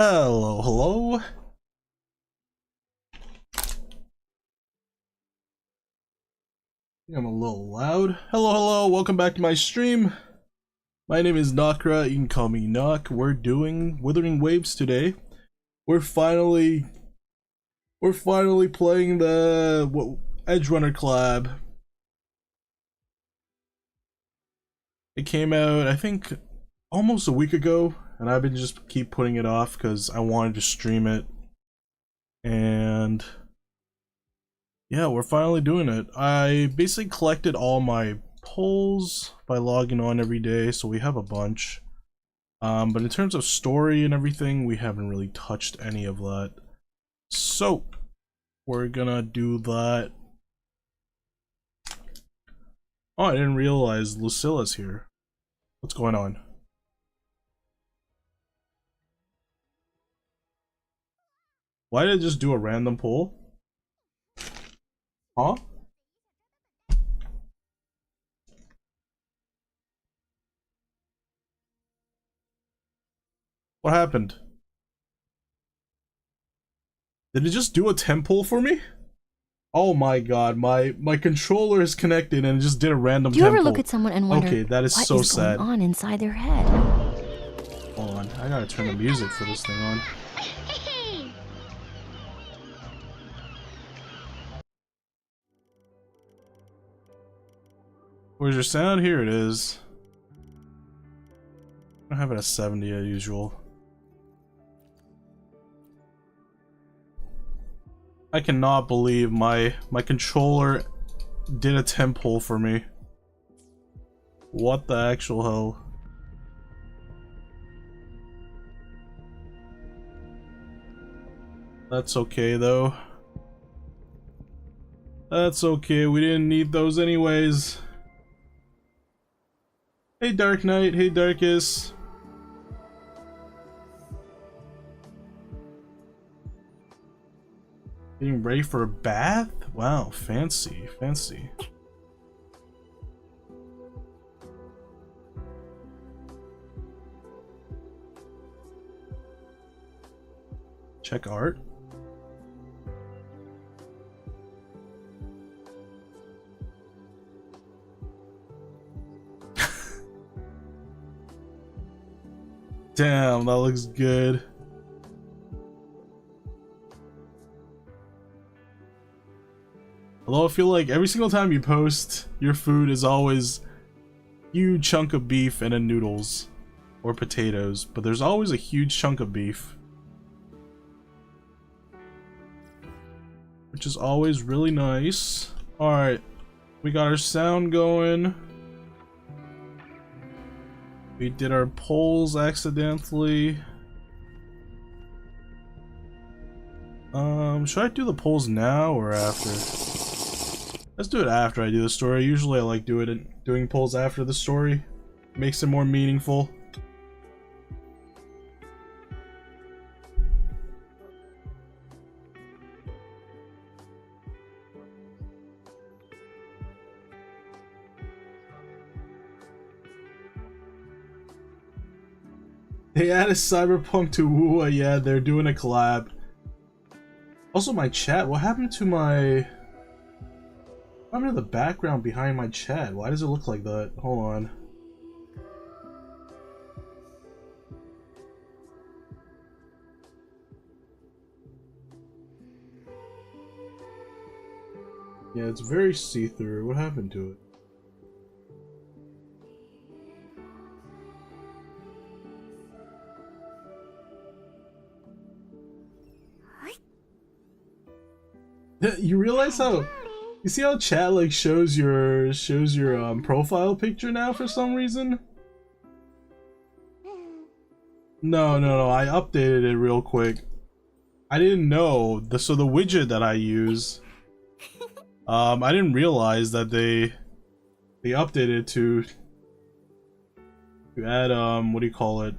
Hello, hello. I'm a little loud. Hello, welcome back to my stream. My name is Nakra, you can call me Nok. We're doing Wuthering Waves today. We're finally playing the Edgerunner collab. It came out, I think, almost a week ago, and I've been just keep putting it off because I wanted to stream it. And yeah, we're finally doing it. I basically collected all my polls by logging on every day, so we have a bunch. But in terms of story and everything, we haven't really touched any of that. So we're gonna do that. Oh, I didn't realize Lucilla's here. What's going on? Why did I just do a random poll? Huh? What happened? Did it just do a temp poll for me? Oh my god, my controller is connected and it just did a random temp poll. Do you ever look at someone and wonder, okay, that is what so is sad. going on inside their head? Hold on, I gotta turn the music for this thing on. Where's your sound? Here it is. I don't have it at 70 as usual. I cannot believe my controller did a temp poll for me. What the actual hell? That's okay though. That's okay, we didn't need those anyways. Hey Dark Knight, hey Darkus. Getting ready for a bath? Wow, fancy, fancy. Check art. Damn, that looks good. Although I feel like every single time you post, your food is always a huge chunk of beef and then noodles or potatoes, but there's always a huge chunk of beef, which is always really nice. Alright, we got our sound going. We did our polls accidentally. Should I do the polls now or after? Let's do it after I do the story. Usually I like doing polls after the story. Makes it more meaningful. They added Cyberpunk to WoW. Yeah, they're doing a collab. Also, my chat. What happened to my... What happened to the background behind my chat? Why does it look like that? Hold on. Yeah, it's very see-through. What happened to it? You realize how... You see how chat like shows your profile picture now for some reason? No, I updated it real quick. I didn't know so the widget that I use, I didn't realize that they updated to add what do you call it?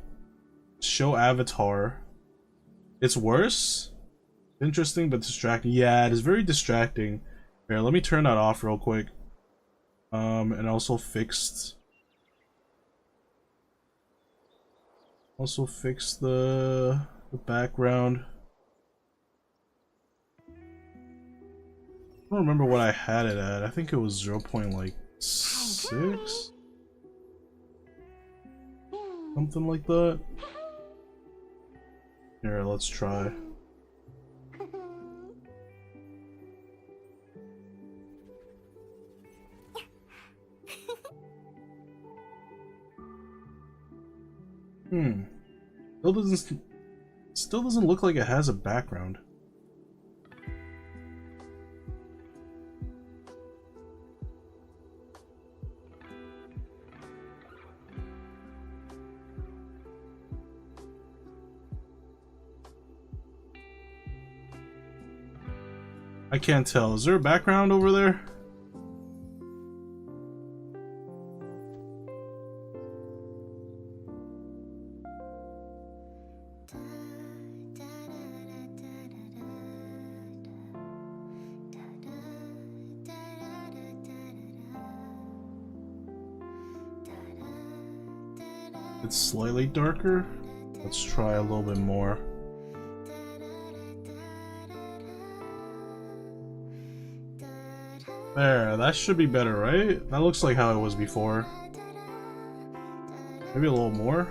Show avatar. It's worse? Interesting but distracting. Yeah, it is very distracting. Here, let me turn that off real quick. And also fixed the The background. I don't remember what I had it at. I think it was 0.6? Something like that. Here, let's try. Still doesn't look like it has a background. I can't tell. Is there a background over there? It's slightly darker. Let's try a little bit more. There, that should be better, right? That looks like how it was before. Maybe a little more.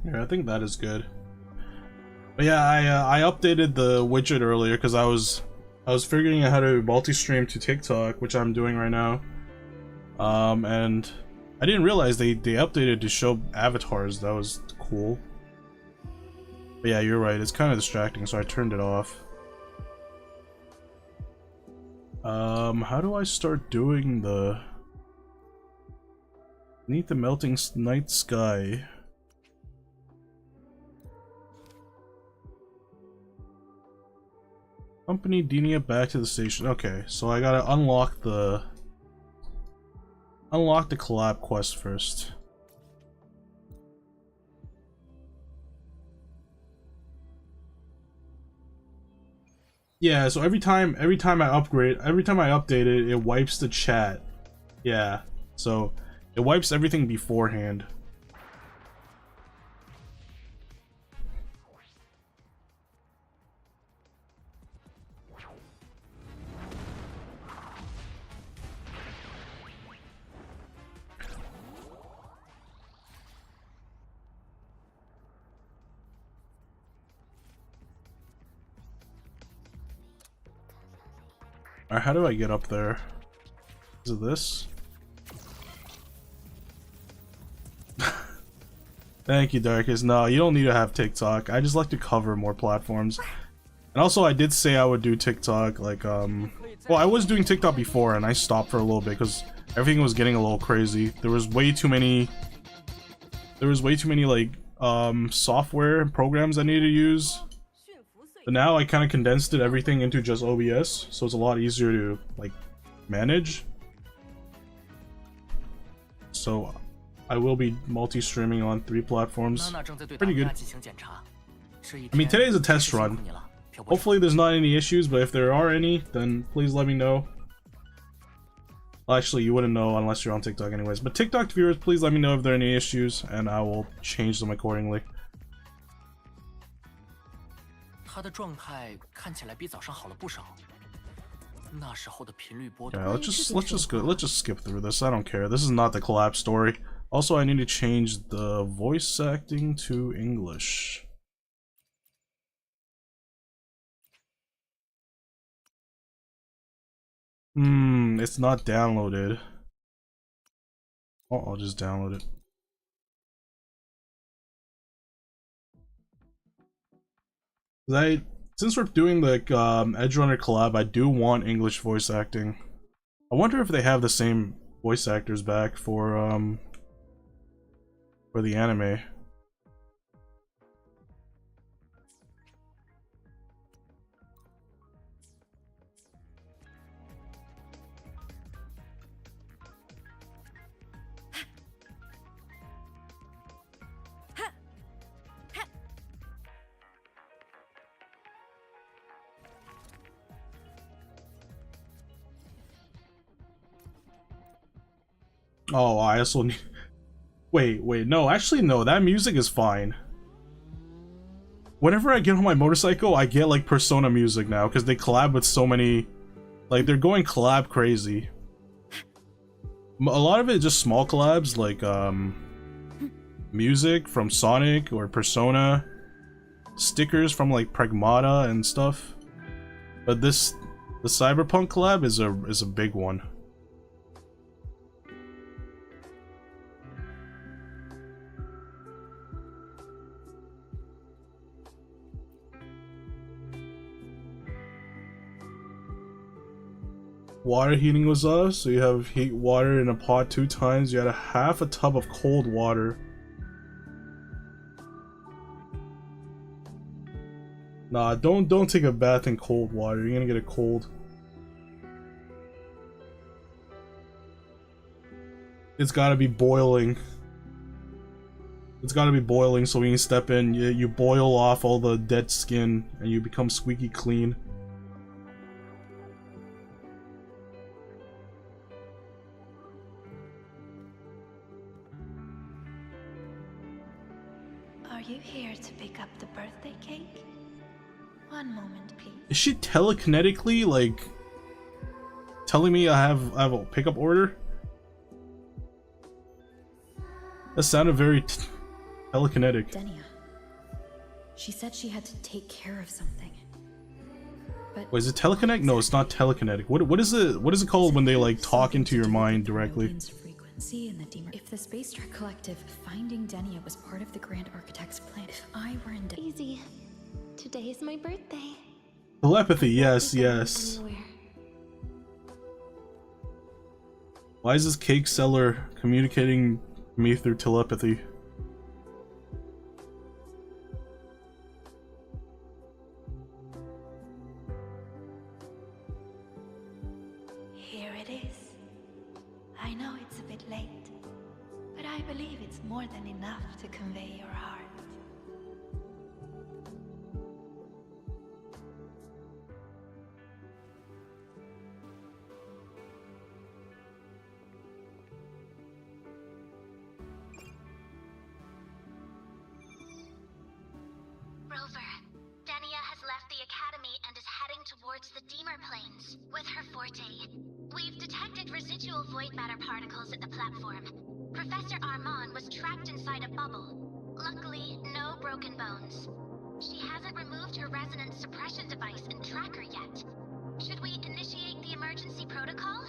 Yeah, I think that is good. But yeah, I updated the widget earlier because I was figuring out how to multi-stream to TikTok, which I'm doing right now. And I didn't realize they updated to show avatars. That was cool. But yeah, you're right. It's kind of distracting, so I turned it off. How do I start doing the beneath the melting night sky? Accompany Dinia back to the station. Okay, so I gotta unlock the collab quest first. Yeah, so every time I update it, it wipes the chat. Yeah, so it wipes everything beforehand. Alright, how do I get up there? Is it this? Thank you, Darkest. No, you don't need to have TikTok. I just like to cover more platforms. And also, I did say I would do TikTok, like, well, I was doing TikTok before, and I stopped for a little bit, because everything was getting a little crazy. There was way too many, like, software and programs I needed to use. But now I kind of condensed everything into just OBS, so it's a lot easier to, like, manage. So I will be multi-streaming on 3 platforms. Pretty good. I mean, today's a test run. Hopefully there's not any issues, but if there are any, then please let me know. Well, actually, you wouldn't know unless you're on TikTok anyways. But TikTok viewers, please let me know if there are any issues, and I will change them accordingly. Yeah, let's just skip through this. I don't care. This is not the collab story. Also, I need to change the voice acting to English. It's not downloaded. Oh, I'll just download it. Since we're doing the edgerunner collab, I do want English voice acting. I wonder if they have the same voice actors back for the anime. Oh, I also need... Wait, no, actually no, that music is fine. Whenever I get on my motorcycle, I get like Persona music now, because they collab with so many... Like, they're going collab crazy. A lot of it is just small collabs, like, music from Sonic or Persona, stickers from like Pragmata and stuff. But the Cyberpunk collab is a big one. Water heating was off, so you have heat water in a pot 2 times. You had half a tub of cold water. Nah, don't take a bath in cold water. You're gonna get a cold. It's gotta be boiling. It's gotta be boiling, so when you step in, you boil off all the dead skin and you become squeaky clean. Are you here to pick up the birthday cake? One moment, please. Is she telekinetically, like, telling me I have a pickup order? That sounded very telekinetic. Denia. She said she had to take care of something. But wait, is it telekinetic? No, it's not telekinetic. What is it called when they like talk into your mind directly? If the Space Trek Collective finding Denia was part of the Grand Architect's plan, if I were in Easy. Today is my birthday. Telepathy, yes, yes. Anywhere. Why is this cake seller communicating me through telepathy? Here it is. I know it's a bit late, but I believe it's more than enough to convey your heart. Rover, Denia has left the Academy and is heading towards the Deemer Plains with her forte. We've detected residual void matter particles at the platform. Professor Armand was trapped inside a bubble. Luckily, no broken bones. She hasn't removed her resonance suppression device and tracker yet. Should we initiate the emergency protocol?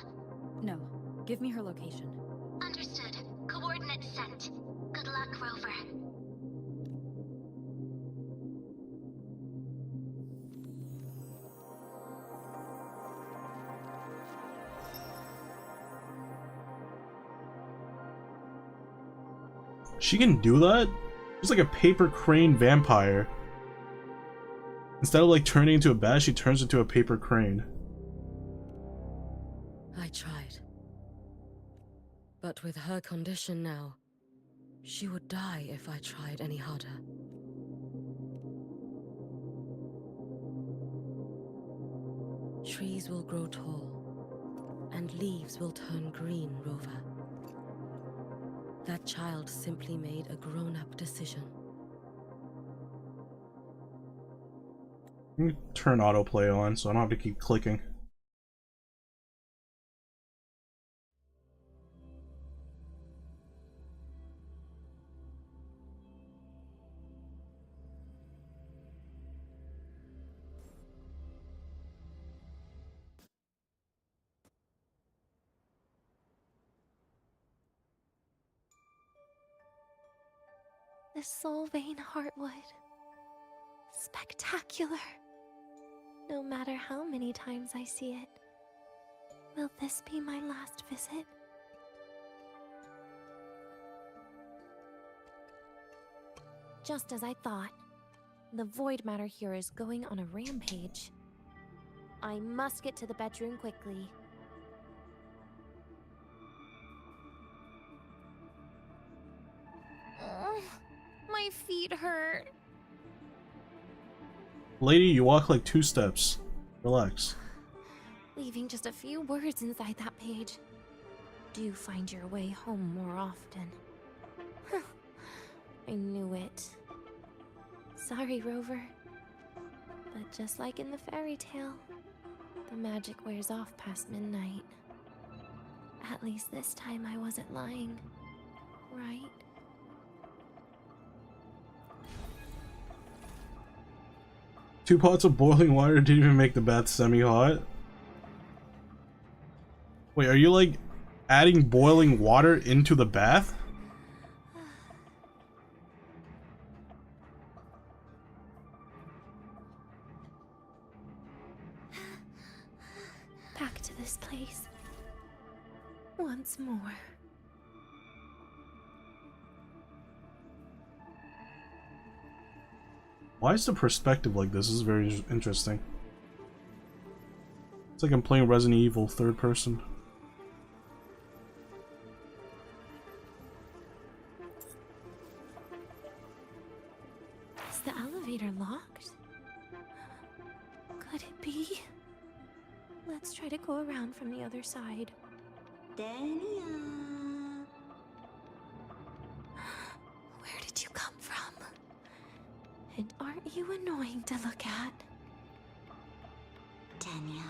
No. Give me her location. Understood. Coordinates sent. Good luck, Rover. She can do that? She's like a paper crane vampire. Instead of like turning into a bat, she turns into a paper crane. I tried. But with her condition now, she would die if I tried any harder. Trees will grow tall, and leaves will turn green, Rover. That child simply made a grown-up decision. Let me turn autoplay on so I don't have to keep clicking. The Solvane Heartwood. Spectacular. No matter how many times I see it. Will this be my last visit? Just as I thought. The void matter here is going on a rampage. I must get to the bedroom quickly. Ugh, my feet hurt. Lady, you walk like 2 steps. Relax. Leaving just a few words inside that page. do find your way home more often. I knew it. Sorry, Rover. But just like in the fairy tale, the magic wears off past midnight. At least this time I wasn't lying, right? 2 pots of boiling water didn't even make the bath semi-hot. Wait, are you like adding boiling water into the bath? Back to this place. Once more. Why is the perspective like this? This is very interesting. It's like I'm playing Resident Evil 3rd person. Is the elevator locked? Could it be? Let's try to go around from the other side. Dania. Where did you come from? And aren't you annoying to look at? Dania,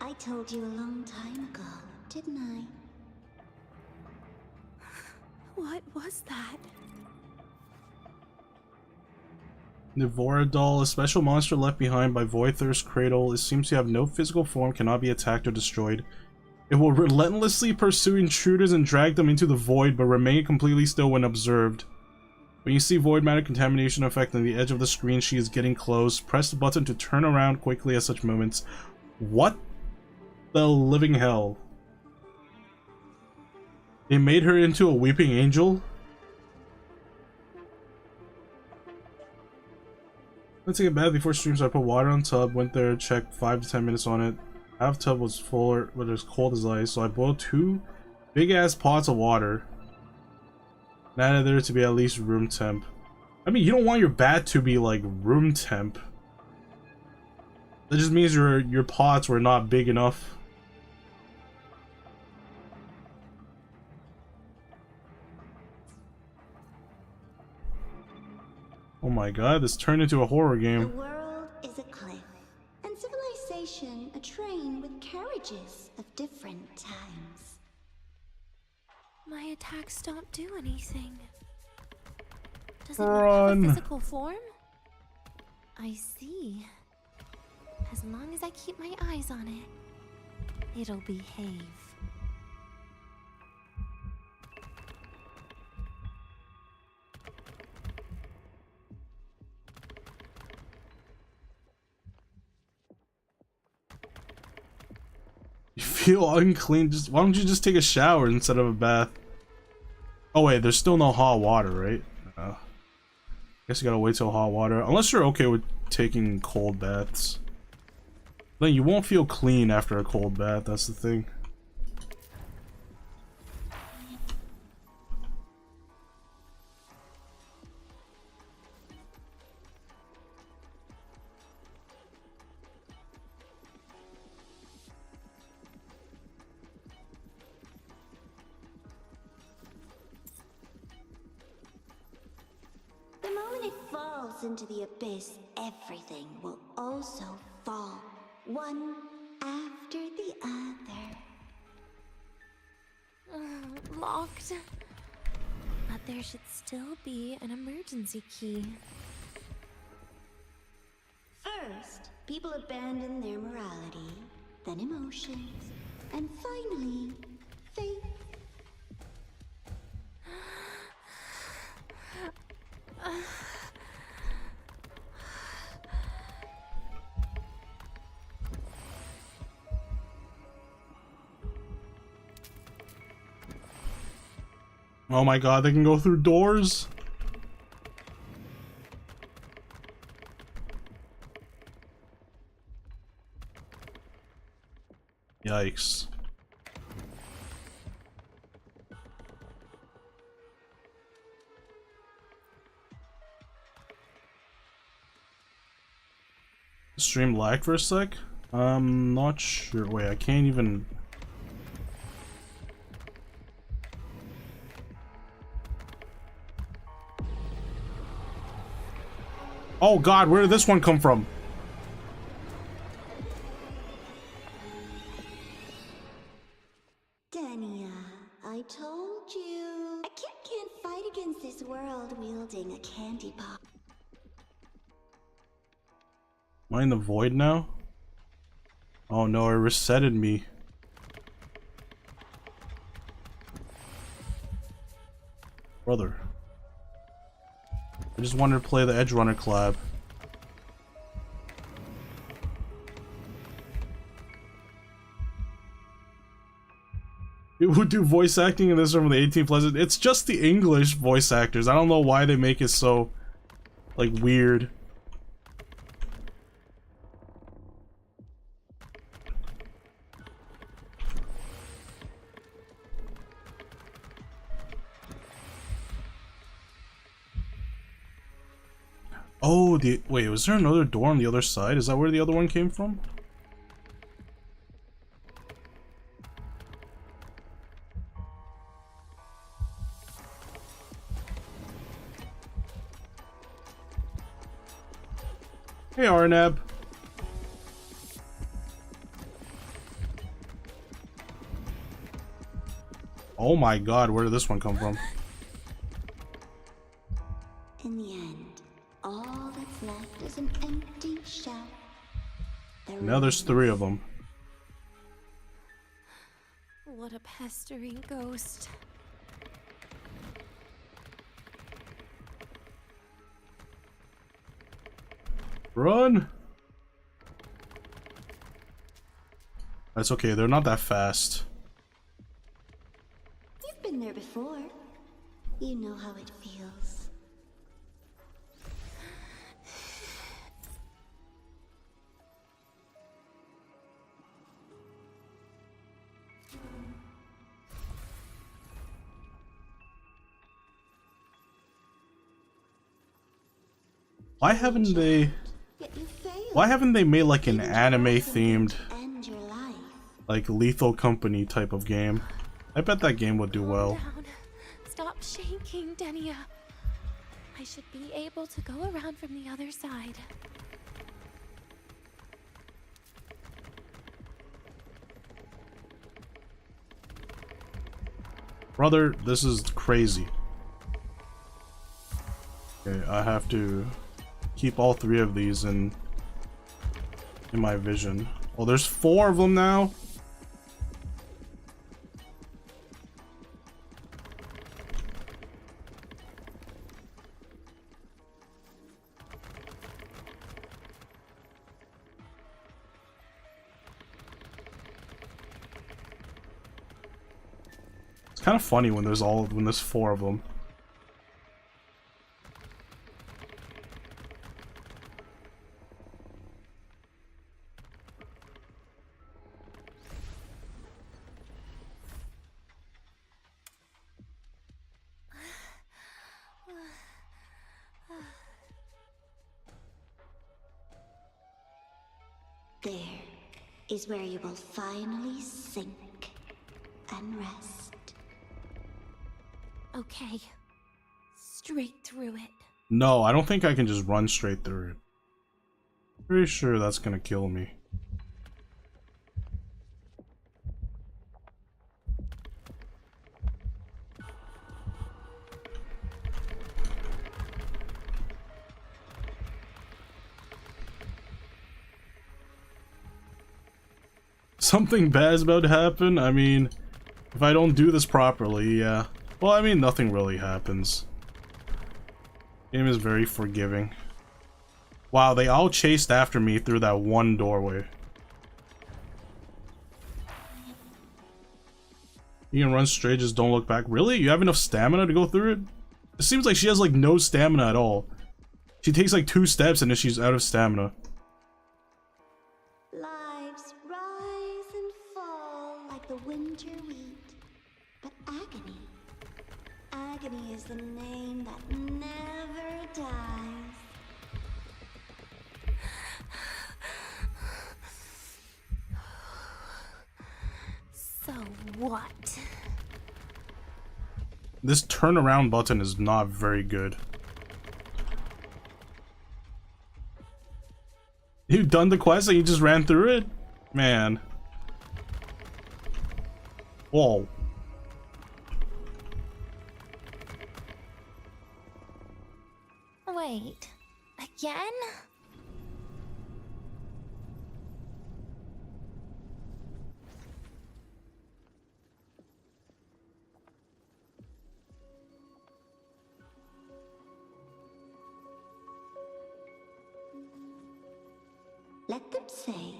I told you a long time ago, didn't I? What was that? Nivoradol, a special monster left behind by Voithur's cradle. It seems to have no physical form, cannot be attacked or destroyed. It will relentlessly pursue intruders and drag them into the void, but remain completely still when observed. When you see void matter contamination affecting the edge of the screen, she is getting close. Press the button to turn around quickly at such moments. What the living hell? They made her into a weeping angel? Let's take a bath before streams. I put water on tub, went there, checked 5 to 10 minutes on it. Half tub was full, but it was cold as ice, so I boiled 2 big ass pots of water. And added there to be at least room temp. I mean, you don't want your bath to be like room temp. That just means your pots were not big enough. Oh my god, this turned into a horror The game. world is a cliff, and civilization a train with carriages of different times. My attacks don't do anything. Does it not Run. have a physical form? I see. As long as I keep my eyes on it, it'll behave. You feel unclean, why don't you just take a shower instead of a bath? Oh wait, there's still no hot water, right? Guess you gotta wait till hot water. Unless you're okay with taking cold baths. Then you won't feel clean after a cold bath, that's the thing. The moment it falls into the abyss, everything will also fall, one after the other. Locked. But there should still be an emergency key. First, people abandon their morality, then emotions, and finally, faith. Oh my god, they can go through doors? Yikes. The stream lagged for a sec? I'm not sure. Wait, I can't even... Oh god, where did this one come from? Dania, I told you. A kid can't fight against this world wielding a candy pop. Am I in the void now? Oh no, it resetted me. Brother. I just wanted to play the Edgerunner collab. People who do voice acting in this are from the 18 plus. It's just the English voice actors. I don't know why they make it so, like, weird. Oh, wait, was there another door on the other side? Is that where the other one came from? Hey, Arnab. Oh my god, where did this one come from? In the end, all that's left is an empty shell. Now there's 3 of them. What a pestering ghost. Run! That's okay, they're not that fast. You've been there before. You know how it feels. Why haven't they... Yet you failed. Why haven't they made like an anime themed, End your life. like Lethal Company type of game? I bet that game would do well. Calm down. Stop shaking, Denia. I should be able to go around from the other side. Brother, this is crazy. Okay, I have to keep all 3 of these in my vision. Oh, there's 4 of them now? It's kind of funny when there's 4 of them. There is where you will finally sink and rest. Okay. Straight through it. No, I don't think I can just run straight through it. Pretty sure that's gonna kill me. Something bad's about to happen? I mean, if I don't do this properly, yeah. Well, I mean, nothing really happens. Game is very forgiving. Wow, they all chased after me through that one doorway. You can run straight, just don't look back. Really? You have enough stamina to go through it? It seems like she has like no stamina at all. She takes like 2 steps and then she's out of stamina. Lives rise and fall like the winter wheat. But agony. Agony is the name that never dies. So what? This turnaround button is not very good. You've done the quest and you just ran through it? Man. Whoa. Wait, again? Let them say,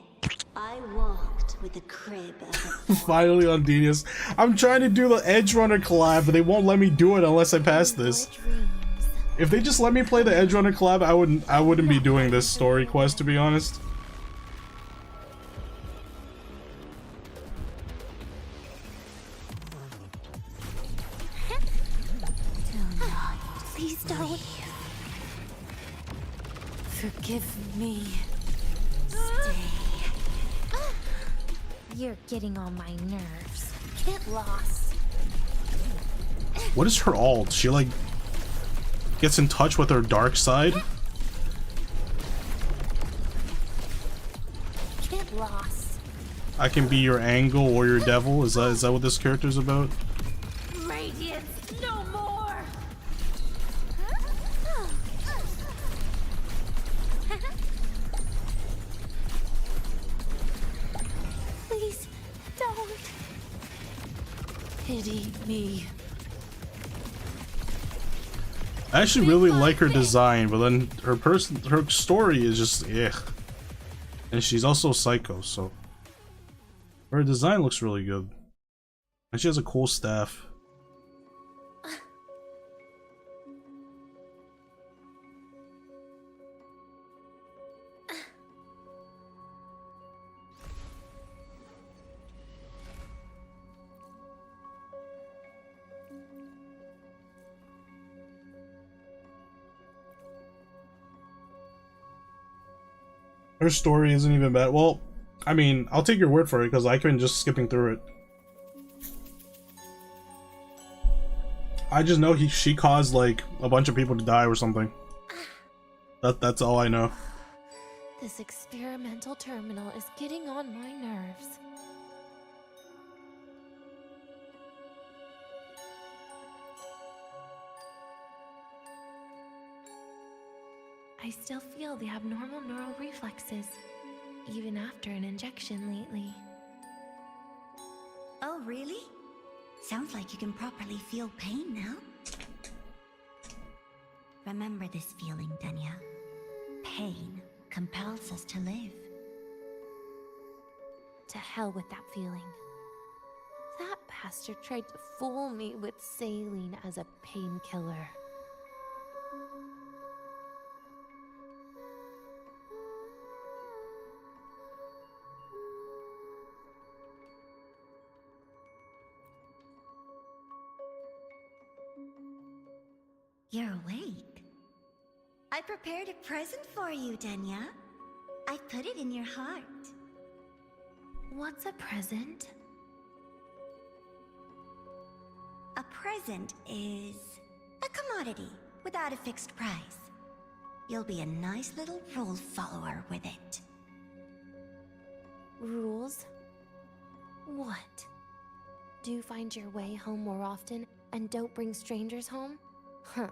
I walked with the crib of a Finally on Genius. I'm trying to do the Edgerunner collab, but they won't let me do it unless I pass this. If they just let me play the Edgerunner collab, I wouldn't be doing this story quest, to be honest. Please don't. Forgive me. You're getting on my nerves. Get lost. What is her alt? She like gets in touch with her dark side? Get lost. I can be your angel or your devil? Is that what this character's about? Radiance, no more. Please don't. Pity me. I actually really like her design, but then her story is just and she's also psycho, so her design looks really good, and she has a cool staff. Her story isn't even bad. Well, I mean, I'll take your word for it because I've been just skipping through it. I just know she caused like a bunch of people to die or something. That's all I know. This experimental terminal is getting on my nerves. I still feel the abnormal neural reflexes, even after an injection lately. Oh, really? Sounds like you can properly feel pain now. Remember this feeling, Danya. Pain compels us to live. To hell with that feeling. That bastard tried to fool me with saline as a painkiller. You're awake. I prepared a present for you, Danya. I put it in your heart. What's a present? A present is a commodity without a fixed price. You'll be a nice little rule follower with it. Rules? What? Do you find your way home more often and don't bring strangers home? Huh.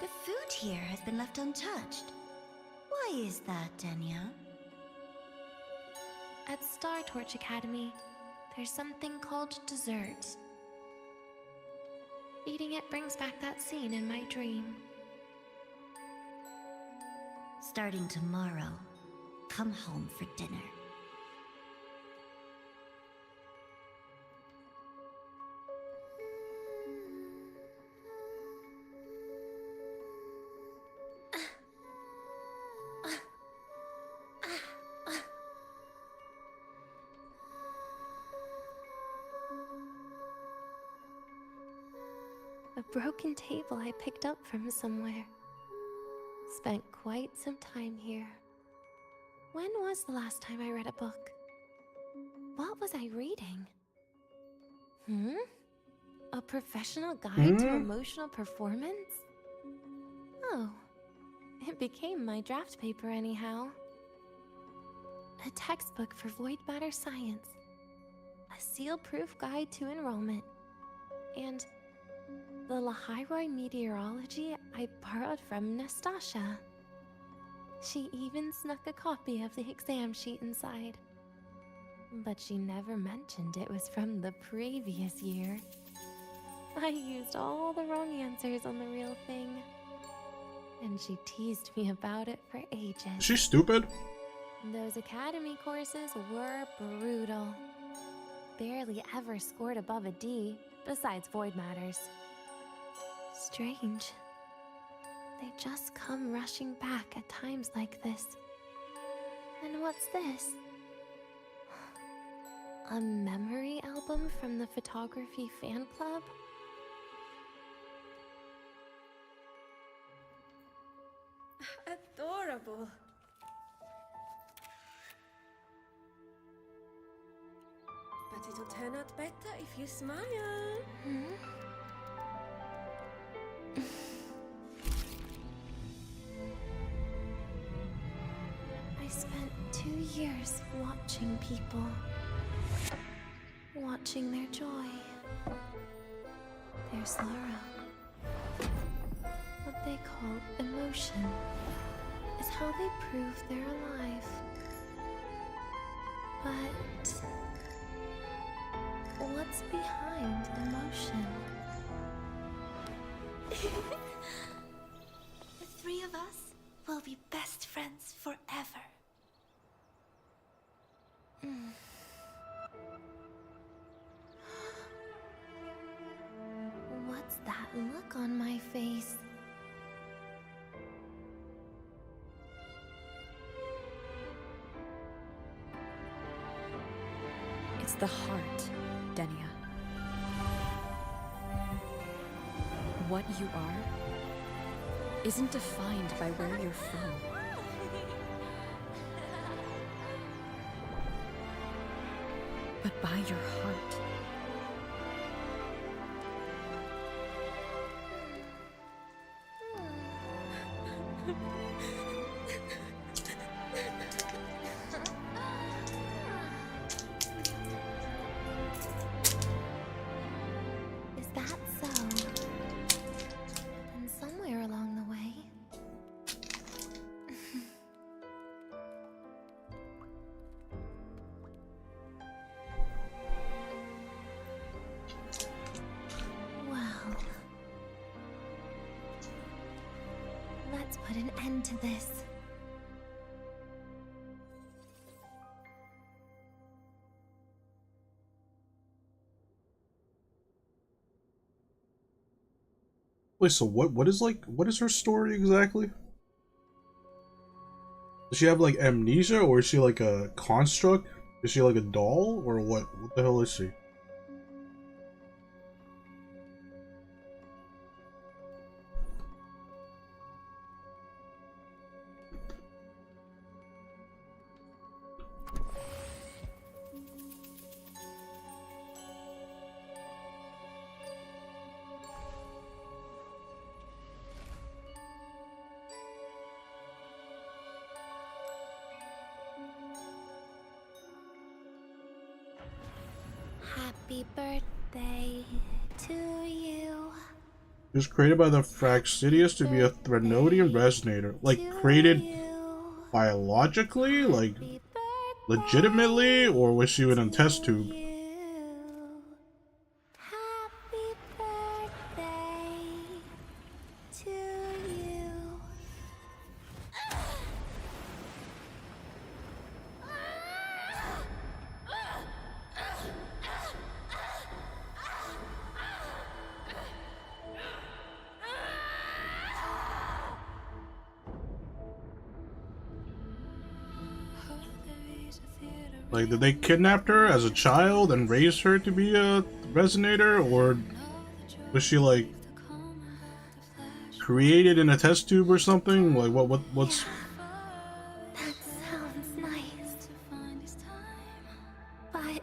The food here has been left untouched. Why is that, Danya? At Star Torch Academy, there's something called dessert. Eating it brings back that scene in my dream. Starting tomorrow, come home for dinner. A broken table I picked up from somewhere. Spent quite some time here. When was the last time I read a book? What was I reading? A professional guide to emotional performance? Oh, it became my draft paper anyhow. A textbook for void matter science. A seal-proof guide to enrollment. And the Lahairoi meteorology I borrowed from Nastasha. She even snuck a copy of the exam sheet inside. But she never mentioned it was from the previous year. I used all the wrong answers on the real thing. And she teased me about it for ages. Is she stupid? Those academy courses were brutal. Barely ever scored above a D, besides void matters. Strange. They just come rushing back at times like this. And what's this? A memory album from the photography fan club? Adorable. But it'll turn out better if you smile. I spent 2 years watching people. Watching their joy. Their sorrow. What they call emotion is how they prove they're alive. But what's behind emotion? The three of us will be best friends forever. What's that look on my face? It's the heart, Denia. What you are isn't defined by where you're from. But by your heart. Is that so? And somewhere along the way... Well... Let's put an end to this. Wait, so what is her story exactly? Does she have like amnesia, or is she like a construct? Is she like a doll, or what? What the hell is she? Happy birthday to you. It was created by the Fraxidius to be a Threnodian resonator. Like, created biologically? Like, legitimately? Or was she in a test tube? Happy birthday to you. Like, did they kidnap her as a child and raise her to be a resonator? Or was she, like, created in a test tube or something? Like, what's... That sounds nice. But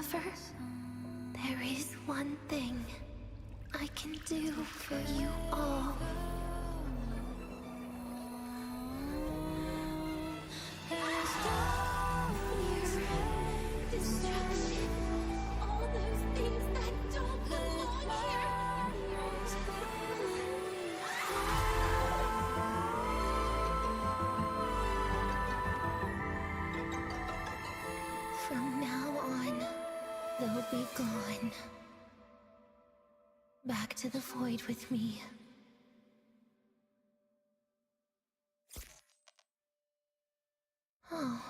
forever, there is one thing I can do for you all. Destruction, all those things that don't belong here. From now on, they'll be gone. Back to the void with me. Oh,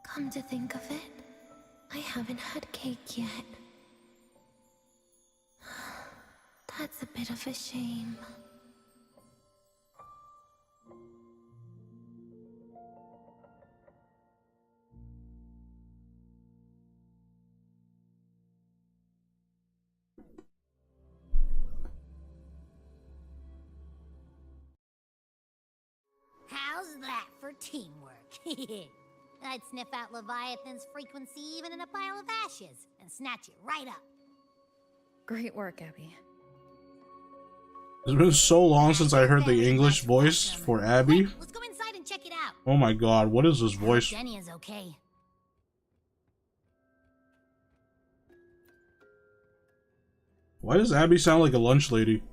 come to think of it, I haven't had cake yet. That's a bit of a shame. How's that for teamwork? I'd sniff out Leviathan's frequency even in a pile of ashes and snatch it right up. Great work, Abby. It's been so long since I heard the English voice for Abby. Quick, let's go inside and check it out. Oh my god, what is this voice? Jenny is okay. Why does Abby sound like a lunch lady?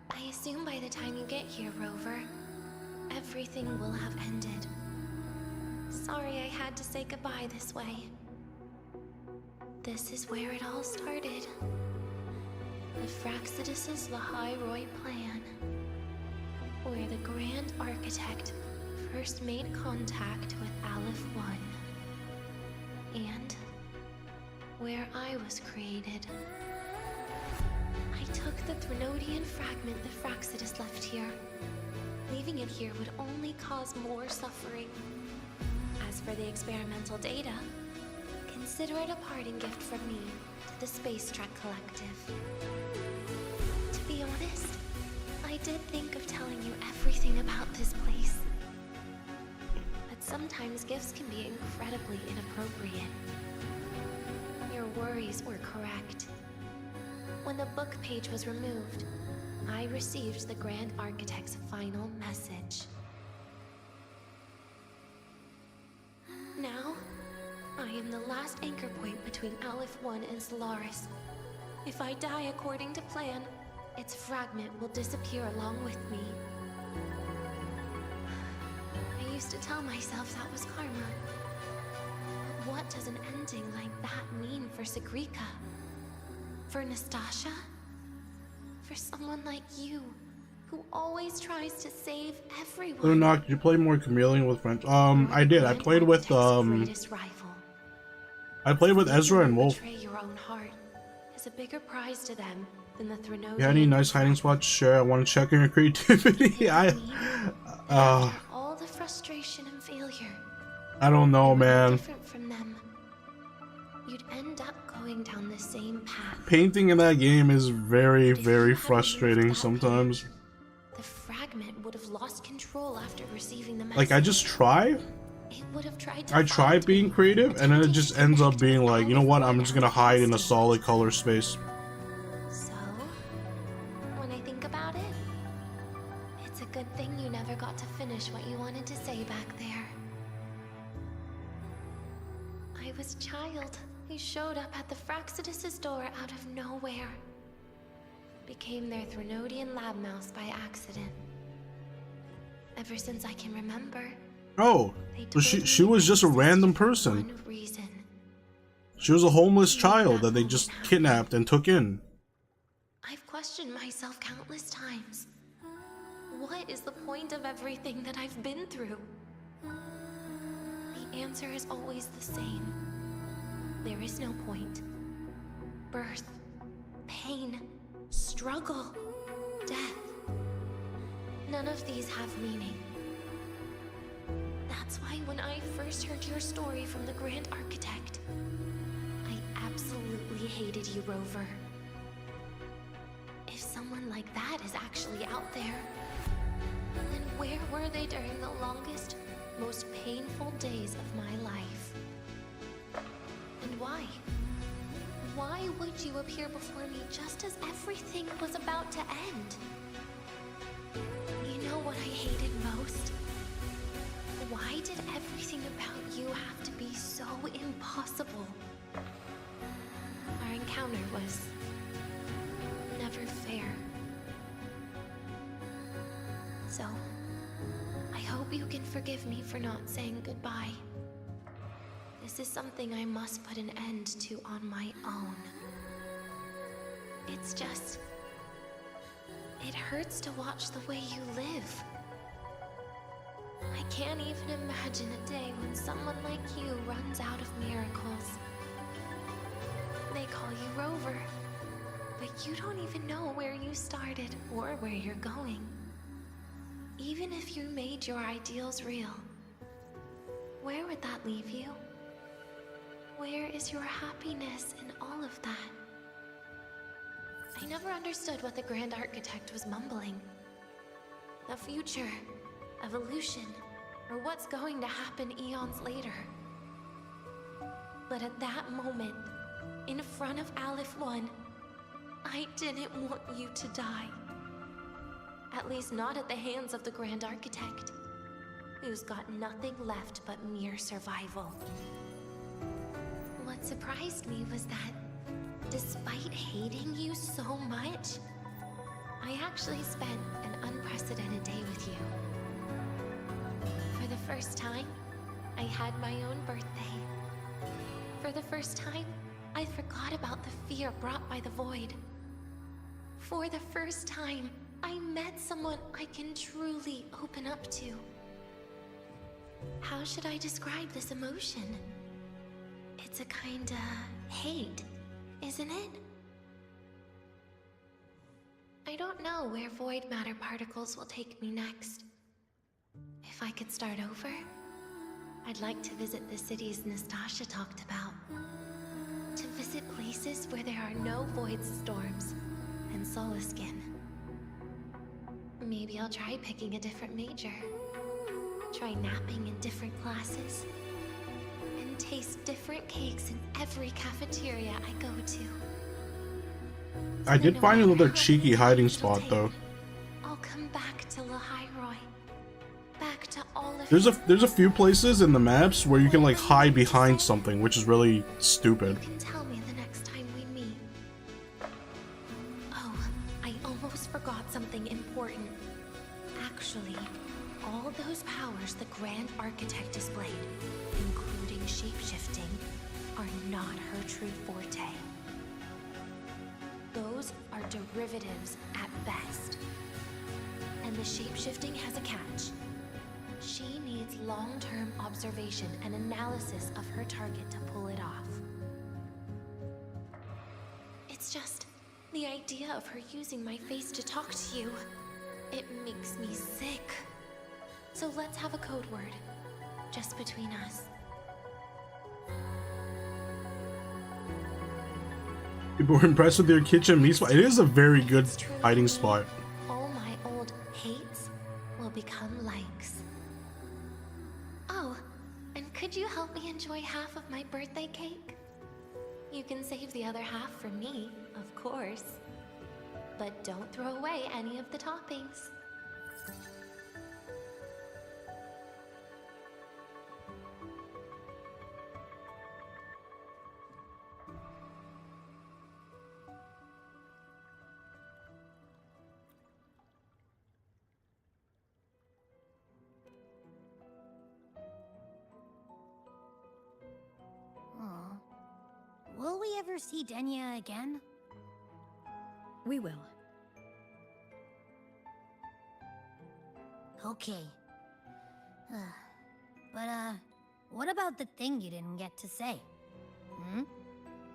I assume by the time you get here, Rover, everything will have ended. Sorry I had to say goodbye this way. This is where it all started. The Fraxidus' Lahairoi plan, where the Grand Architect first made contact with Aleph One, and where I was created. I took the Threnodian fragment the Fraxidus left here. Leaving it here would only cause more suffering. As for the experimental data, consider it a parting gift from me to the Space Trek Collective. To be honest, I did think of telling you everything about this place. But sometimes gifts can be incredibly inappropriate. Your worries were correct. When the book page was removed, I received the Grand Architect's final message. Now, I am the last anchor point between Aleph One and Solaris. If I die according to plan, its fragment will disappear along with me. I used to tell myself that was karma. But what does an ending like that mean for Sigrika? For Nastasha? For someone like you, who always tries to save everyone? Lunoc, did you play more Chameleon with friends? I did. I played with I played with Ezra and Wolf. Betray your own heart is a bigger prize to them than the Threnodian. You had any nice hiding spots to share? I want to check on your creativity. All the frustration and failure. I don't know, man. Different from them. You'd end up going down the same path. Painting in that game is very, very frustrating sometimes. The fragment would have lost control after receiving the message. Like, I just try. It would have tried to I try being creative, and then it just ends up being like, you know what? I'm just gonna hide in a solid color space. So, when I think about it, it's a good thing you never got to finish what you wanted to say back there. I was a child who showed up at the Fraxidus' door out of nowhere. Became their Threnodian lab mouse by accident. Ever since I can remember. Oh, so she was just a random person. One reason. She was a homeless Make child that that they moment just happen. kidnapped and took in. I've questioned myself countless times. What is the point of everything that I've been through? The answer is always the same. There is no point. Birth, pain, struggle, death. None of these have meaning. That's why when I first heard your story from the Grand Architect, I absolutely hated you, Rover. If someone like that is actually out there, then where were they during the longest, most painful days of my life? And why? Why would you appear before me just as everything was about to end? You know what I hated most? Why did everything about you have to be so impossible? Our encounter was never fair. So, I hope you can forgive me for not saying goodbye. This is something I must put an end to on my own. It's just... it hurts to watch the way you live. I can't even imagine a day when someone like you runs out of miracles. They call you Rover, but you don't even know where you started or where you're going. Even if you made your ideals real, where would that leave you? Where is your happiness in all of that? I never understood what the Grand Architect was mumbling. The future, evolution, or what's going to happen eons later. But at that moment, in front of Aleph 1, I didn't want you to die. At least not at the hands of the Grand Architect, who's got nothing left but mere survival. What surprised me was that, despite hating you so much, I actually spent an unprecedented day with you. For the first time, I had my own birthday. For the first time, I forgot about the fear brought by the void. For the first time, I met someone I can truly open up to. How should I describe this emotion? It's a kinda hate, isn't it? I don't know where void matter particles will take me next. If I could start over, I'd like to visit the cities Nastasha talked about. To visit places where there are no void storms and Solaskin. Maybe I'll try picking a different major. Try napping in different classes. And taste different cakes in every cafeteria I go to. I did find another cheeky hiding spot though. I'll come back to Lahairoi. Back to all of There's a few places in the maps where you can like hide behind something, which is really stupid. You can tell me the next time we meet. Oh, I almost forgot something important. Actually, all those powers the Grand Architect displayed, including shapeshifting, are not her true forte. Those are derivatives at best. And the shapeshifting has a catch. She needs long-term observation and analysis of her target to pull it off. It's just the idea of her using my face to talk to you. It makes me sick. So let's have a code word, just between us. People were impressed with your kitchen meat spot. It is a very good hiding spot. All my old hates will become likes. Oh, and could you help me enjoy half of my birthday cake? You can save the other half for me, of course. But don't throw away any of the toppings. we ever see Denia again? We will. Okay. But, what about the thing you didn't get to say? Hmm?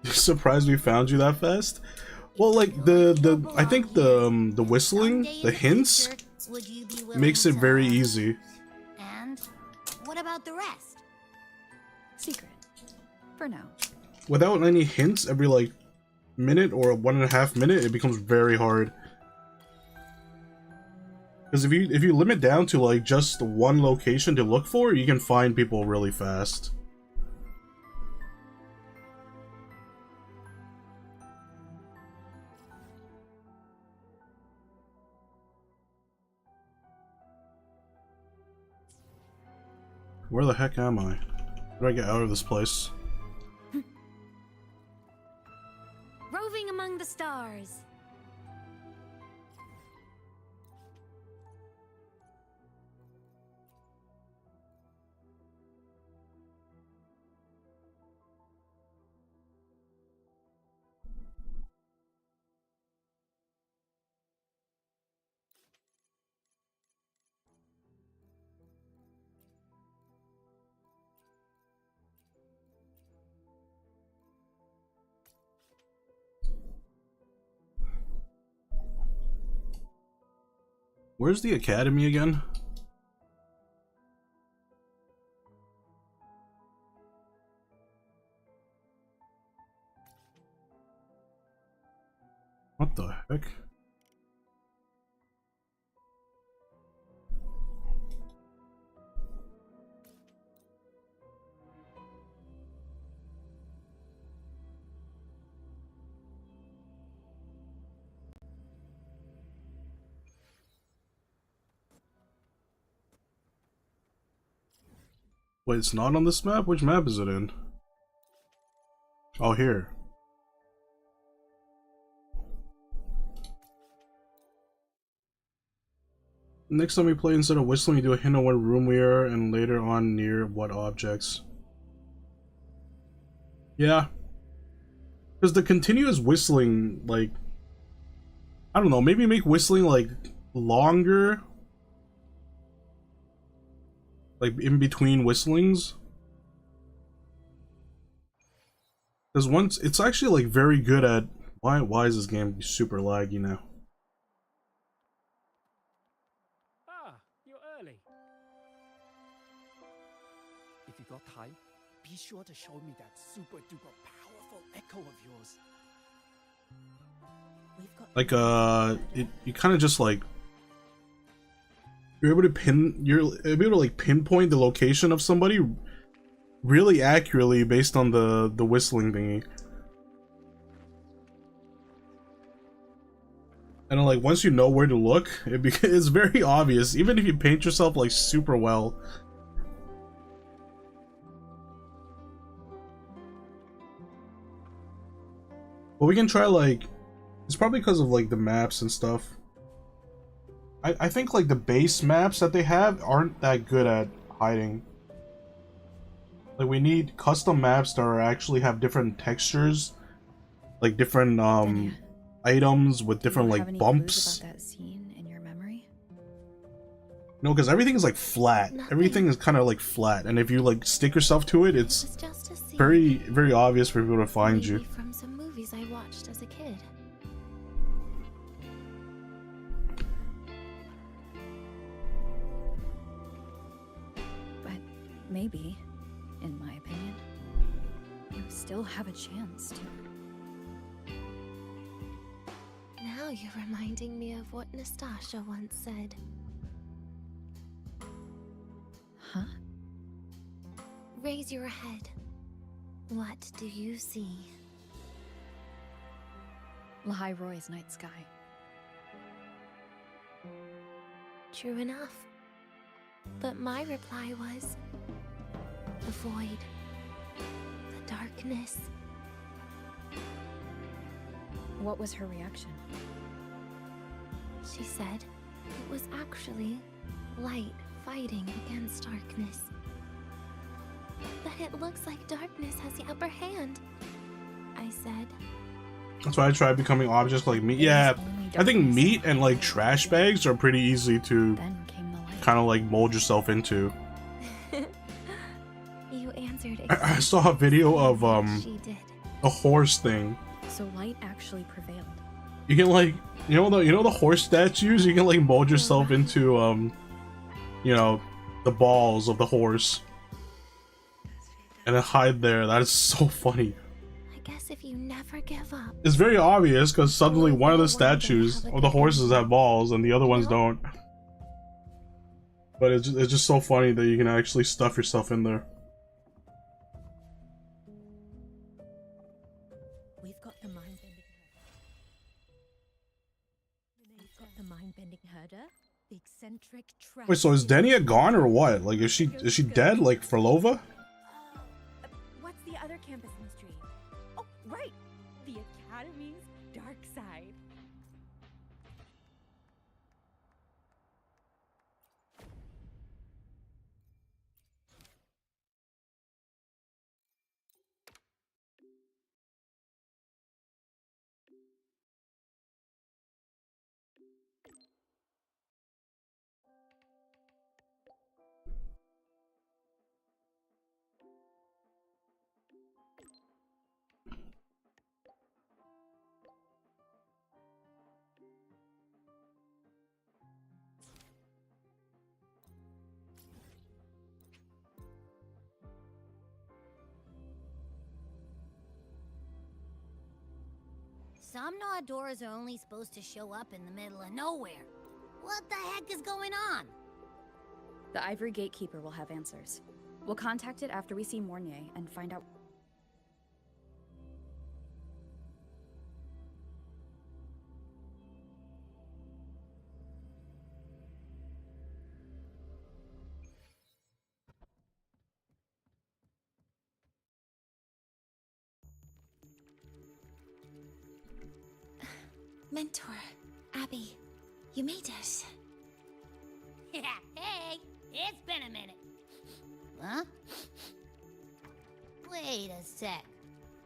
Surprised we found you that fast? Well, like I think the whistling, the hints, makes it very easy. And what about the rest? Secret. For now. Without any hints, every like minute or 1.5 minutes, it becomes very hard. Because if you limit down to like just one location to look for, you can find people really fast. Where the heck am I? How do I get out of this place? Roving among the stars. Where's the academy again? What the heck? Wait, it's not on this map? Which map is it in? Oh, here. Next time we play, instead of whistling, you do a hint on what room we are, and later on near what objects. Yeah. Because the continuous whistling, like... I don't know, maybe make whistling, like, longer? Like, in between whistlings? Because once... It's actually, like, very good at... Why is this game super laggy now? You're early. If you got time, be sure to show me that super duper powerful echo of yours. Like, you kind of just, like... You're able to like, pinpoint the location of somebody really accurately based on the whistling thingy. And like, once you know where to look, it's very obvious, even if you paint yourself like super well. But we can try, like, it's probably because of like the maps and stuff. I think like the base maps that they have aren't that good at hiding. Like, we need custom maps that are actually have different textures, like different items with different like bumps. About that scene in your memory? No, because everything is like flat. Nothing. Everything is kind of like flat, and if you like stick yourself to it, it's It's just a scene. very obvious for people to find you. Maybe from some movies I watched as a kid. But maybe, in my opinion, you still have a chance to. Now you're reminding me of what Nastasha once said. Huh? Raise your head. What do you see? Lahai Roy's night sky. True enough. But my reply was... the void. The darkness. What was her reaction? She said it was actually light fighting against darkness. That it looks like darkness has the upper hand. I said. That's why I tried becoming objects like meat. Yeah, I think meat and like trash bags are pretty easy to kind of like mold yourself into. You answered I saw a video of she did. a horse thing. So light actually prevailed. You can like, you know the horse statues, you can like mold yourself into you know, the balls of the horse and then hide there. That is so funny. I guess if you never give up. It's very obvious because suddenly one of the statues of the horses have balls and the other ones don't. But it's just so funny that you can actually stuff yourself in there. We've got the mind-bending herder, the eccentric track. Wait, so is Denia gone or what? Like, is she dead? Like Frolova? What's the other campus mystery? Oh, right! The Academy's dark side. Some Nod doors are only supposed to show up in the middle of nowhere. What the heck is going on? The Ivory Gatekeeper will have answers. We'll contact it after we see Mornier and find out. Mentor, Abby, you made it. Yeah, hey, it's been a minute. Huh? Wait a sec.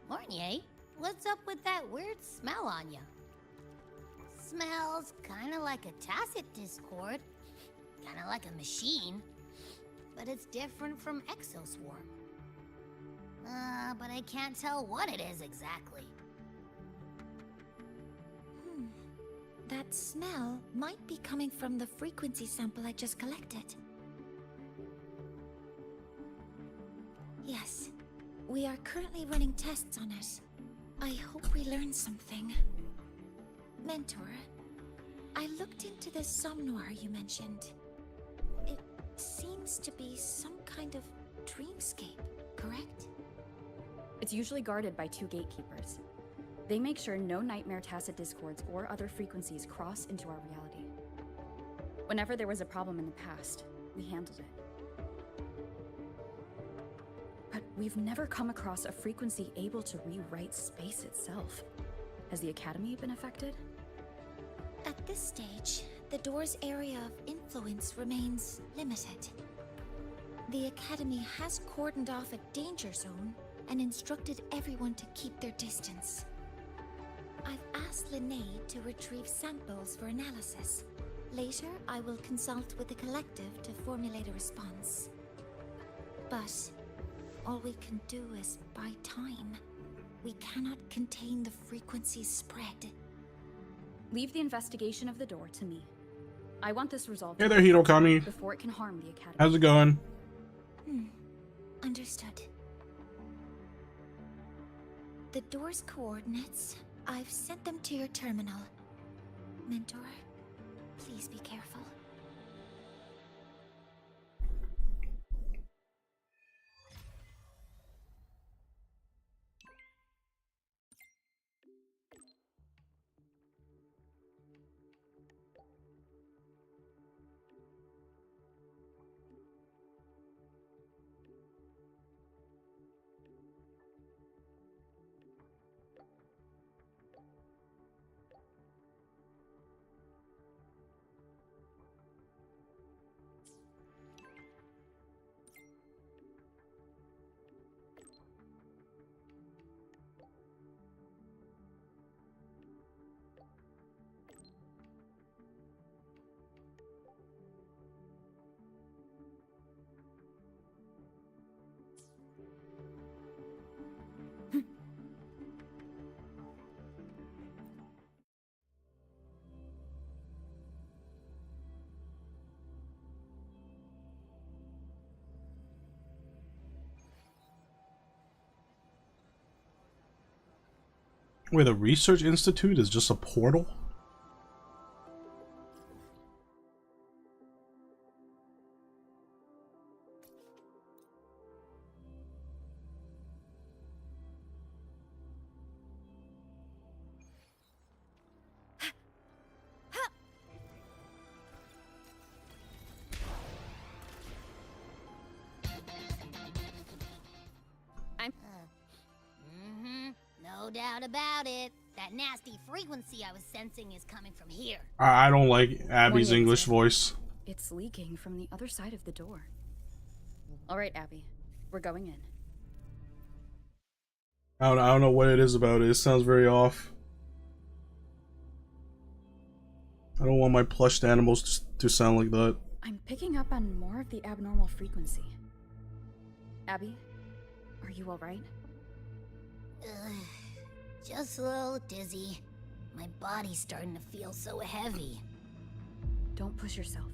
Mornier, what's up with that weird smell on you? Smells kinda like a tacit discord. Kinda like a machine. But it's different from Exoswarm. But I can't tell what it is exactly. That smell might be coming from the frequency sample I just collected. Yes, we are currently running tests on it. I hope we learn something. Mentor, I looked into the somnoir you mentioned. It seems to be some kind of dreamscape, correct? It's usually guarded by 2 gatekeepers. They make sure no nightmare tacit discords or other frequencies cross into our reality. Whenever there was a problem in the past, we handled it. But we've never come across a frequency able to rewrite space itself. Has the Academy been affected? At this stage, the door's area of influence remains limited. The Academy has cordoned off a danger zone and instructed everyone to keep their distance. I've asked Linnae to retrieve samples for analysis. Later, I will consult with the collective to formulate a response. But all we can do is buy time. We cannot contain the frequency's spread. Leave the investigation of the door to me. I want this resolved Hey there, Hitokami. before it can harm the Academy. How's it going? Understood. The door's coordinates, I've sent them to your terminal. Mentor, please be careful. Wait, the Research Institute is just a portal? No doubt about it. That nasty frequency I was sensing is coming from here. I don't like Abby's One English answer. voice. It's leaking from the other side of the door. All right, Abby. We're going in. I don't know what it is about it. It sounds very off. I don't want my plushed animals to sound like that. I'm picking up on more of the abnormal frequency. Abby, are you all right? Just a little dizzy. My body's starting to feel so heavy. Don't push yourself.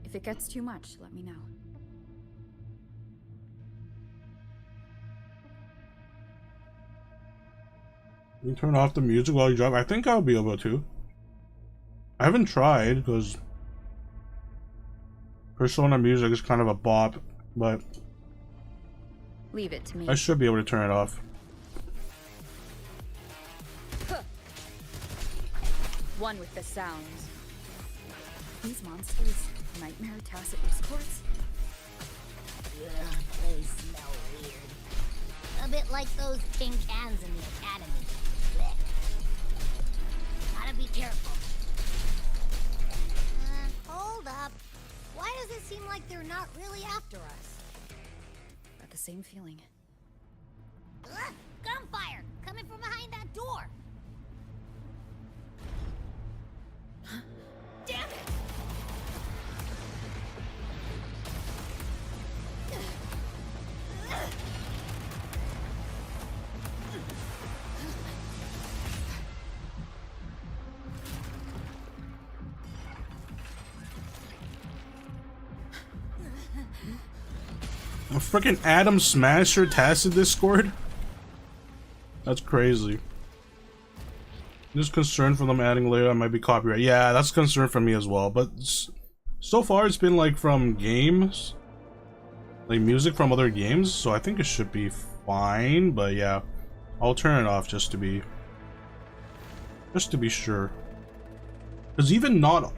If it gets too much, let me know. You turn off the music while you drive? I think I'll be able to. I haven't tried because Persona music is kind of a bop, but Leave it to me. I should be able to turn it off. One with the sounds. These monsters, nightmare tacit discords? Ugh, they smell weird. A bit like those tin cans in the academy. Blech. Gotta be careful. Hold up. Why does it seem like they're not really after us? Got the same feeling. Ugh, gunfire! Coming from behind that door! Damn it! A freaking Adam Smasher Tacit Discord? That's crazy. Just concerned for them adding later, I might be copyright. Yeah, that's a concern for me as well. But so far, it's been like from games, like music from other games. So I think it should be fine. But yeah, I'll turn it off just to be sure. Because even not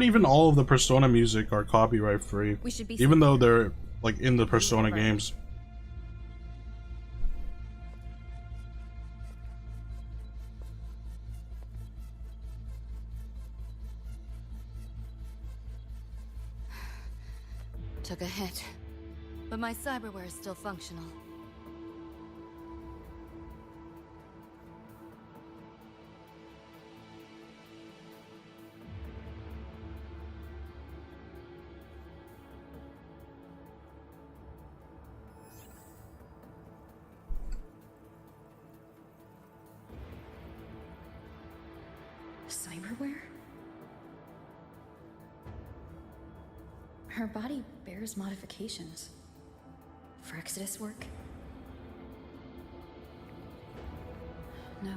even all of the Persona music are copyright free. We should be even though they're like in the Persona games. Took a hit, but my cyberware is still functional. Cyberware? Her body bears modifications. For Exodus work? No.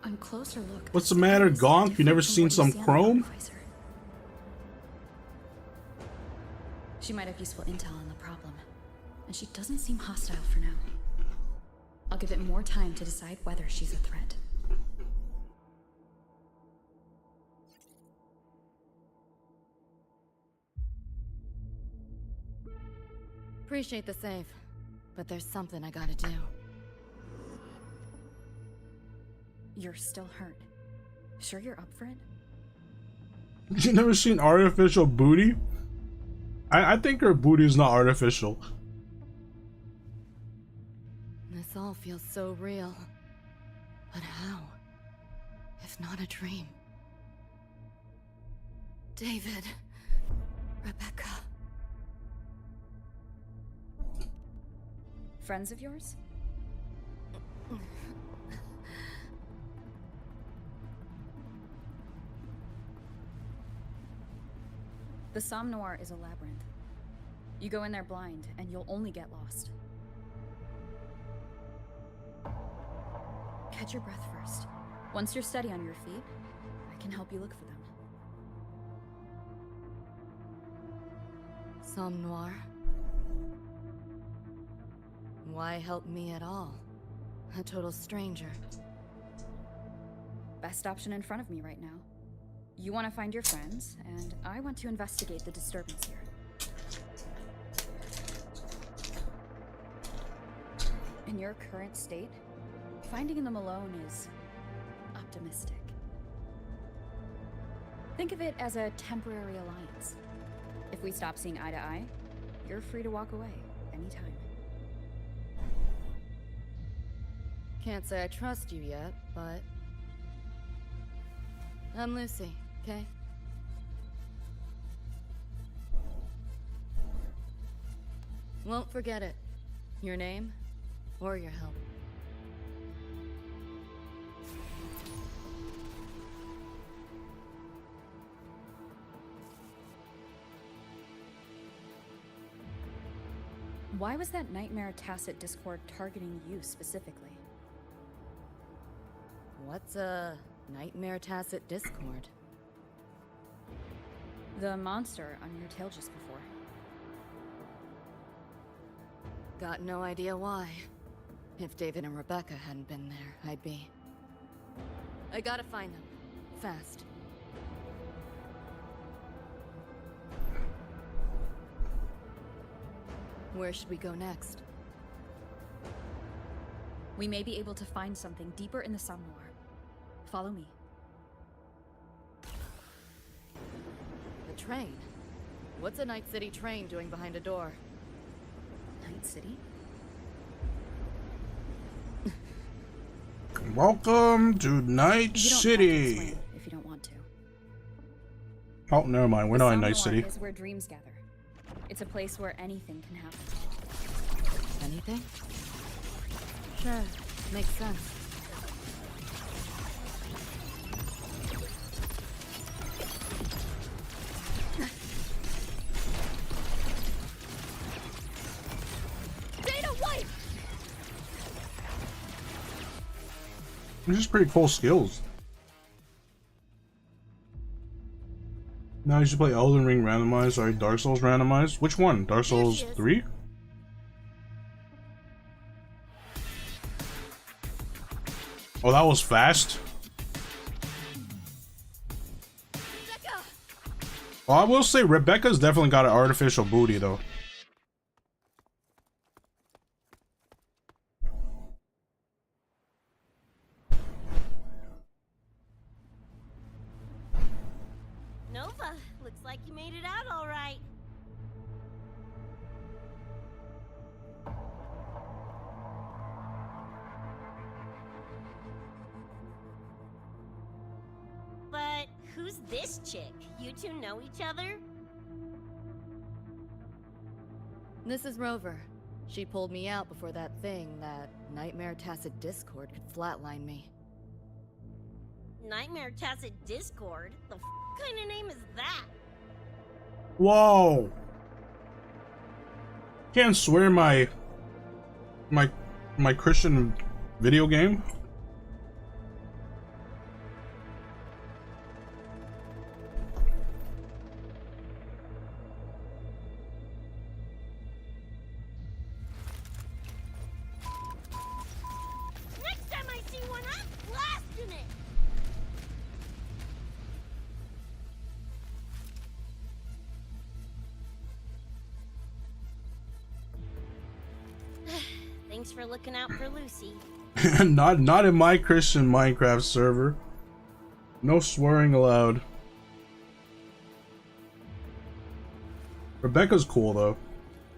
On closer look... What's the matter, Gonk? You never seen some chrome? She might have useful intel on the problem. And she doesn't seem hostile for now. I'll give it more time to decide whether she's a threat. Appreciate the save, but there's something I gotta do. You're still hurt. Sure you're up for it? You never seen artificial booty? I think her booty is not artificial. This all feels so real. But how? If not a dream. David. Rebecca. Friends of yours? The Somme Noir is a labyrinth. You go in there blind, and you'll only get lost. Catch your breath first. Once you're steady on your feet, I can help you look for them. Somme Noir? Why help me at all? A total stranger. Best option in front of me right now. You want to find your friends, and I want to investigate the disturbance here. In your current state, finding them alone is optimistic. Think of it as a temporary alliance. If we stop seeing eye to eye, you're free to walk away anytime. Can't say I trust you yet, but... I'm Lucy, okay? Won't forget it. Your name, or your help. Why was that Nightmare Tacit Discord targeting you specifically? What's a Nightmare Tacit Discord? The monster on your tail just before. Got no idea why. If David and Rebecca hadn't been there, I'd be... I gotta find them. Fast. Where should we go next? We may be able to find something deeper in the Somme Noir. Follow me. The train? What's a Night City train doing behind a door? Night City? Welcome to Night You don't have to City. explain if you don't want to. Oh, never mind. We're The not in Somme Night Noir City. is where dreams gather. It's a place where anything can happen. Anything? Sure, makes sense. These are pretty cool skills. Now you should play Elden Ring randomized, sorry, Dark Souls randomized. Which one? Dark Souls 3? Oh, that was fast. Well, I will say Rebecca's definitely got an artificial booty though. Nova, looks like you made it out all right. But who's this chick? You two know each other? This is Rover. She pulled me out before that thing, that Nightmare Tacit Discord, could flatline me. Nightmare Tacit Discord? The kind of name is that? Whoa! Can't swear my Christian video game. Next time I see one, I'm blasting it! Thanks for looking out for Lucy. not in my Christian Minecraft server. No swearing allowed. Rebecca's cool though.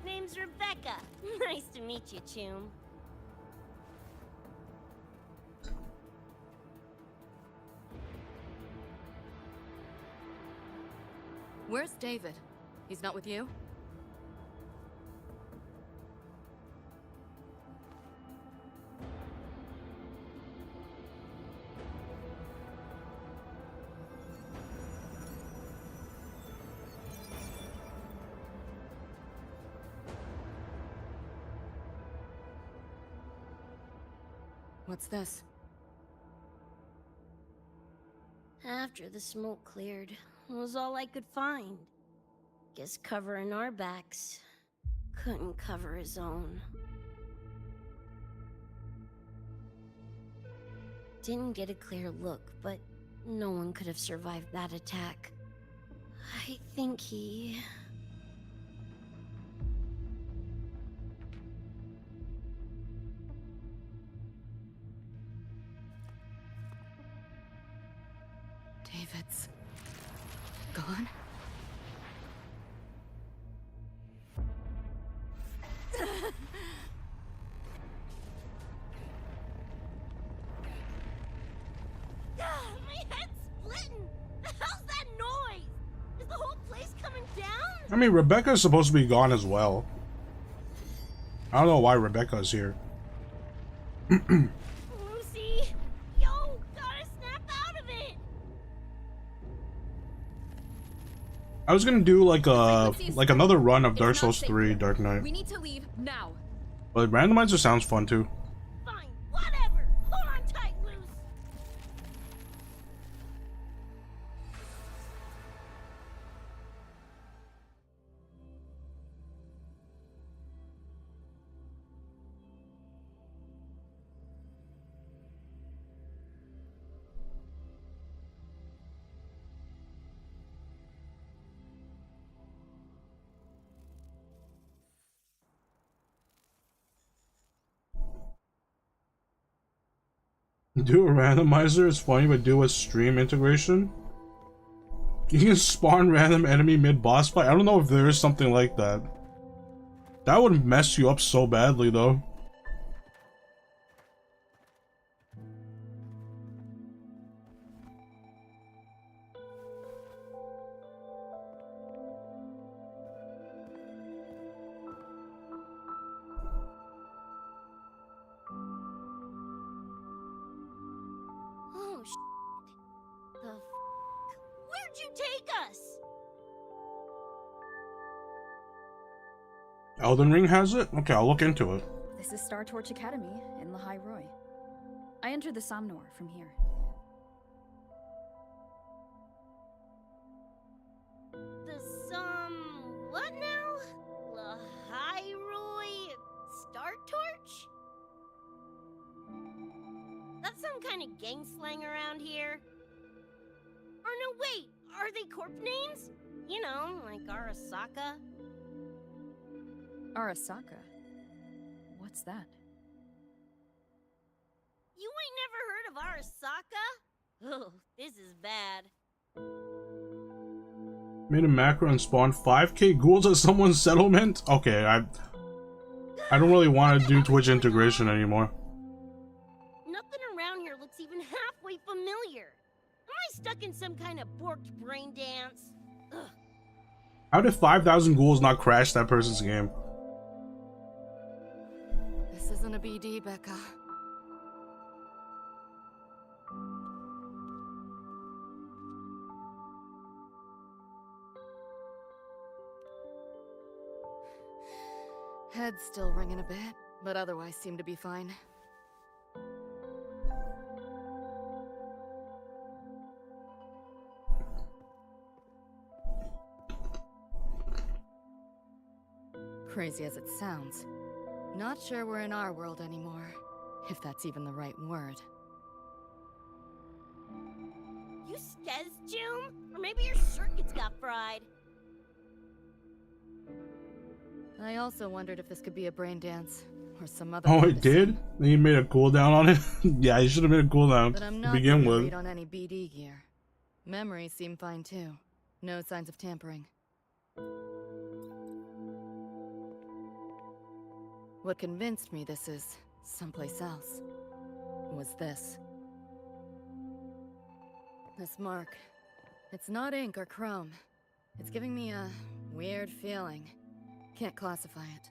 Name's Rebecca. Nice to meet you, Choom. Where's David? He's not with you? What's this? After the smoke cleared, it was all I could find. Guess covering our backs couldn't cover his own. Didn't get a clear look, but no one could have survived that attack. I think he... David's gone? My head's splitting! The hell's that noise? Is the whole place coming down? I mean, Rebecca's supposed to be gone as well. I don't know why Rebecca's here. Lucy! Yo! Gotta snap out of it! I was gonna do like another run of Dark Souls 3 Dark Knight. We need to leave now. But randomizer sounds fun too. Fine, whatever! Hold on tight, Luce! Do a randomizer is funny, but do a stream integration. You can spawn random enemy mid-boss fight. I don't know if there is something like that. That would mess you up so badly, though. Oh, the f***? Where'd you take us? Elden Ring has it? Okay, I'll look into it. This is Star Torch Academy in Lahai Roy. I entered the Somnor from here. What now? Lahai Star Torch? That's some kind of gang slang around here. Or no, wait, are they corp names? You know, like Arasaka. Arasaka? What's that? You ain't never heard of Arasaka? Oh, this is bad. Made a macro and spawned 5k ghouls at someone's settlement? Okay, I don't really want to do Twitch integration anymore. Nothing around here looks even halfway familiar. Am I stuck in some kind of borked brain dance? Ugh. How did 5,000 ghouls not crash that person's game? This isn't a BD, Becca. Head's still ringing a bit, but otherwise seem to be fine. Crazy as it sounds, not sure we're in our world anymore, if that's even the right word. You skez, June? Or maybe your circuits got fried. I also wondered if this could be a brain dance, or some other. Oh, it did? Then you made a cooldown on it? Yeah, you should have made a cooldown But I'm to not begin with. read on any BD gear. Memories seem fine too. No signs of tampering. What convinced me this is someplace else was this. This mark. It's not ink or chrome. It's giving me a weird feeling. Can't classify it.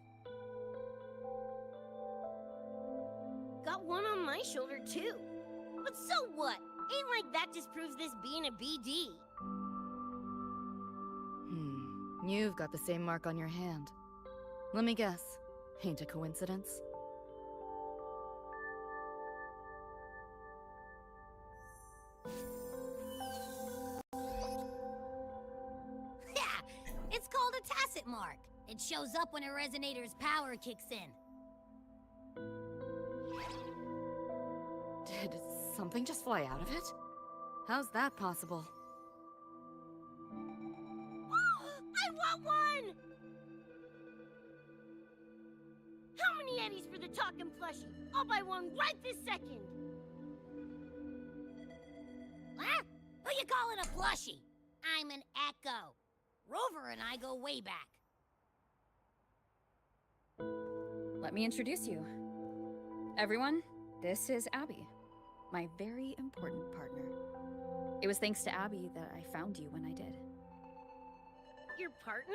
Got one on my shoulder, too. But so what? Ain't like that disproves this being a BD. You've got the same mark on your hand. Let me guess. Ain't a coincidence? It shows up when a resonator's power kicks in. Did something just fly out of it? How's that possible? I want one! How many eddies for the talking plushie? I'll buy one right this second! Huh? Who you calling a plushie? I'm an Echo. Rover and I go way back. Let me introduce you. Everyone, this is Abby, my very important partner. It was thanks to Abby that I found you when I did. Your partner?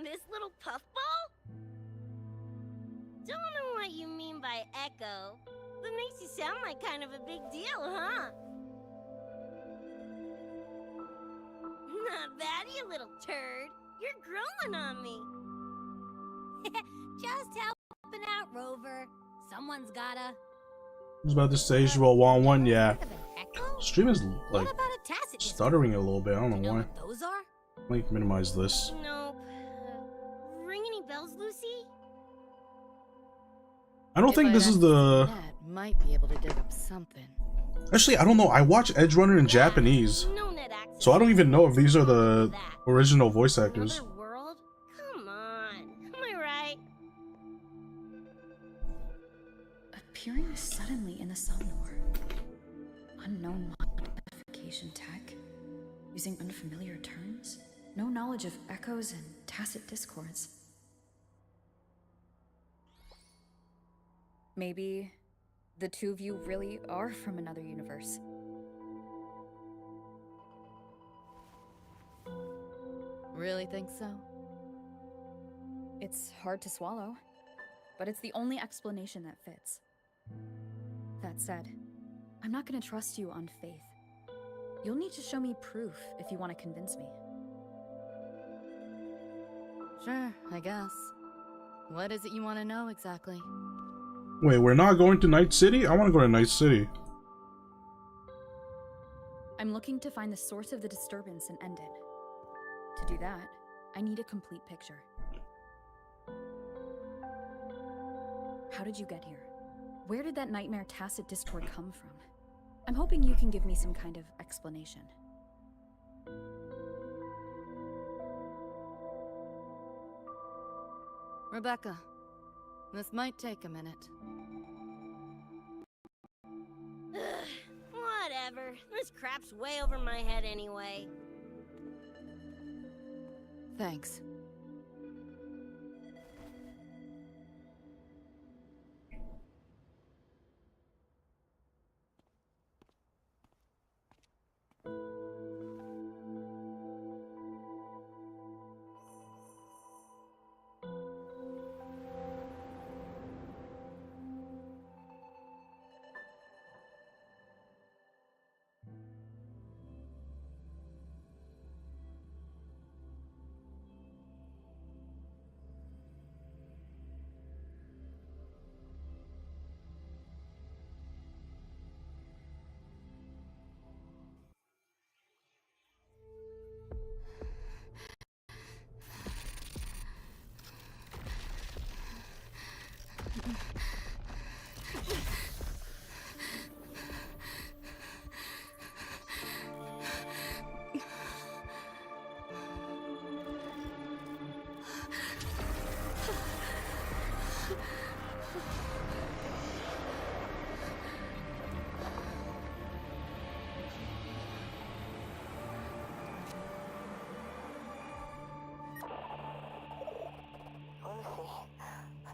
This little puffball? Don't know what you mean by Echo, but makes you sound like kind of a big deal, huh? Not bad, you little turd. You're growing on me. Just helping out, Rover. Someone's gotta. I was about to say, you will want one, yeah. Echo? Stream is like What about a tacit stuttering a little bit. I don't You know know why. what those are? Like minimize this. Nope. Ring any bells, Lucy? I don't think this is the. Might be able to dig up something. Actually, I don't know. I watch Edgerunner in Japanese, No net access. so I don't even know if these are the original voice actors. Another world? Come on. Am I right? Appearing suddenly in the Somnor. Unknown modification tech. Using unfamiliar terms. No knowledge of echoes and tacit discords. Maybe the two of you really are from another universe. Really think so? It's hard to swallow, but it's the only explanation that fits. That said, I'm not gonna trust you on faith. You'll need to show me proof if you want to convince me. Sure, I guess. What is it you want to know exactly? Wait, we're not going to Night City? I want to go to Night City. I'm looking to find the source of the disturbance and end it. To do that, I need a complete picture. How did you get here? Where did that nightmare tacit discord come from? I'm hoping you can give me some kind of explanation. Rebecca, this might take a minute. Whatever. This crap's way over my head anyway. Thanks.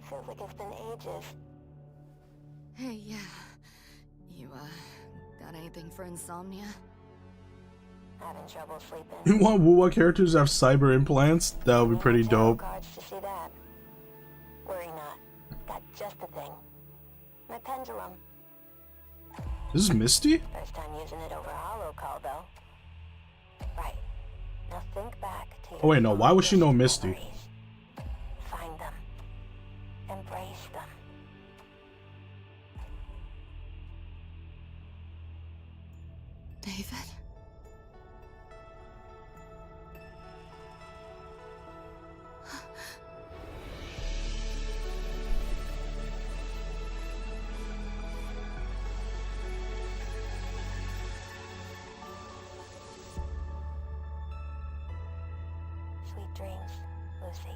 Feels like it's been ages. Hey, yeah. You, got anything for insomnia? Having trouble sleeping. You want Wuwa characters to have cyber implants? That would be pretty dope. Cards to see that. Worry not. Got just the thing. My pendulum. This is Misty? First time using it over holocall, though. Right. Now think back to your Oh wait, no. Why would she know Misty? memories. Find them. Embrace them. David? sweet dreams, Lucy.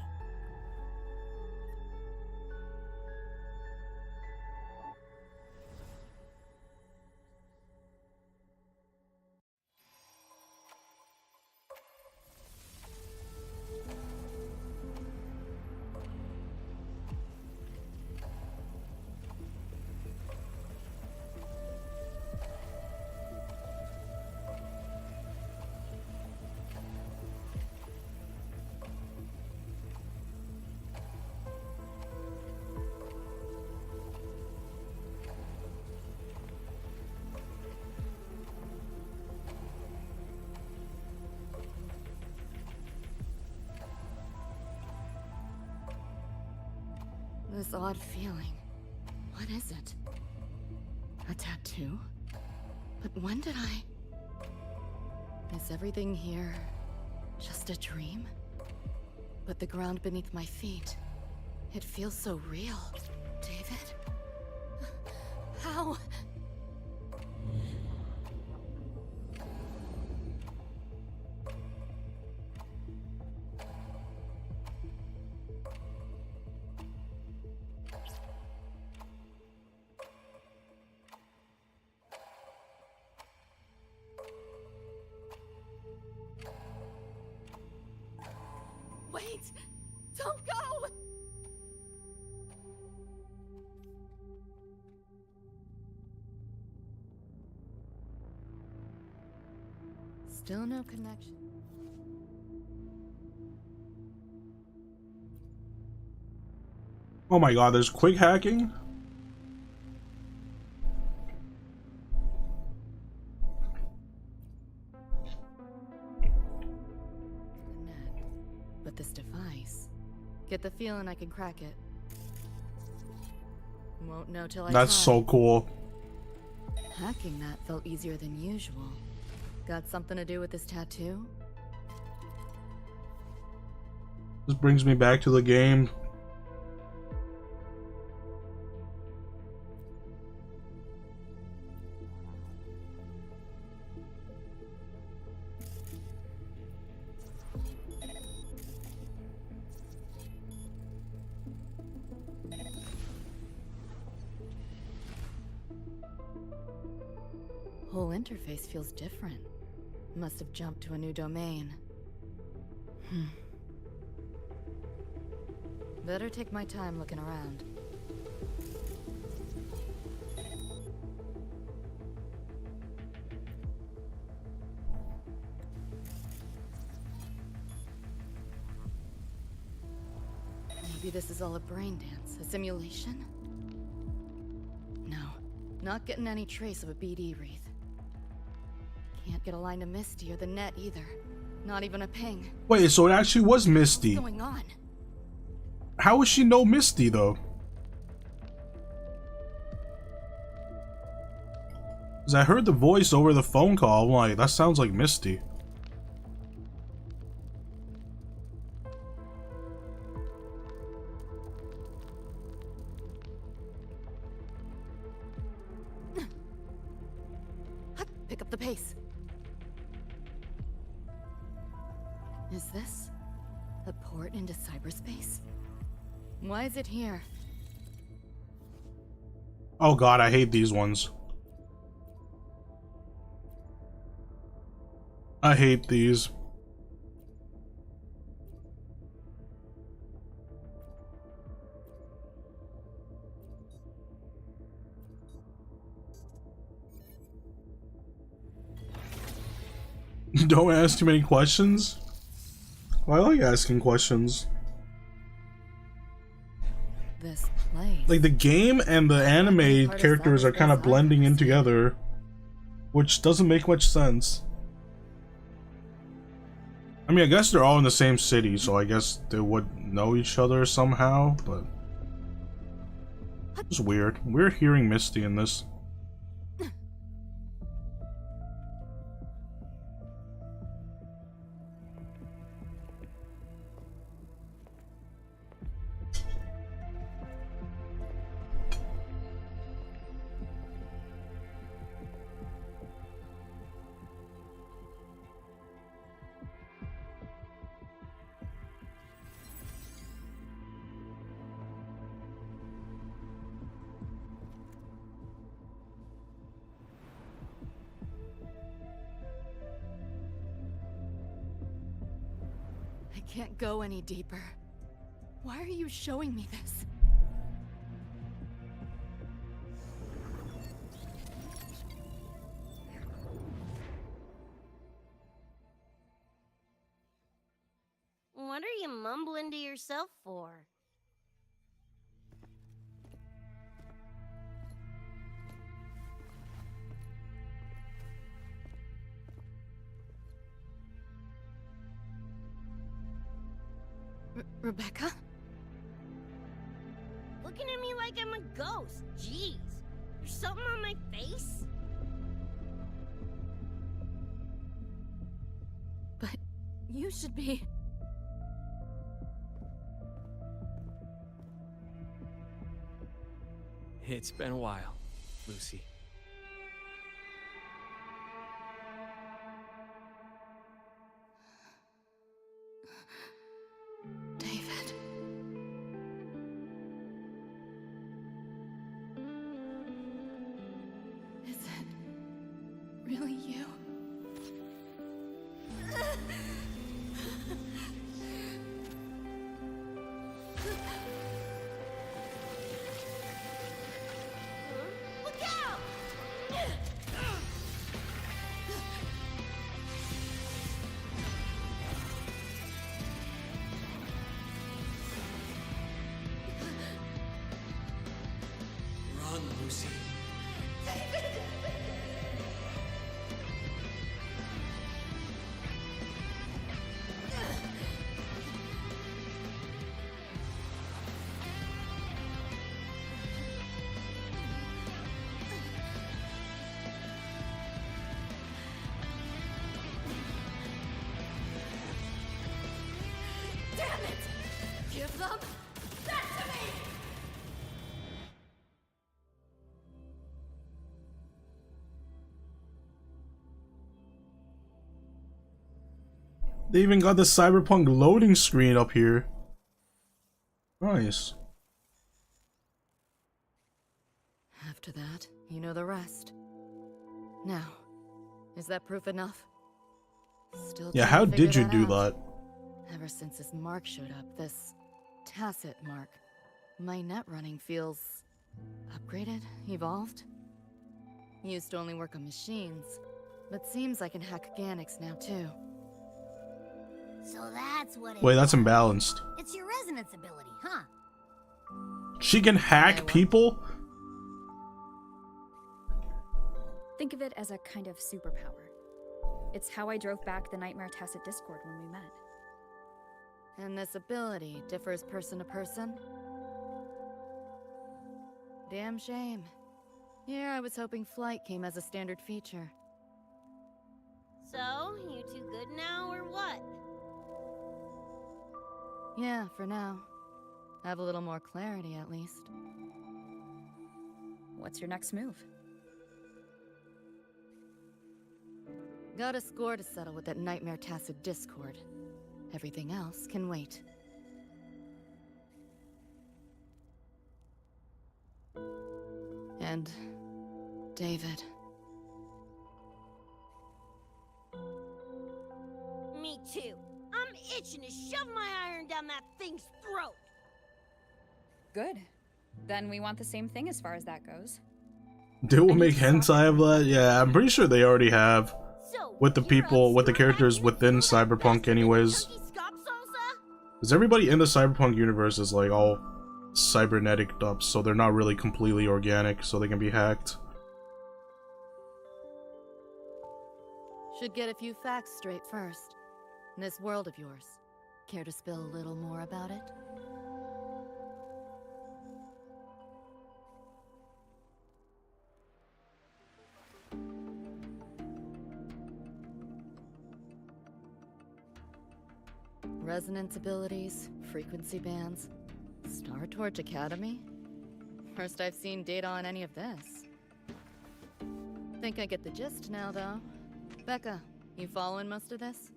This odd feeling. What is it? A tattoo? But when did I... Is everything here just a dream? But the ground beneath my feet, it feels so real. David? How? Wait! Don't go! Still no connection. Oh my god, there's quick hacking? Connect. But this device... Get the feeling I can crack it. Won't know till I That's try. so cool. Hacking that felt easier than usual. Got something to do with this tattoo? This brings me back to the game. Whole interface feels different. Must have jumped to a new domain. Better take my time looking around. Maybe this is all a brain dance, a simulation? No, not getting any trace of a BD wreath. Can't get a line to Misty or the net either. Not even a ping. Wait, so it actually was Misty. What's going on? How would she know Misty though? Cause I heard the voice over the phone call. I'm like, that sounds like Misty. Pick up the pace. Is this a port into cyberspace? Why is it here? Oh god, I hate these ones. I hate these. Don't ask too many questions. Well, I like asking questions. This place. Like the game and the anime characters are kind of blending in together, which doesn't make much sense. I mean, I guess they're all in the same city, so I guess they would know each other somehow, but it's weird. We're hearing Misty in this. can't go any deeper. Why are you showing me this? What are you mumbling to yourself for? Rebecca? Looking at me like I'm a ghost. Jeez. There's something on my face? But you should be... It's been a while, Lucy. David. Is it really you? Look out! Run, Lucy. Damn it! Give them that to me! They even got the Cyberpunk loading screen up here. Nice. After that, you know the rest. Now, is that proof enough? Still Yeah, trying how to figure did you do out. that? Ever since this mark showed up, this tacit mark, my net running feels upgraded, evolved. Used to only work on machines, but seems I can hack organics now too. So that's what it Wait, that's was. imbalanced. It's your resonance ability, huh? She can hack people? Think of it as a kind of superpower. It's how I drove back the Nightmare Tacit Discord when we met. And this ability differs person to person? Damn shame. Here I was hoping flight came as a standard feature. So, you two good now, or what? Yeah, for now. Have a little more clarity at least. What's your next move? Got a score to settle with that Nightmare Tacit Discord. Everything else can wait. And David. Me too. I'm itching to shove my iron down that thing's throat. Good. Then we want the same thing as far as that goes. They will make hentai of that? Yeah, I'm pretty sure they already have. So, With the people, with the characters within Cyberpunk anyways. Because everybody in the Cyberpunk universe is like all cybernetic up, so they're not really completely organic, so they can be hacked. Should get a few facts straight first. This world of yours. Care to spill a little more about it? Resonance abilities, frequency bands, Star Torch Academy? First I've seen data on any of this. Think I get the gist now, though. Becca, you following most of this?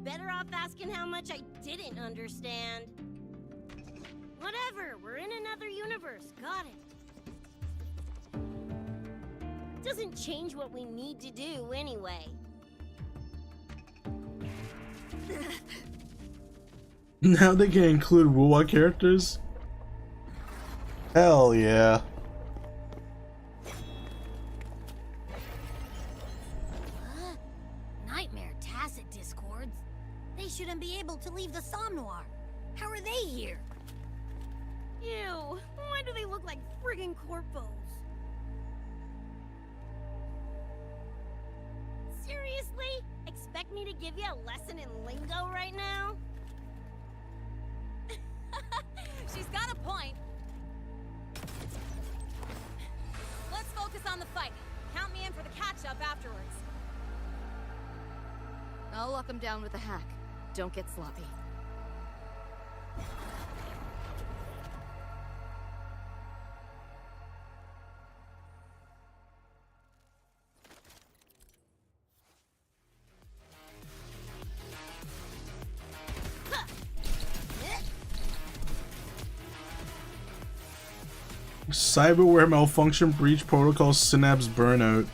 Better off asking how much I didn't understand. Whatever, we're in another universe. Got it. Doesn't change what we need to do anyway. Now they can include Wuwa characters? Hell yeah. Nightmare tacit discords? They shouldn't be able to leave the Somnoir. How are they here? Ew, why do they look like friggin' corpos? Seriously? Expect me to give you a lesson in lingo right now? She's got a point. Let's focus on the fight. Count me in for the catch-up afterwards. I'll lock him down with a hack. Don't get sloppy. Cyberware malfunction, breach protocol, synapse burnout.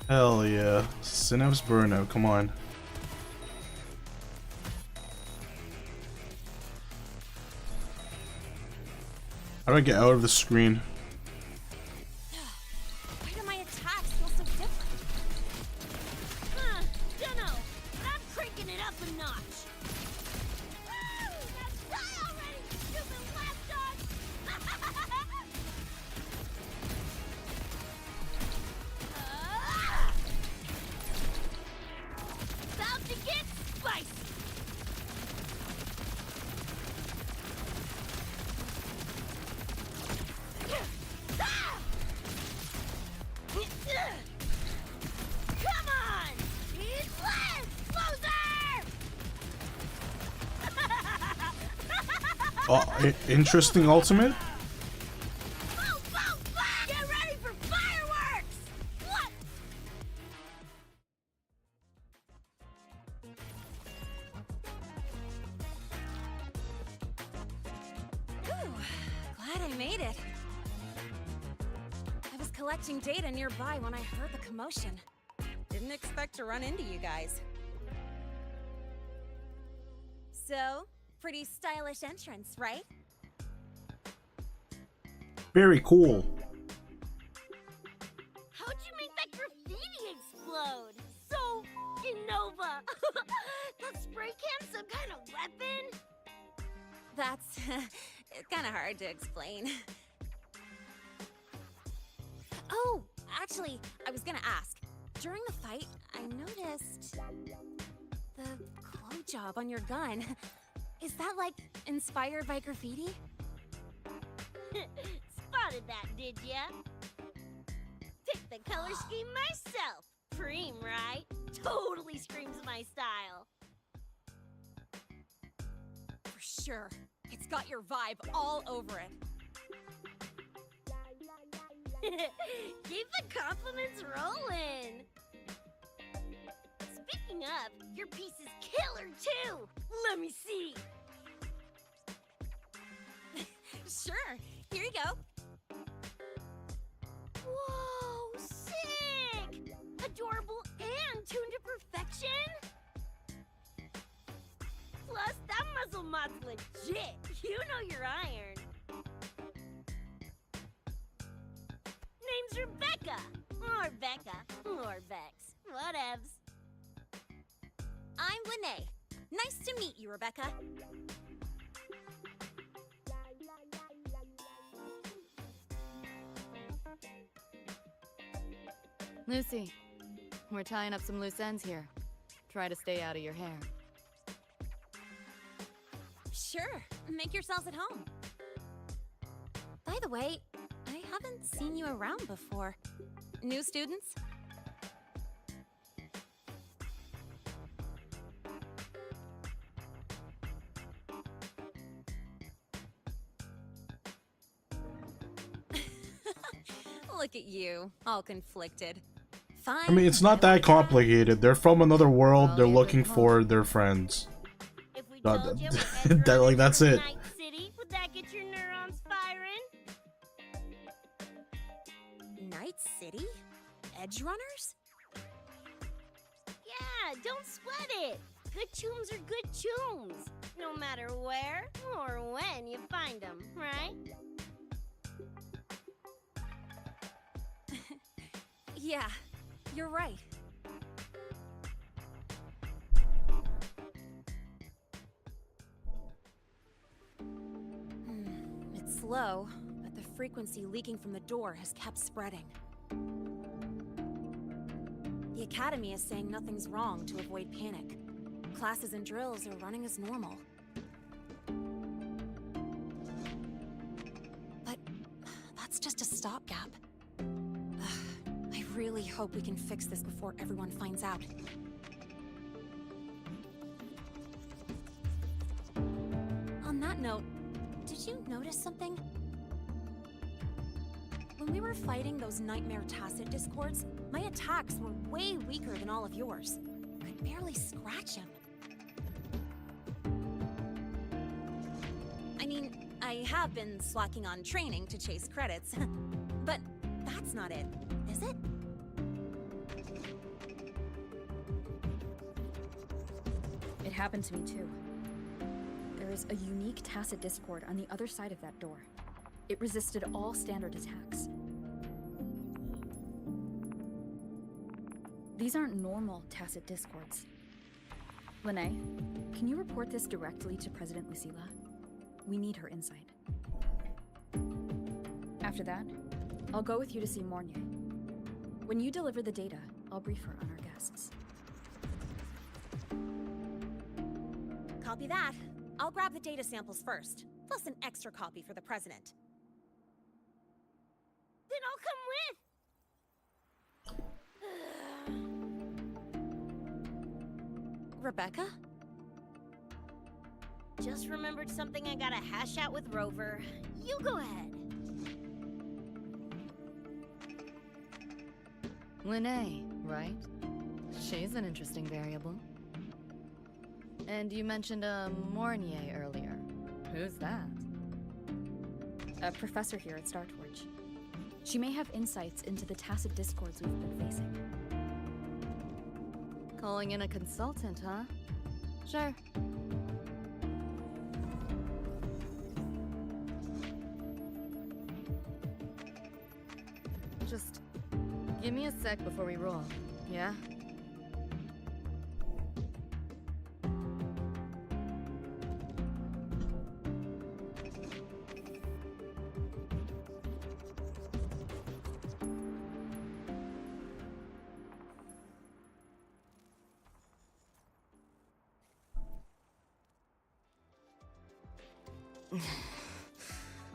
Hell yeah. Synapse burnout, come on. How do I get out of the screen? Why do my attacks feel so different? Dunno, but I'm cranking it up a notch. Woo! Now die already, stupid lapdog! About to get spicy! Come on! He's left! Closer! Interesting ultimate? Boom, boom, boom! Get ready for fireworks! What? Whew, glad I made it. I was collecting data nearby when I heard the commotion. Didn't expect to run into you guys. So, pretty stylish entrance, right? Very cool. How'd you make that graffiti explode? So f***ing Nova! That spray can some kind of weapon? That's kind of hard to explain. Oh, actually, I was gonna ask. During the fight, I noticed the glow job on your gun. Is that, like, inspired by graffiti? Spotted that, did ya? Picked the color scheme myself. Preem, right? Totally screams my style. For sure. It's got your vibe all over it. Keep the compliments rolling. Speaking of, your piece is killer too. Let me see. Sure. Here you go. Whoa, sick! Adorable and tuned to perfection. Plus, that muzzle mod's legit. You know your iron. Name's Rebecca. Or Becca. Or Vex. Whatevs. I'm Lene. Nice to meet you, Rebecca. Lucy, we're tying up some loose ends here. Try to stay out of your hair. Sure. Make yourselves at home. By the way, I haven't seen you around before. New students? Look at you, all conflicted. Fine. I mean, it's not that complicated. They're from another world. They're looking for their friends. If we That- told you that- that- like, that's it. Night City, would that get your neurons firing? Night City? Edgerunners? Yeah, don't sweat it. Good tunes are good tunes. No matter where or when you find them, right? Yeah, you're right. It's slow, but the frequency leaking from the door has kept spreading. The Academy is saying nothing's wrong to avoid panic. Classes and drills are running as normal. But that's just a stopgap. I really hope we can fix this before everyone finds out. On that note, did you notice something? When we were fighting those nightmare tacit discords, my attacks were way weaker than all of yours. Could barely scratch him. I mean, I have been slacking on training to chase credits, but that's not it, is it? It happened to me too. There is a unique tacit discord on the other side of that door. It resisted all standard attacks. These aren't normal tacit discords. Lene, can you report this directly to President Lucilla? We need her insight. After that, I'll go with you to see Mornier. When you deliver the data, I'll brief her on our guests. Copy that. I'll grab the data samples first, plus an extra copy for the president. Then I'll come with. Rebecca? Just remembered something I gotta hash out with Rover. You go ahead. Lene, right? She's an interesting variable. And you mentioned Mornier earlier. Who's that? A professor here at StarTorch. She may have insights into the tacit discords we've been facing. Calling in a consultant, huh? Sure. Just give me a sec before we roll, yeah?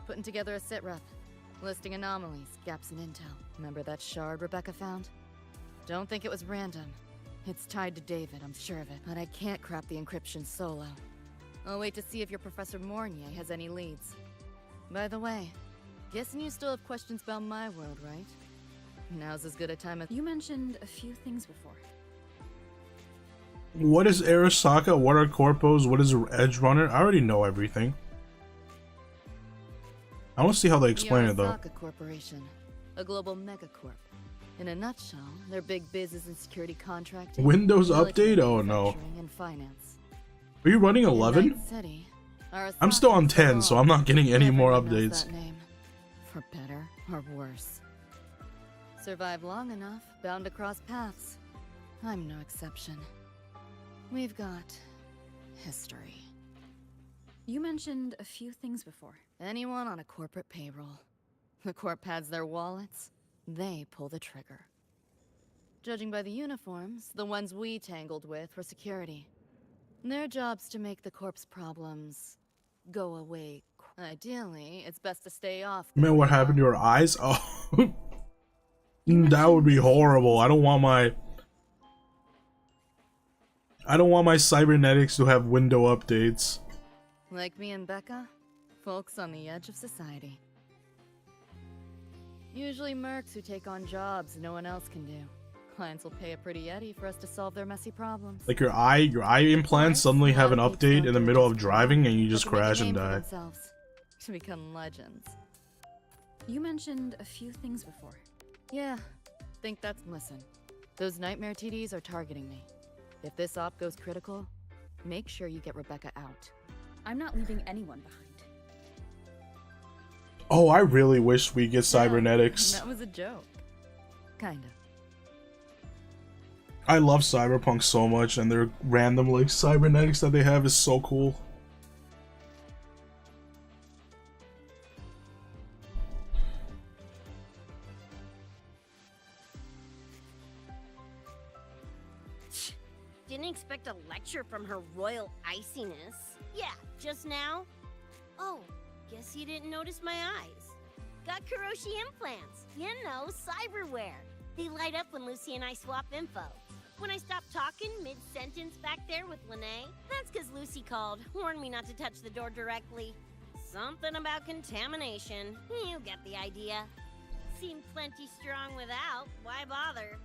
Putting together a sit rep. Listing anomalies, gaps in intel. Remember that shard Rebecca found? Don't think it was random. It's tied to David, I'm sure of it. But I can't crack the encryption solo. I'll wait to see if your Professor Mornier has any leads. By the way, guessing you still have questions about my world, right? Now's as good a time as— You mentioned a few things before. What is Arasaka? What are corpos? What is edgerunner? I already know everything. I want to see how they explain it, though. Arasaka Corporation, a global megacorp. In a nutshell, their big business and security contracting, Windows military update? Oh no. manufacturing, and finance. Are you running In 11? Night City, I'm still on Arasaka's 10, so I'm not getting any more Everyone knows updates. that name. For better or worse. Survive long enough, bound to cross paths. I'm no exception. We've got history. You mentioned a few things before. Anyone on a corporate payroll. The corp pads their wallets, they pull the trigger. Judging by the uniforms, the ones we tangled with were security. Their job's to make the corp's problems go away. Ideally, it's best to stay off. Man, what happened to your eyes? Oh, that would be horrible. I don't want my cybernetics to have window updates. Like me and Becca, folks on the edge of society. Usually mercs who take on jobs no one else can do. Clients will pay a pretty eddy for us to solve their messy problems. Like your eye implants suddenly have an update in the middle of driving and you just crash and die. To become legends. You mentioned a few things before. Yeah, think that's— Listen, those nightmare TDs are targeting me. If this op goes critical, make sure you get Rebecca out. I'm not leaving anyone behind. Oh, I really wish we get cybernetics. That was a joke. Kinda. I love Cyberpunk so much, and their random like cybernetics that they have is so cool. Didn't expect a lecture from her royal iciness. Yeah, just now. Oh, guess you didn't notice my eyes. Got Kuroshi implants. You know, cyberware. They light up when Lucy and I swap info. When I stopped talking mid-sentence back there with Lene, that's because Lucy called, warned me not to touch the door directly. Something about contamination. You get the idea. Seemed plenty strong without. Why bother?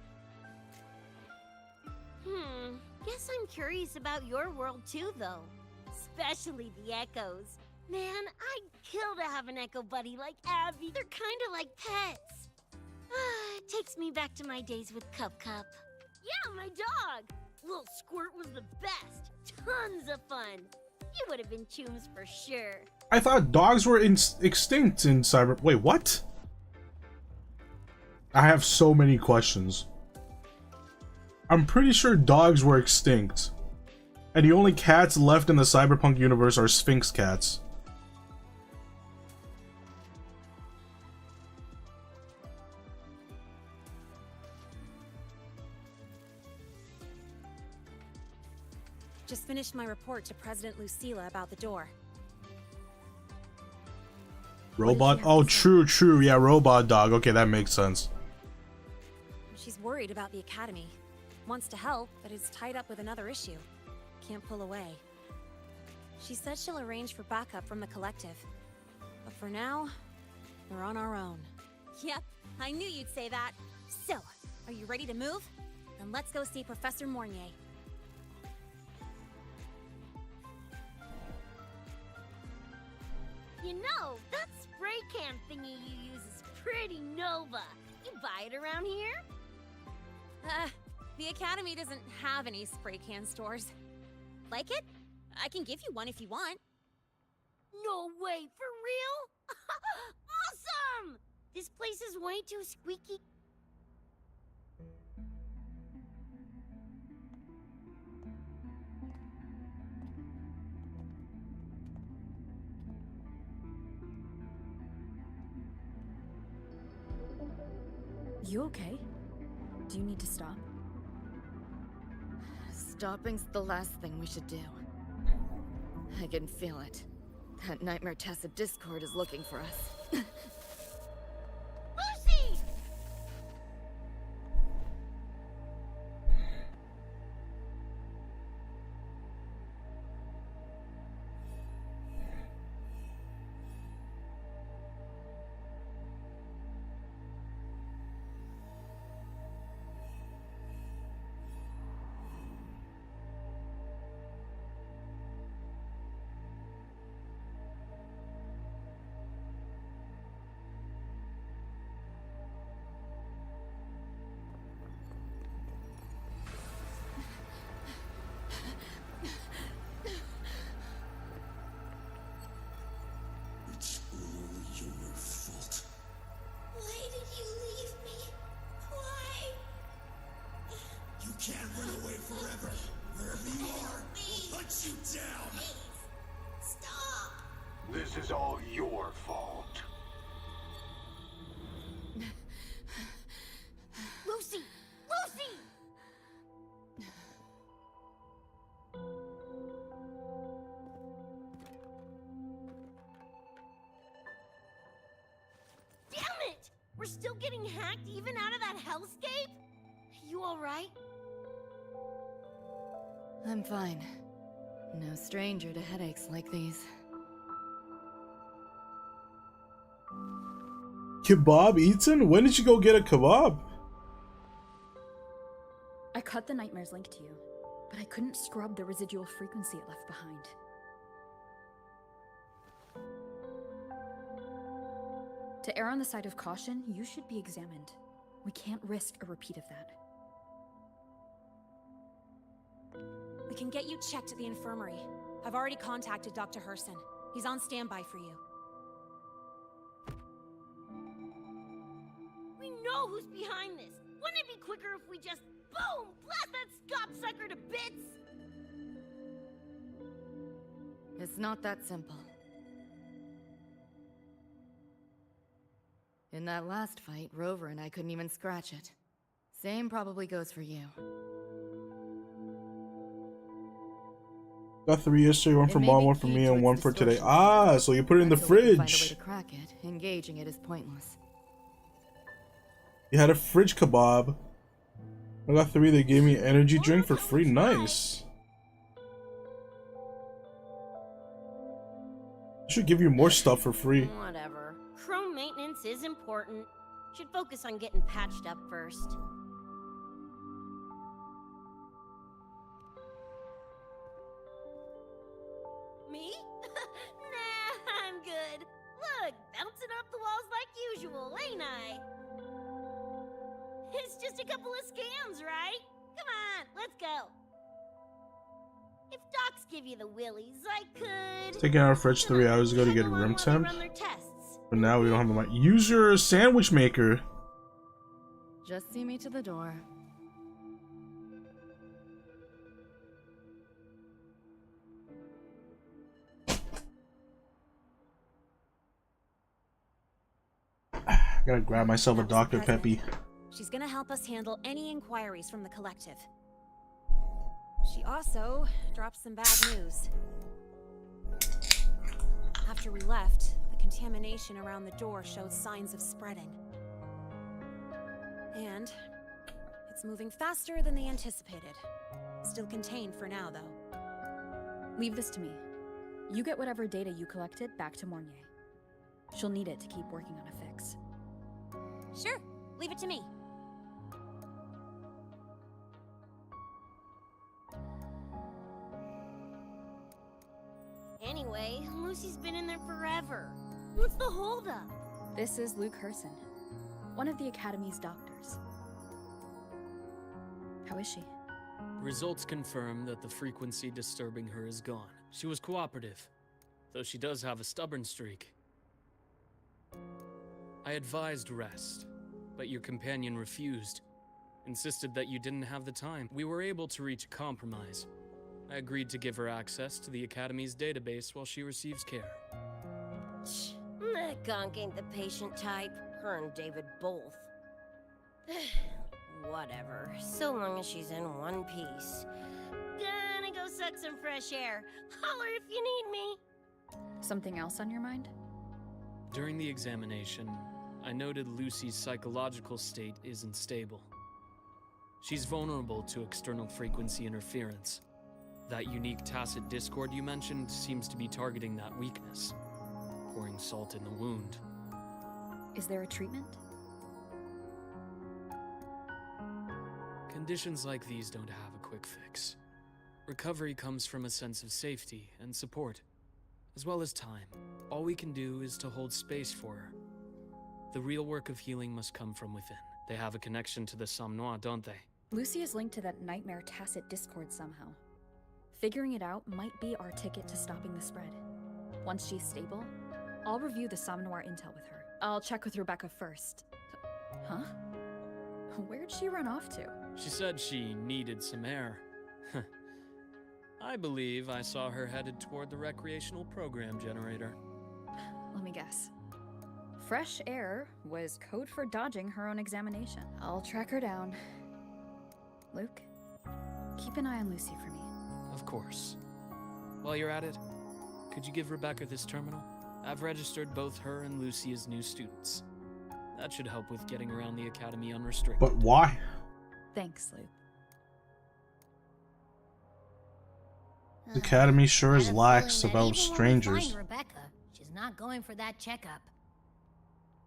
Guess I'm curious about your world too, though. Especially the echoes. Man, I'd kill to have an echo buddy like Abby. They're kinda like pets. Takes me back to my days with Cup Cup. Yeah, my dog! Little Squirt was the best. Tons of fun. You would have been chooms for sure. I thought dogs were extinct in Cyber. Wait, what? I have so many questions. I'm pretty sure dogs were extinct. And the only cats left in the Cyberpunk universe are Sphinx cats. Just finished my report to President Lucilla about the door. Robot? Oh, true. Yeah, robot dog. Okay, that makes sense. She's worried about the Academy. Wants to help, but is tied up with another issue. Can't pull away. She said she'll arrange for backup from the collective. But for now, we're on our own. Yep, I knew you'd say that. So, are you ready to move? Then let's go see Professor Mornier. You know, that spray can thingy you use is pretty Nova. You buy it around here? The Academy doesn't have any spray can stores. Like it? I can give you one if you want. No way, for real? Awesome! This place is way too squeaky. You okay? Do you need to stop? Stopping's the last thing we should do. I can feel it. That Nightmare Tacit Discord is looking for us. Lucy! Can't run away forever. Wherever you are, I'll hunt you down. Please, stop. This is all your fault. Lucy! Lucy! Damn it! We're still getting hacked even out of that hellscape? You alright? I'm fine. No stranger to headaches like these. Kebab eaten? When did you go get a kebab? I cut the Nightmare's link to you, but I couldn't scrub the residual frequency it left behind. To err on the side of caution, you should be examined. We can't risk a repeat of that. We can get you checked at the infirmary. I've already contacted Dr. Herson. He's on standby for you. We know who's behind this. Wouldn't it be quicker if we just, boom, blast that scop-sucker to bits? It's not that simple. In that last fight, Rover and I couldn't even scratch it. Same probably goes for you. Got 3 yesterday, 1 for mom, 1 for me, and 1 for today. Ah, so you put it in the fridge. Find a way to crack it. Engaging it is pointless. You had a fridge kebab. I got 3. They gave me an energy drink for free. Nice. I should give you more stuff for free. Whatever. Chrome maintenance is important. Should focus on getting patched up first. Me? Nah, I'm good. Look, bouncing off the walls like usual, ain't I? It's just a couple of scams, right? Come on, let's go. If docs give you the willies, I could... Taking out our fridge 3 hours ago to get a room temp. But now we don't have a mic. Use your sandwich maker. Just see me to the door. Gotta grab myself a Dr. Peppy. She's gonna help us handle any inquiries from the collective. She also dropped some bad news. After we left, the contamination around the door showed signs of spreading. And it's moving faster than they anticipated. Still contained for now, though. Leave this to me. You get whatever data you collected back to Mornier. She'll need it to keep working on a fix. Sure, leave it to me. Anyway, Lucy's been in there forever. What's the holdup? This is Luke Herson, one of the Academy's doctors. How is she? Results confirm that the frequency disturbing her is gone. She was cooperative, though she does have a stubborn streak. I advised rest, but your companion refused. Insisted that you didn't have the time. We were able to reach a compromise. I agreed to give her access to the Academy's database while she receives care. That gonk ain't the patient type. Her and David both. Whatever, so long as she's in one piece. Gonna go suck some fresh air. Holler if you need me. Something else on your mind? During the examination, I noted Lucy's psychological state isn't stable. She's vulnerable to external frequency interference. That unique tacit discord you mentioned seems to be targeting that weakness, pouring salt in the wound. Is there a treatment? Conditions like these don't have a quick fix. Recovery comes from a sense of safety and support, as well as time. All we can do is to hold space for her. The real work of healing must come from within. They have a connection to the Somme Noir, don't they? Lucy is linked to that nightmare tacit discord somehow. Figuring it out might be our ticket to stopping the spread. Once she's stable, I'll review the Somme Noir intel with her. I'll check with Rebecca first. Huh? Where'd she run off to? She said she needed some air. I believe I saw her headed toward the recreational program generator. Let me guess. Fresh air was code for dodging her own examination. I'll track her down. Luke, keep an eye on Lucy for me. Of course. While you're at it, could you give Rebecca this terminal? I've registered both her and Lucy as new students. That should help with getting around the Academy unrestricted. But why? Thanks, Luke. The Academy sure is lax about Even when we strangers. find Rebecca, she's not going for that checkup.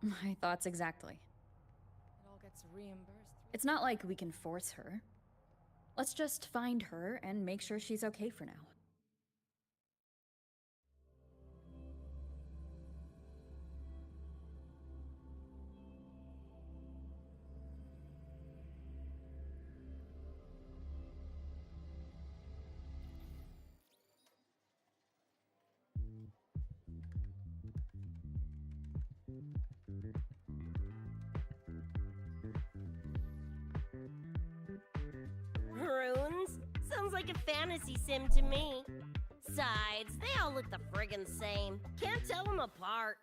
My thoughts exactly. It all gets reimbursed. It's not like we can force her. Let's just find her and make sure she's okay for now. Runes? Sounds like a fantasy sim to me. Sides, they all look the friggin' same. Can't tell them apart.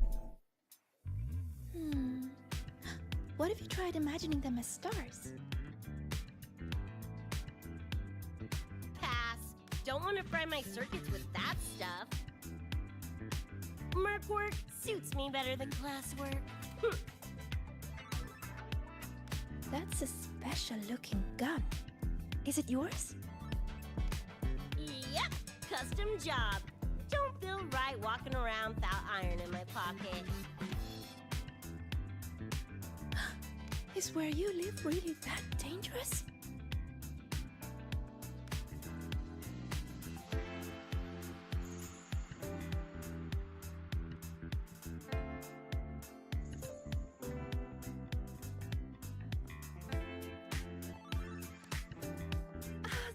What if you tried imagining them as stars? Pass. Don't want to fry my circuits with that stuff. Merc work suits me better than classwork. That's a special looking gun. Is it yours? Yep, custom job. Don't feel right walking around without iron in my pocket. Is where you live really that dangerous?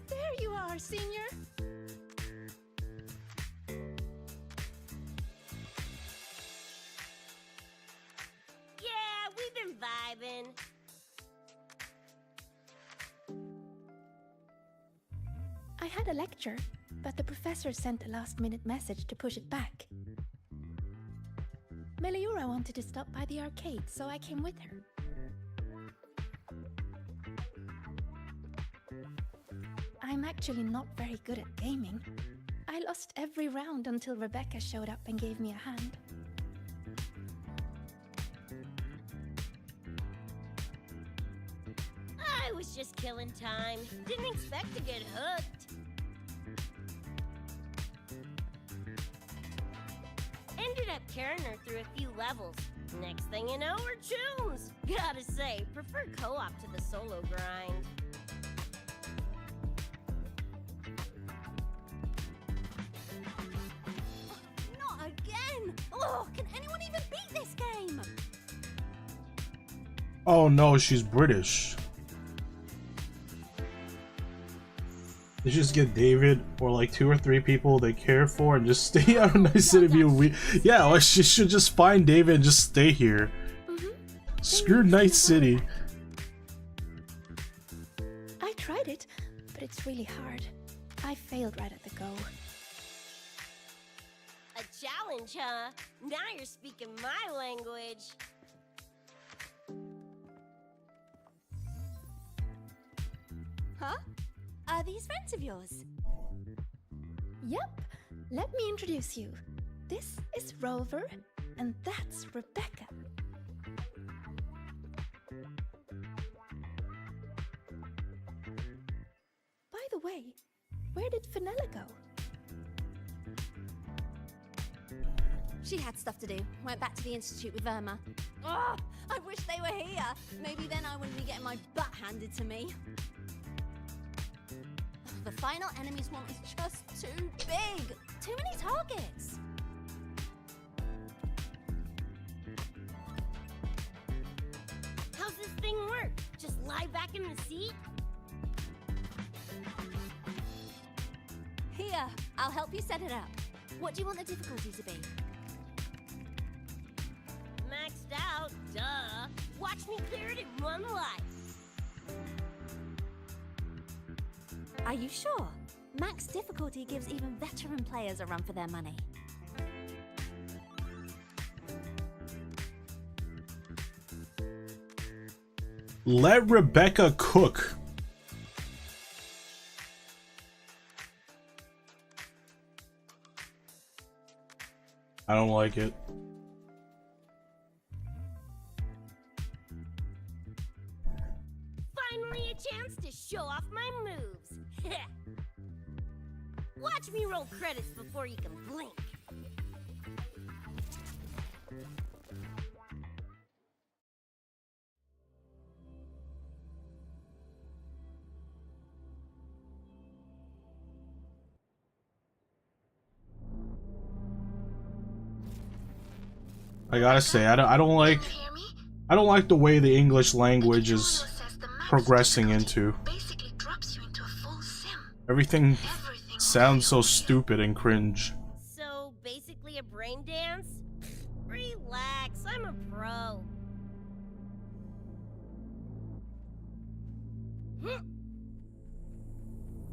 There you are, Senior. Yeah, we've been vibing. I had a lecture, but the professor sent a last-minute message to push it back. Meliora wanted to stop by the arcade, so I came with her. I'm actually not very good at gaming. I lost every round until Rebecca showed up and gave me a hand. I was just killing time. Didn't expect to get hooked. Ended up carrying her through a few levels. Next thing you know, we're chums. Gotta say, prefer co-op to the solo grind. Not again! Oh, can anyone even beat this game? Oh no, she's British. They just get David or like 2 or 3 people they care for and just stay out of Night City. Yeah, well, she should just find David and just stay here. Screw Night City. I tried it, but it's really hard. I failed right at the go. A challenge, huh? Now you're speaking my language. Huh? Are these friends of yours? Yep, let me introduce you. This is Rover, and that's Rebecca. By the way, where did Fenella go? She had stuff to do. Went back to the Institute with Irma. Oh, I wish they were here. Maybe then I wouldn't be getting my butt handed to me. The final enemy's one is just too big. Too many targets. How's this thing work? Just lie back in the seat? Here, I'll help you set it up. What do you want the difficulty to be? Maxed out, duh. Watch me clear it in one life. Are you sure? Max difficulty gives even veteran players a run for their money. Let Rebecca cook. I don't like it. Finally a chance to show off my moves. Watch me roll credits before you can blink. I gotta say, I don't like the way the English language is progressing into. Everything sounds so stupid and cringe. So basically a brain dance? Relax, I'm a pro. bro.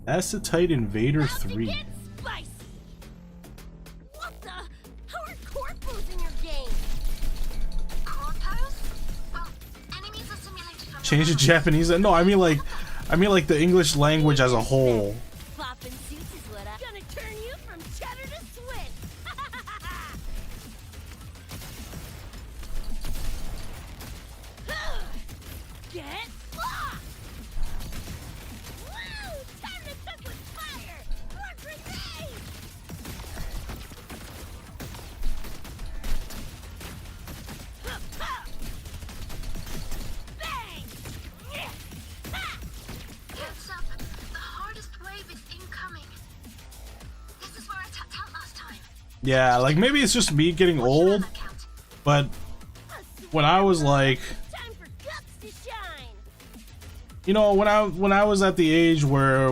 Acetyte Invader 3. Get spicy. What the? How are corpos in your game? Corpos? Well, enemies are simulated from Change to Japanese. No, I mean like the English language as a whole. Boppin' suits is what I'm gonna turn you from cheddar to Swiss. Get lost! Woo! Time to cook with fire! More grenades! Bang! Heads up, the hardest wave is incoming. This is where I tapped out last time. Yeah, like maybe it's just me getting old, but when I was like, you know, when I was at the age where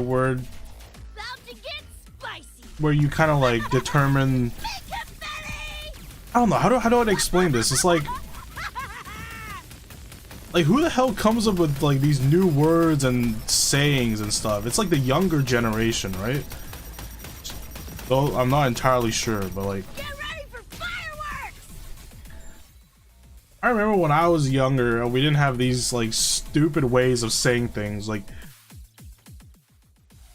you kind of like determine, I don't know, how do I explain this? It's like who the hell comes up with like these new words and sayings and stuff? It's like the younger generation, right? Though I'm not entirely sure, but like, I remember when I was younger, we didn't have these like stupid ways of saying things like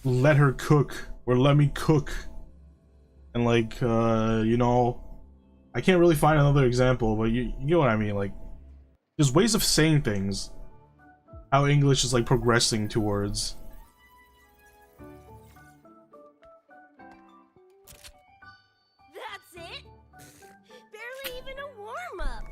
"let her cook" or "let me cook," and like you know, I can't really find another example, but you know what I mean. Like, there's ways of saying things. How English is like progressing towards. That's it? Barely even a warm-up.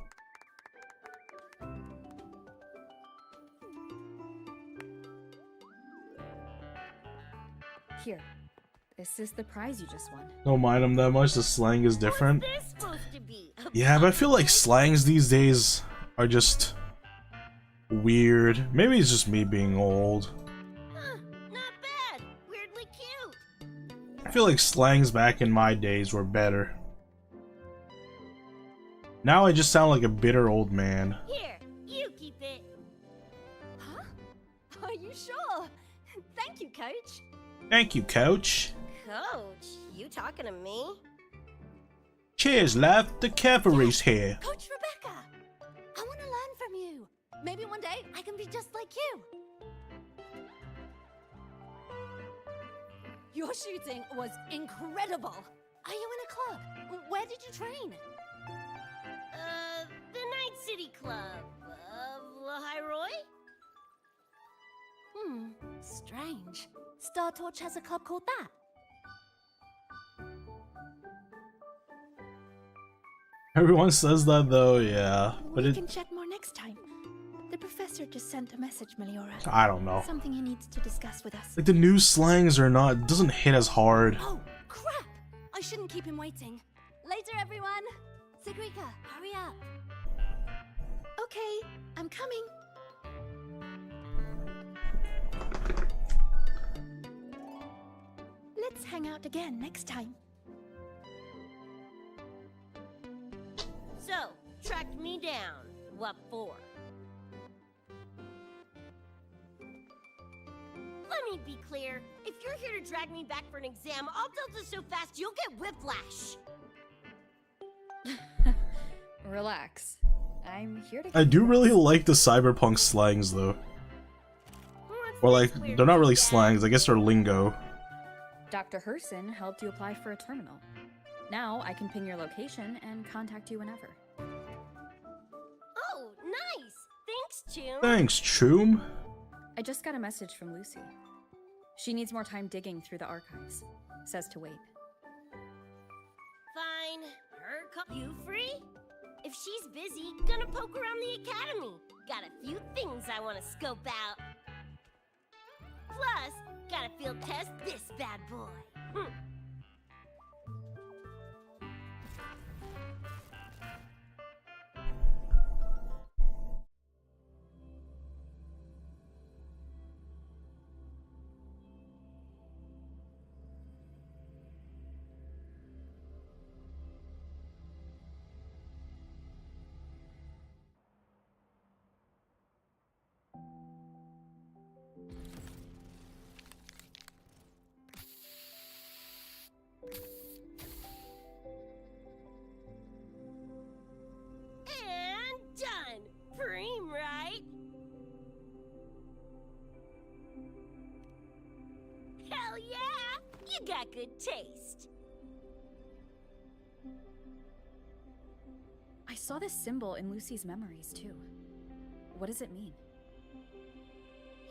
Here. This is the prize you just won. Don't mind them that much. The slang is different. What's this supposed to be? Yeah, but I feel like slangs these days are just weird. Maybe it's just me being old. Huh, not bad. Weirdly cute. I feel like slangs back in my days were better. Now I just sound like a bitter old man. Here, you keep it. Huh? Are you sure? Thank you, Coach. Thank you, Coach. Coach, you talking to me? Cheers, love. The cavalry's here. Coach Rebecca! I want to learn from you. Maybe one day I can be just like you. Your shooting was incredible. Are you in a club? Where did you train? The Night City Club of Lahiroy? Strange. Star Torch has a club called that. Everyone says that though, yeah. But We it, can chat more next time. The professor just sent a message, Meliora. I don't know. Something he needs to discuss with us. Like the new slangs are not, doesn't hit as hard. Oh, crap! I shouldn't keep him waiting. Later, everyone. Sigrika, hurry up. Okay, I'm coming. Let's hang out again next time. So, tracked me down. What for? Let me be clear. If you're here to drag me back for an exam, I'll delta so fast you'll get whiplash. Relax. I'm here to. I do really like the cyberpunk slangs though. Or like, they're not really slangs, I guess they're lingo. Dr. Herson helped you apply for a terminal. Now I can ping your location and contact you whenever. Oh, nice. Thanks, Choom. Thanks, Choom. I just got a message from Lucy. She needs more time digging through the archives. Says to wait. Fine. Her call. You free? If she's busy, gonna poke around the academy. Got a few things I want to scope out. Plus, gotta field test this bad boy. Hell yeah! You got good taste. I saw this symbol in Lucy's memories, too. What does it mean?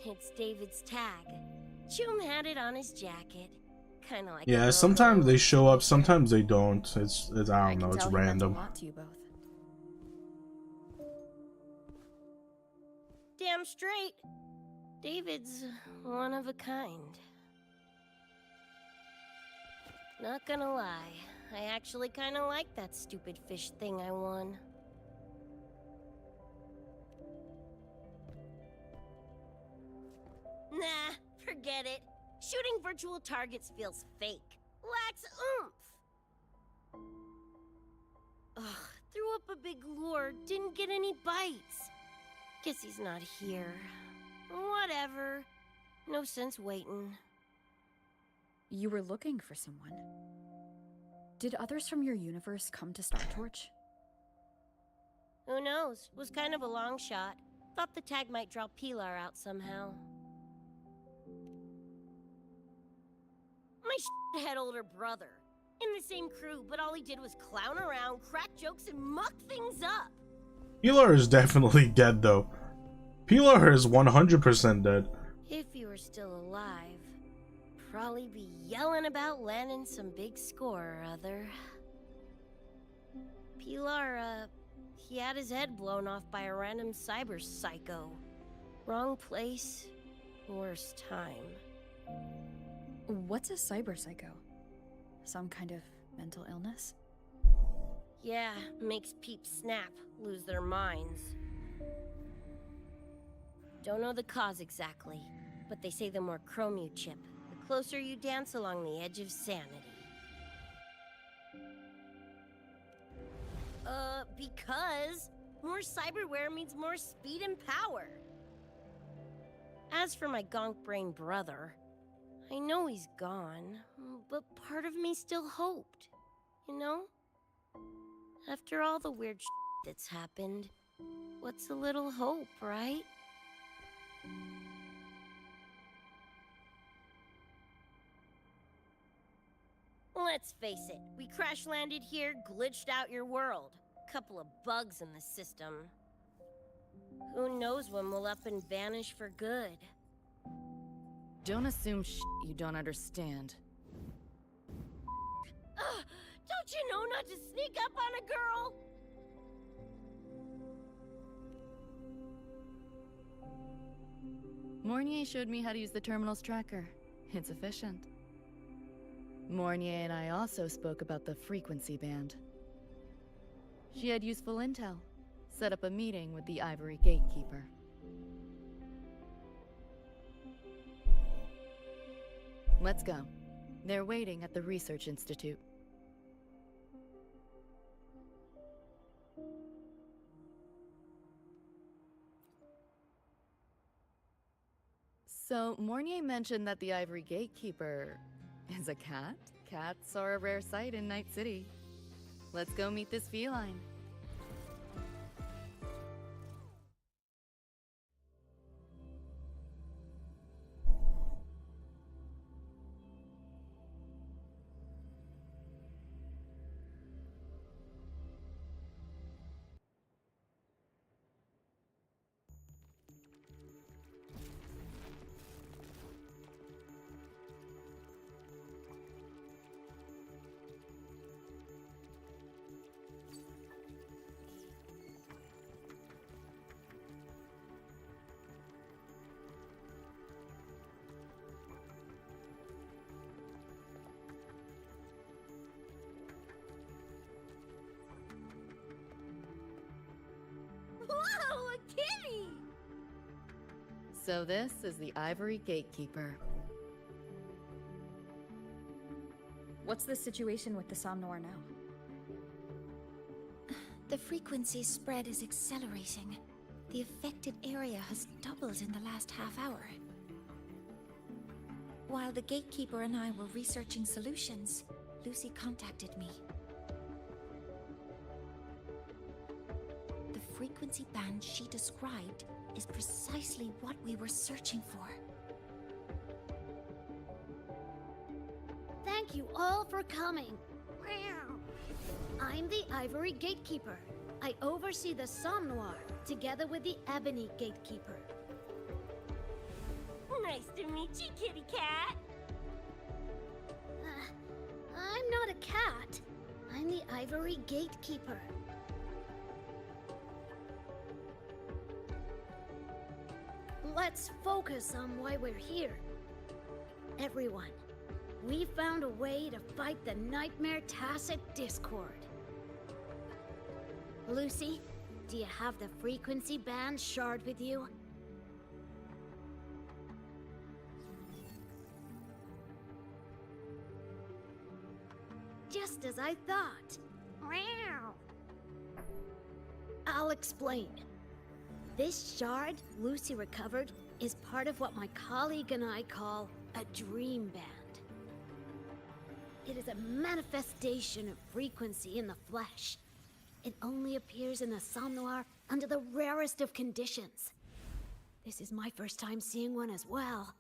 It's David's tag. Chum had it on his jacket. Kinda like Yeah, a sometimes logo. they show up, sometimes they don't. It's I don't know, can it's tell he meant a random. lot to you both. Damn straight. David's one of a kind. Not gonna lie, I actually kinda like that stupid fish thing I won. Nah, forget it. Shooting virtual targets feels fake. Lacks oomph. Ugh, threw up a big lure, didn't get any bites. Guess he's not here. Whatever. No sense waiting. You were looking for someone. Did others from your universe come to Star Torch? Who knows? Was kind of a long shot. Thought the tag might draw Pilar out somehow. My shithead older brother. In the same crew, but all he did was clown around, crack jokes, and muck things up. Pilar is definitely dead, though. Pilar is 100% dead. If he were still alive, probably be yelling about landing some big score or other. Pilar, he had his head blown off by a random cyber psycho. Wrong place, worst time. What's a cyber psycho? Some kind of mental illness? Yeah, makes peeps snap, lose their minds. Don't know the cause exactly, but they say the more chrome you chip, the closer you dance along the edge of sanity. Because more cyberware means more speed and power. As for my gonk brain brother, I know he's gone, but part of me still hoped, you know? After all the weird shit that's happened, what's a little hope, right? Let's face it, we crash landed here, glitched out your world. Couple of bugs in the system. Who knows when we'll up and vanish for good? Don't assume you don't understand. Don't you know not to sneak up on a girl? Mornier showed me how to use the terminal's tracker. It's efficient. Mornier and I also spoke about the frequency band. She had useful intel. Set up a meeting with the Ivory Gatekeeper. Let's go. They're waiting at the Research Institute. So, Mornier mentioned that the Ivory Gatekeeper is a cat. Cats are a rare sight in Night City. Let's go meet this feline. Whoa, a kitty! So this is the Ivory Gatekeeper. What's the situation with the Somnoir now? The frequency spread is accelerating. The affected area has doubled in the last half hour. While the gatekeeper and I were researching solutions, Lucy contacted me. The frequency band she described is precisely what we were searching for. you all for coming. I'm the Ivory Gatekeeper. I oversee the Somme Noir, together with the Ebony Gatekeeper. Nice to meet you, kitty cat. I'm not a cat. I'm the Ivory Gatekeeper. Let's focus on why we're here. Everyone, we found a way to fight the Nightmare Tacit Discord. Lucy, do you have the frequency band shard with you? Just as I thought. I'll explain. This shard Lucy recovered is part of what my colleague and I call a dream band. It is a manifestation of frequency in the flesh. It only appears in the Somme Noir under the rarest of conditions. This is my first time seeing one as well.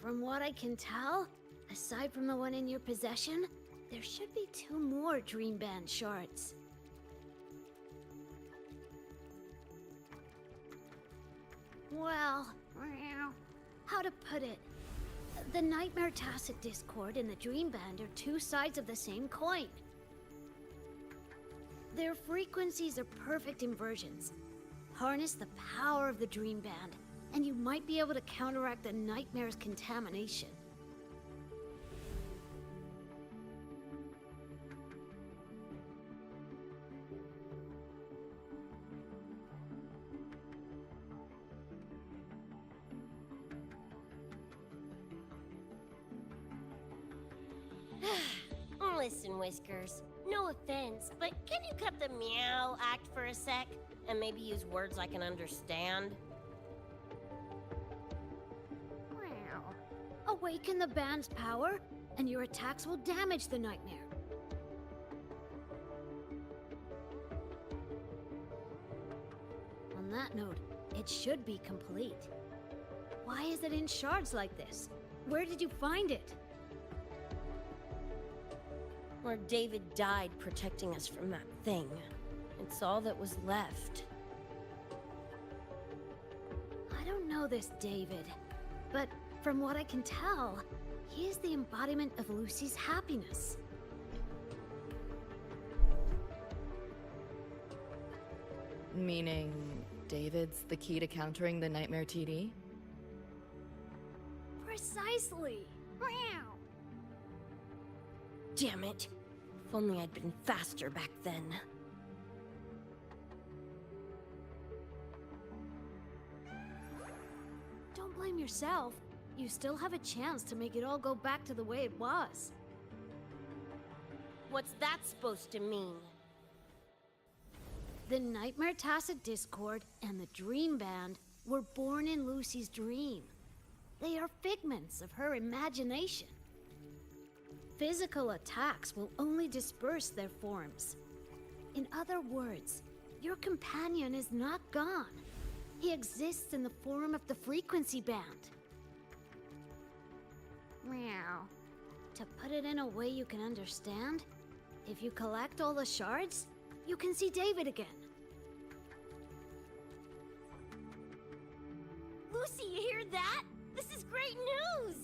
From what I can tell, aside from the one in your possession, there should be 2 more Dream Band shards. Well, how to put it? The Nightmare Tacit Discord and the Dream Band are 2 sides of the same coin. Their frequencies are perfect inversions. Harness the power of the Dream Band, and you might be able to counteract the Nightmare's contamination. Listen, Whiskers, no offense, but can you cut the meow act for a sec? And maybe use words I can understand? Awaken the band's power, and your attacks will damage the Nightmare. On that note, it should be complete. Why is it in shards like this? Where did you find it? Where David died protecting us from that thing. It's all that was left. I don't know this David, but from what I can tell, he is the embodiment of Lucy's happiness. Meaning, David's the key to countering the Nightmare TD? Precisely! Damn it. If only I'd been faster back then. Don't blame yourself. You still have a chance to make it all go back to the way it was. What's that supposed to mean? The Nightmare Tacit Discord and the Dream Band were born in Lucy's dream. They are figments of her imagination. Physical attacks will only disperse their forms. In other words, your companion is not gone. He exists in the form of the frequency band. Meow. To put it in a way you can understand, if you collect all the shards, you can see David again. Lucy, you hear that? This is great news!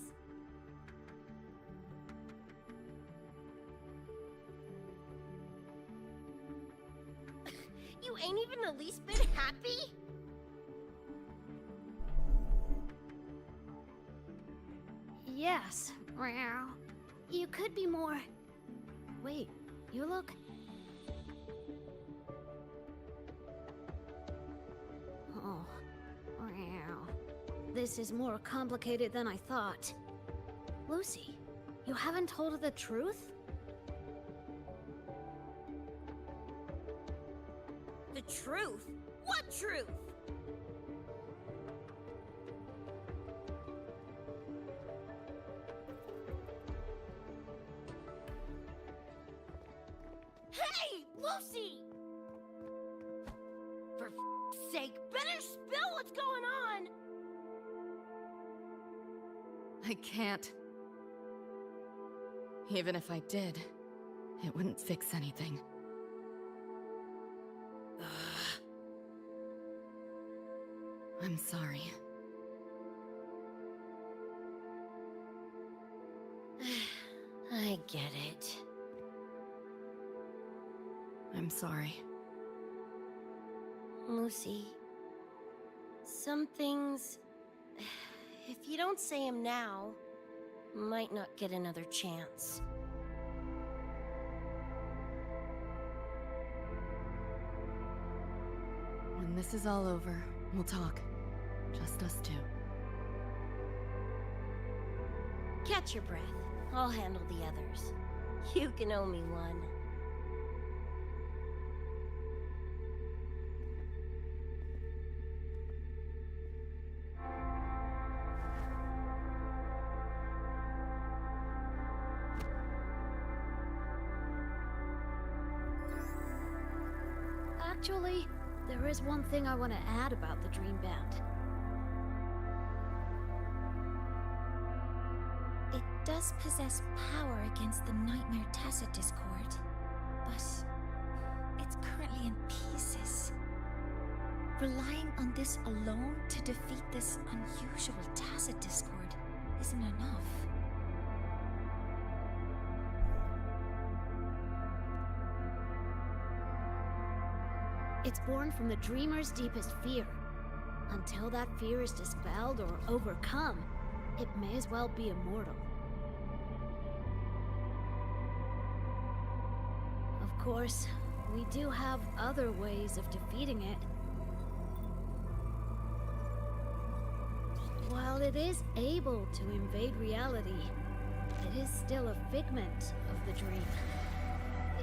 You ain't even the least bit happy? Yes. Meow. You could be more... Wait, you look... Oh. Meow. This is more complicated than I thought. Lucy, you haven't told her the truth? The truth? What truth? Hey, Lucy! For f***'s sake, better spill what's going on! I can't. Even if I did, it wouldn't fix anything. I'm sorry. I get it. I'm sorry. Lucy, some things, if you don't say them now, might not get another chance. When this is all over, we'll talk. Just us two. Catch your breath. I'll handle the others. You can owe me one. Actually, there is one thing I want to add about the Dream Band. It does possess power against the Nightmare Tacit Discord, but it's currently in pieces. Relying on this alone to defeat this unusual Tacit Discord isn't enough. It's born from the dreamer's deepest fear. Until that fear is dispelled or overcome, it may as well be immortal. Of course, we do have other ways of defeating it. While it is able to invade reality, it is still a figment of the dream.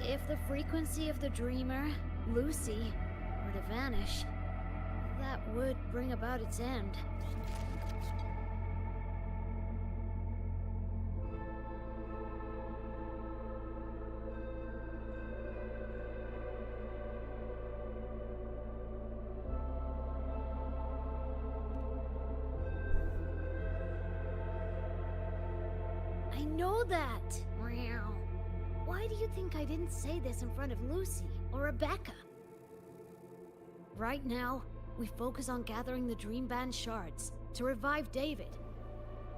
If the frequency of the dreamer, Lucy, were to vanish, that would bring about its end. I know that! Meow. Why do you think I didn't say this in front of Lucy or Rebecca? Right now, we focus on gathering the Dream Band shards to revive David.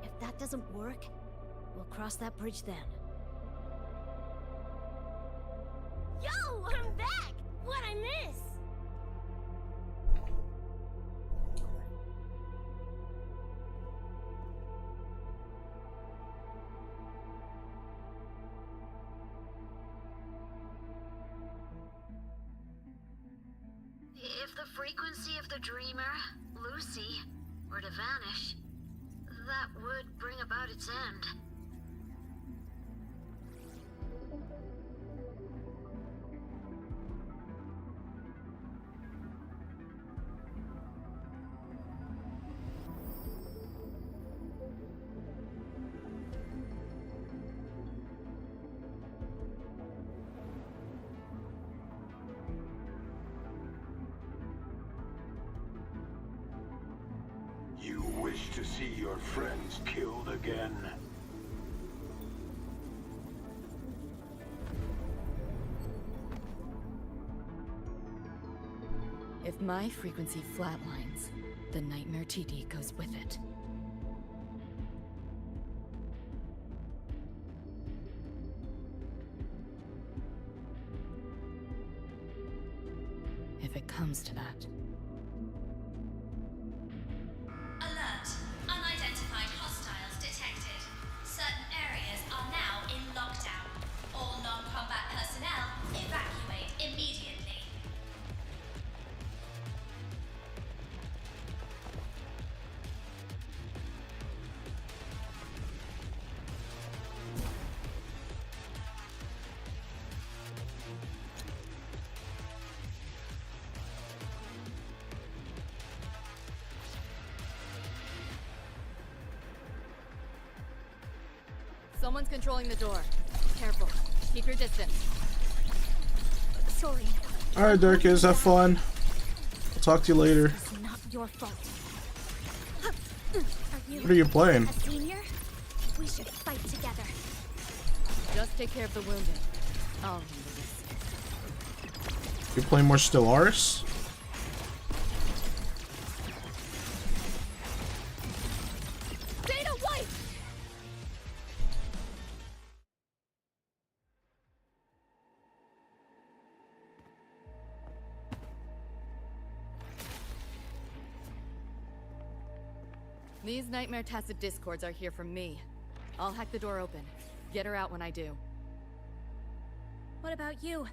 If that doesn't work, we'll cross that bridge then. Yo, I'm back! What'd I miss? If the frequency of the dreamer, Lucy, were to vanish, that would bring about its end. You wish to see your friends killed again? If my frequency flatlines, the Nightmare TD goes with it. If it comes to that. Alert! Unidentified hostiles detected. Certain areas are now in lockdown. All non-combat personnel evacuate immediately. Someone's controlling the door. Careful. Keep your distance. Sorry. Alright, Darkus, have fun. I'll talk to you later. It's not your fault. What are you playing? A senior? We should fight together. Just take care of the wounded. I'll handle this. You play more Stellaris? Data White! These Nightmare Tacit Discords are here from me. I'll hack the door open. Get her out when I do. What about you?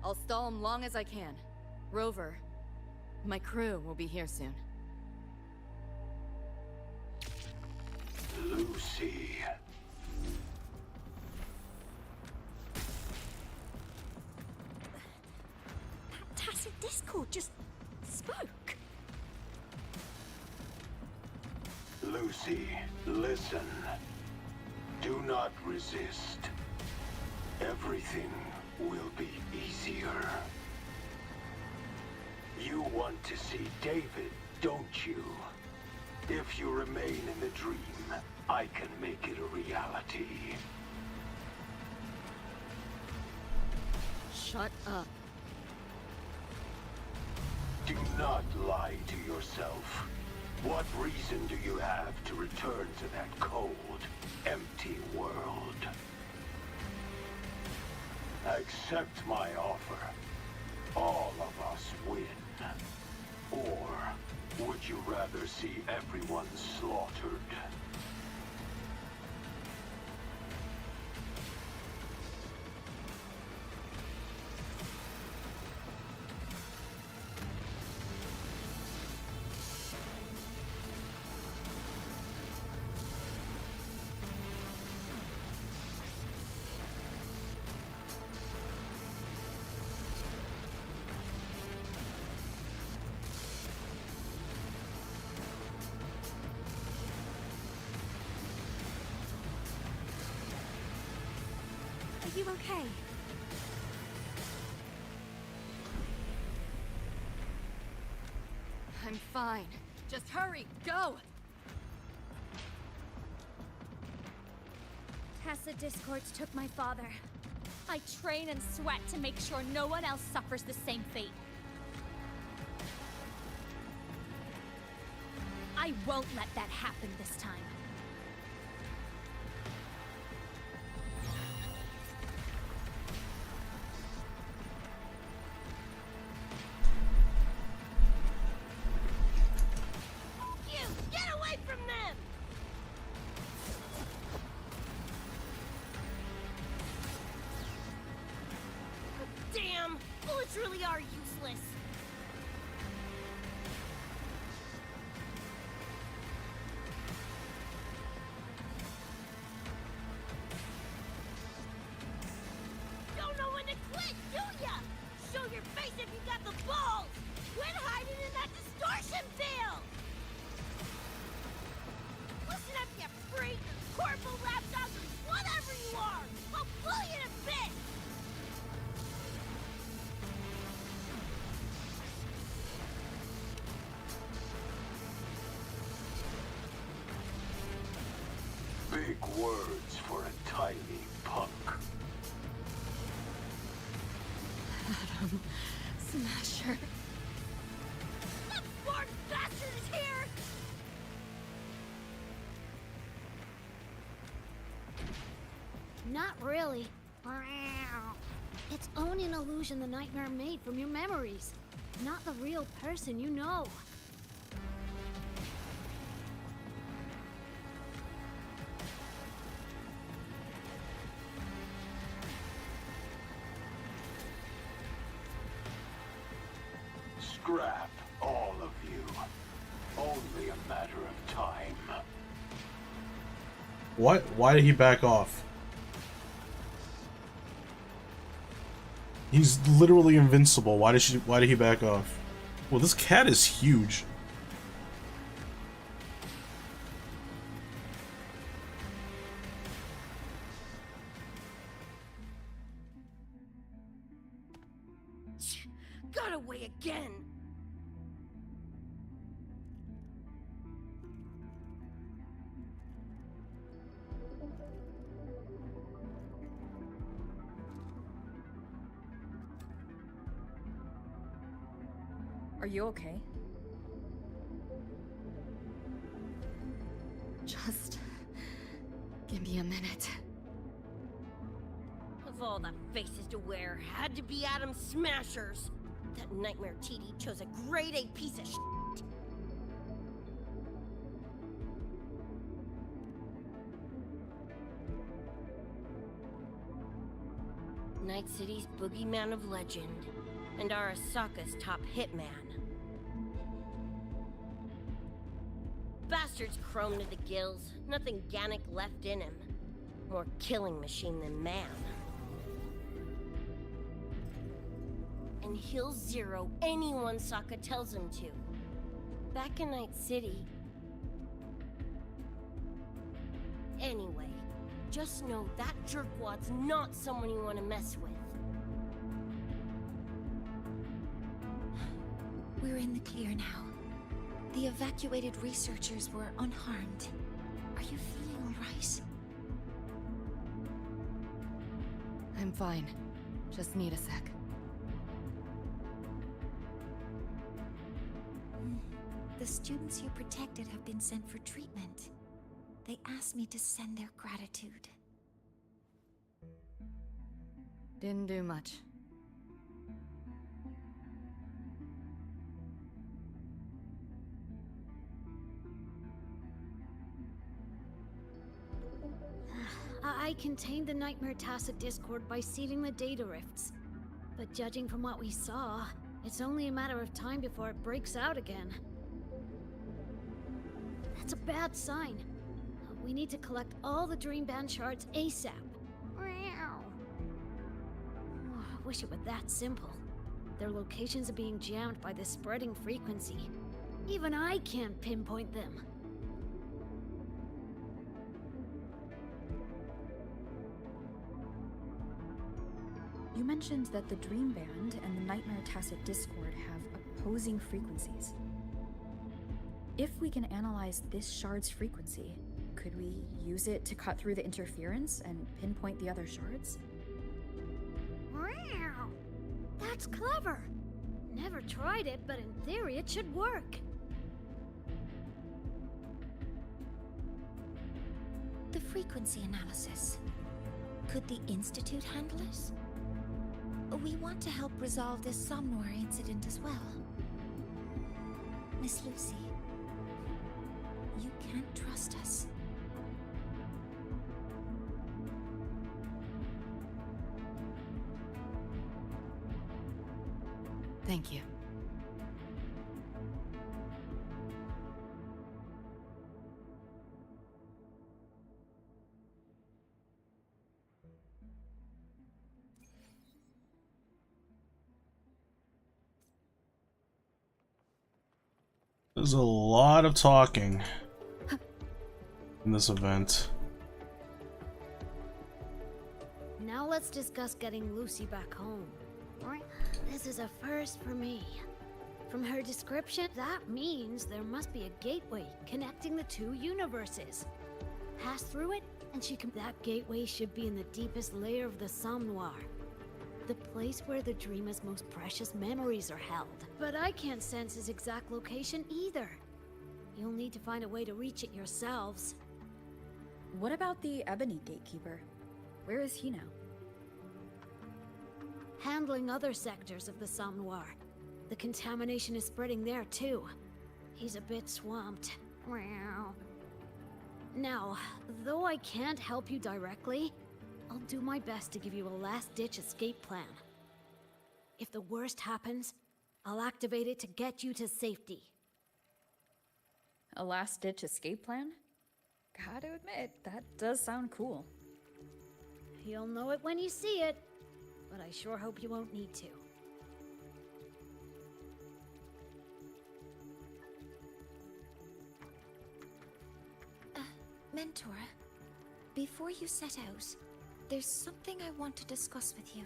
I'll stall them long as I can. Rover, my crew will be here soon. Lucy. That tacit discord just spoke. Lucy, listen. Do not resist. Everything will be easier. You want to see David, don't you? If you remain in the dream, I can make it a reality. Shut up. Do not lie to yourself. What reason do you have to return to that cold, empty world? Accept my offer. All of us win. Or would you rather see everyone slaughtered? Are you okay? I'm fine. Just hurry, go! Tacit Discords took my father. I train and sweat to make sure no one else suffers the same fate. I won't let that happen this time. You! Get away from them! Damn! Bullets really are useless. Don't know when to quit, do ya? Show your face if you got the balls! Quit hiding in that distortion field! Listen up, you freak! Corporal, lapdog, whatever you are! I'll pull you to bits! Big words for a tiny punk. Adam Smasher. That born bastard is here! Not really. It's only an illusion the nightmare made from your memories, not the real person you know. Scrap all of you. Only a matter of time. What? Why did he back off? He's literally invincible. Why did he back off? Well, this cat is huge. Got away again! Are you okay? Just give me a minute. Of all the faces to wear, had to be Adam Smashers. That nightmare TD chose a grade A piece of shit. Night City's boogeyman of legend, and Arasaka's top hitman. Bastard's chrome to the gills, nothing Gannic left in him. More killing machine than man. And he'll zero anyone Sokka tells him to. Back in Night City. Anyway, just know that jerkwad's not someone you want to mess with. We're in the clear now. The evacuated researchers were unharmed. Are you feeling all right? I'm fine. Just need a sec. The students you protected have been sent for treatment. They asked me to send their gratitude. Didn't do much. I contained the Nightmare Tacit Discord by sealing the data rifts. But judging from what we saw, it's only a matter of time before it breaks out again. That's a bad sign. We need to collect all the Dream Band shards ASAP. Wish it were that simple. Their locations are being jammed by the spreading frequency. Even I can't pinpoint them. You mentioned that the Dream Band and the Nightmare Tacit Discord have opposing frequencies. If we can analyze this shard's frequency, could we use it to cut through the interference and pinpoint the other shards? Wow! That's clever! Never tried it, but in theory it should work. The frequency analysis. Could the Institute handle it? We want to help resolve this Somnor incident as well. Miss Lucy, you can't trust us. Thank you. There's a lot of talking in this event. Now let's discuss getting Lucy back home. This is a first for me. From her description, that means there must be a gateway connecting the two universes. Pass through it, and she can. That gateway should be in the deepest layer of the Somnoir. The place where the dreamer's most precious memories are held. But I can't sense his exact location either. You'll need to find a way to reach it yourselves. What about the Ebony Gatekeeper? Where is he now? Handling other sectors of the Somnoir. The contamination is spreading there too. He's a bit swamped. Now, though I can't help you directly, I'll do my best to give you a last-ditch escape plan. If the worst happens, I'll activate it to get you to safety. A last-ditch escape plan? Gotta admit, that does sound cool. You'll know it when you see it, but I sure hope you won't need to. Mentor, before you set out, there's something I want to discuss with you.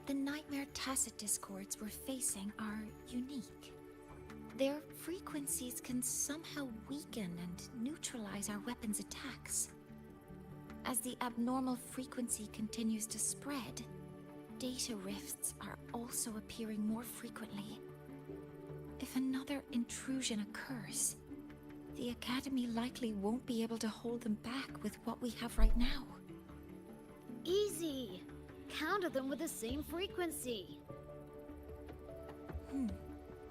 The Nightmare Tacit Discords we're facing are unique. Their frequencies can somehow weaken and neutralize our weapons' attacks. As the abnormal frequency continues to spread, data rifts are also appearing more frequently. If another intrusion occurs, the Academy likely won't be able to hold them back with what we have right now. Easy. Counter them with the same frequency.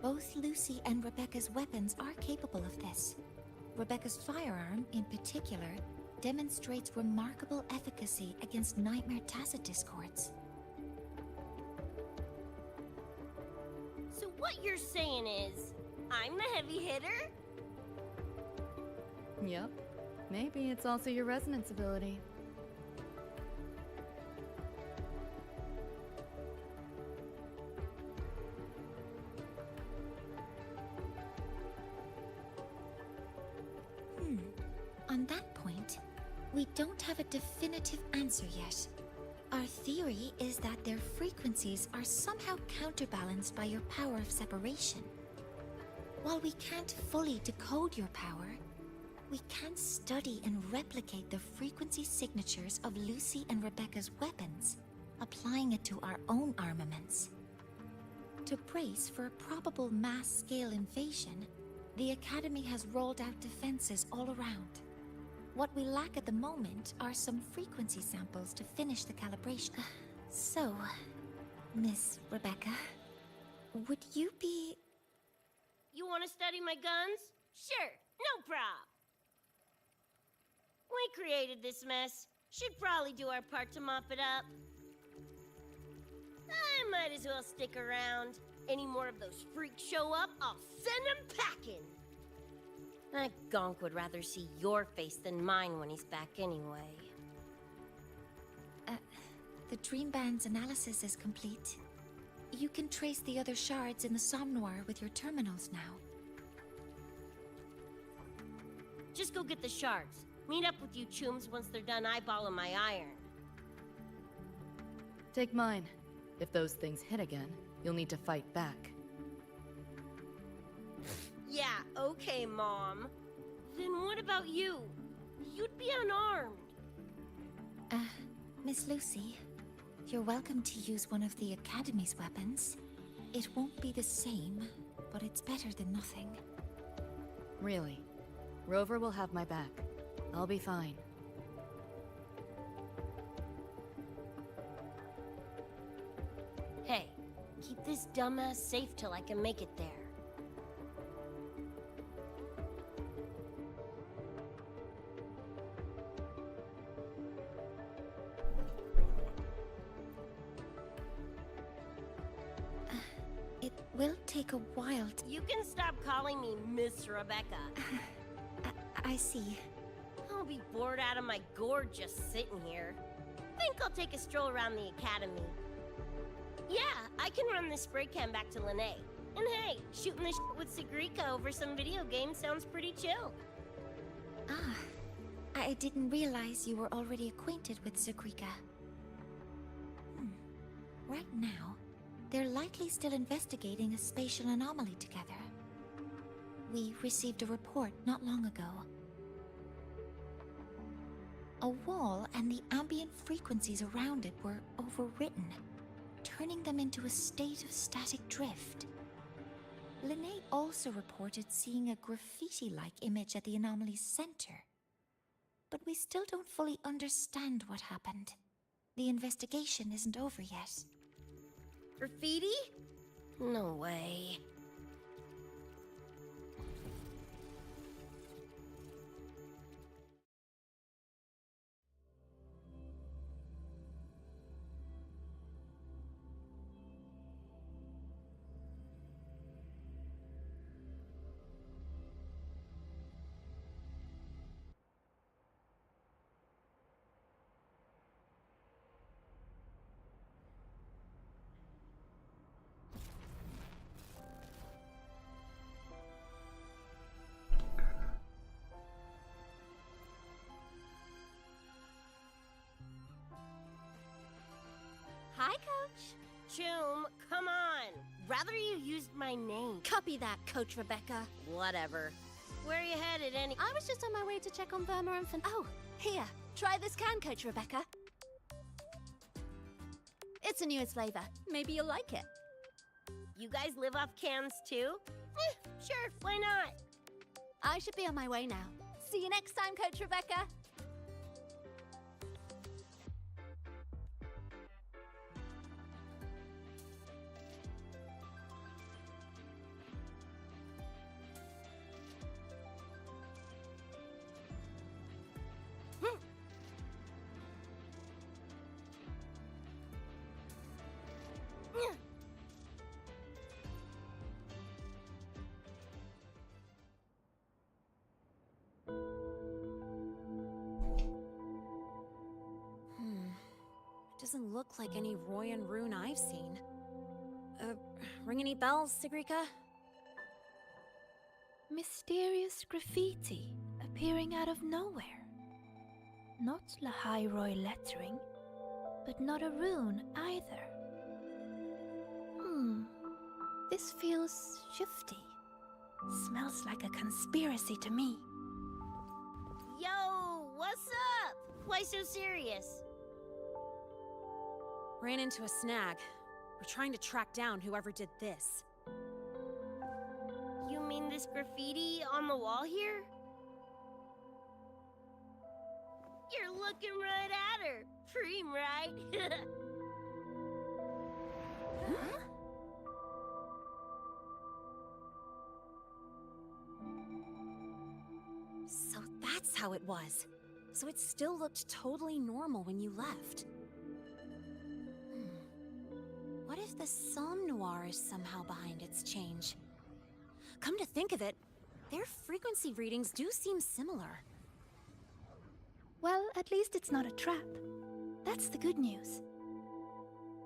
Both Lucy and Rebecca's weapons are capable of this. Rebecca's firearm, in particular, demonstrates remarkable efficacy against nightmare tacit discords. So what you're saying is, I'm the heavy hitter? Yep. Maybe it's also your resonance ability. On that point, we don't have a definitive answer yet. Our theory is that their frequencies are somehow counterbalanced by your power of separation. While we can't fully decode your power, we can study and replicate the frequency signatures of Lucy and Rebecca's weapons, applying it to our own armaments. To brace for a probable mass-scale invasion, the Academy has rolled out defenses all around. What we lack at the moment are some frequency samples to finish the calibration. So, Miss Rebecca, would you be... You want to study my guns? Sure, no prob. We created this mess. Should probably do our part to mop it up. I might as well stick around. Any more of those freaks show up, I'll send them packing. That gonk would rather see your face than mine when he's back anyway. The Dream Band's analysis is complete. You can trace the other shards in the Somnoir with your terminals now. Just go get the shards. Meet up with you chooms once they're done eyeballing my iron. Take mine. If those things hit again, you'll need to fight back. Yeah, okay, Mom. Then what about you? You'd be unarmed. Miss Lucy, you're welcome to use one of the Academy's weapons. It won't be the same, but it's better than nothing. Really? Rover will have my back. I'll be fine. Hey, keep this dumbass safe till I can make it there. It will take a while to... You can stop calling me Miss Rebecca. I see. I'll be bored out of my gourd just sitting here. Think I'll take a stroll around the academy. Yeah, I can run this spray can back to Lene. And hey, shooting the shit with Sigrika over some video game sounds pretty chill. I didn't realize you were already acquainted with Sigrika. Right now, they're likely still investigating a spatial anomaly together. We received a report not long ago. A wall and the ambient frequencies around it were overwritten, turning them into a state of static drift. Lene also reported seeing a graffiti-like image at the anomaly's center. But we still don't fully understand what happened. The investigation isn't over yet. Graffiti? No way. Hi, Coach. Choom, come on. Rather you used my name. Copy that, Coach Rebecca. Whatever. Where are you headed, I was just on my way to check on Verma and Oh, here. Try this can, Coach Rebecca. It's a newest flavor. Maybe you'll like it. You guys live off cans too? Sure, why not? I should be on my way now. See you next time, Coach Rebecca. Doesn't look like any Royan rune I've seen. Ring any bells, Sigrika? Mysterious graffiti appearing out of nowhere. Not Lahairoi lettering, but not a rune either. This feels shifty. Smells like a conspiracy to me. Yo, what's up? Why so serious? Ran into a snag. We're trying to track down whoever did this. You mean this graffiti on the wall here? You're looking right at her. Preem, right? Huh? So that's how it was. So it still looked totally normal when you left. What if the Somme Noir is somehow behind its change? Come to think of it, their frequency readings do seem similar. Well, at least it's not a trap. That's the good news.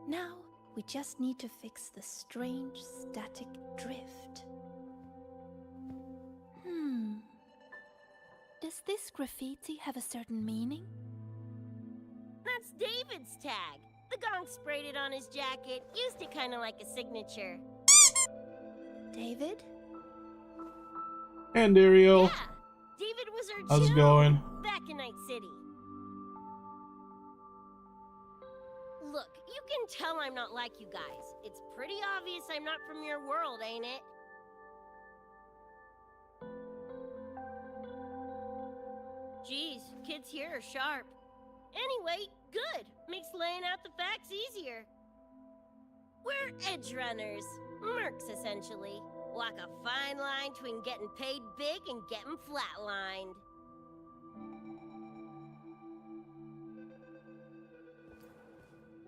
Now, we just need to fix the strange static drift. Does this graffiti have a certain meaning? That's David's tag. The gong sprayed it on his jacket, used it kind of like a signature. David? And Ariel. Yeah, David was our How's it chum going? back in Night City. Look, you can tell I'm not like you guys. It's pretty obvious I'm not from your world, ain't it? Geez, kids here are sharp. Anyway, good. Makes laying out the facts easier. We're edgerunners. Mercs, essentially. Walk a fine line between getting paid big and getting flatlined.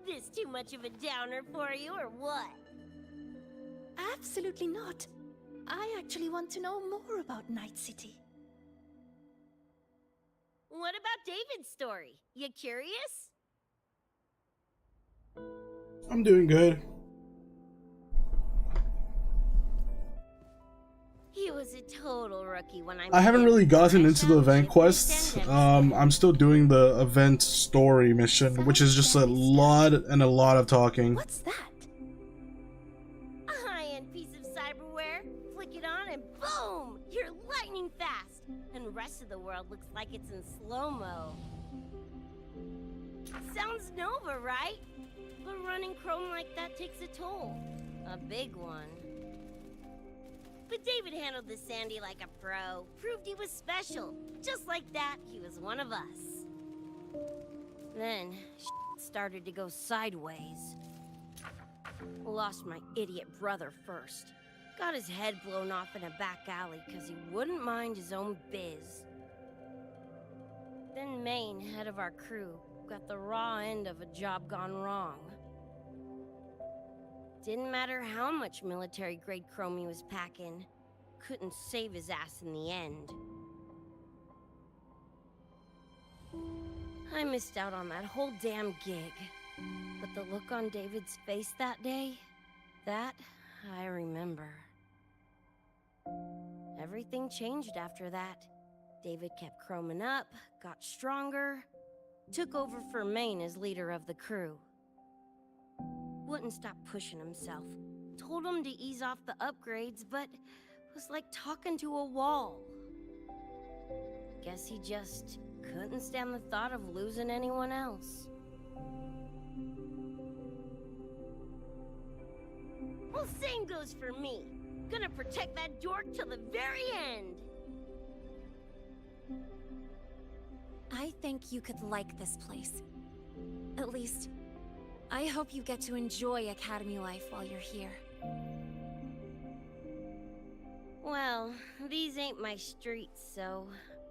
This too much of a downer for you, or what? Absolutely not. I actually want to know more about Night City. What about David's story? You curious? I'm doing good. He was a total rookie when I haven't really gotten into the event quests. I'm still doing the event story mission, which is just a lot of talking. What's that? A high-end piece of cyberware. Flick it on and boom! You're lightning fast. And the rest of the world looks like it's in slow-mo. Sounds Nova, right? But running Chrome like that takes a toll. A big one. But David handled the Sandy like a pro. Proved he was special. Just like that, he was one of us. Then, started to go sideways. Lost my idiot brother first. Got his head blown off in a back alley because he wouldn't mind his own biz. Then Maine, head of our crew, got the raw end of a job gone wrong. Didn't matter how much military-grade chrome he was packing. Couldn't save his ass in the end. I missed out on that whole damn gig. But the look on David's face that day, that I remember. Everything changed after that. David kept chroming up, got stronger, took over for Maine as leader of the crew. Wouldn't stop pushing himself. Told him to ease off the upgrades, but was like talking to a wall. Guess he just couldn't stand the thought of losing anyone else. Well, same goes for me. Gonna protect that dork till the very end. I think you could like this place. At least, I hope you get to enjoy Academy life while you're here. Well, these ain't my streets, so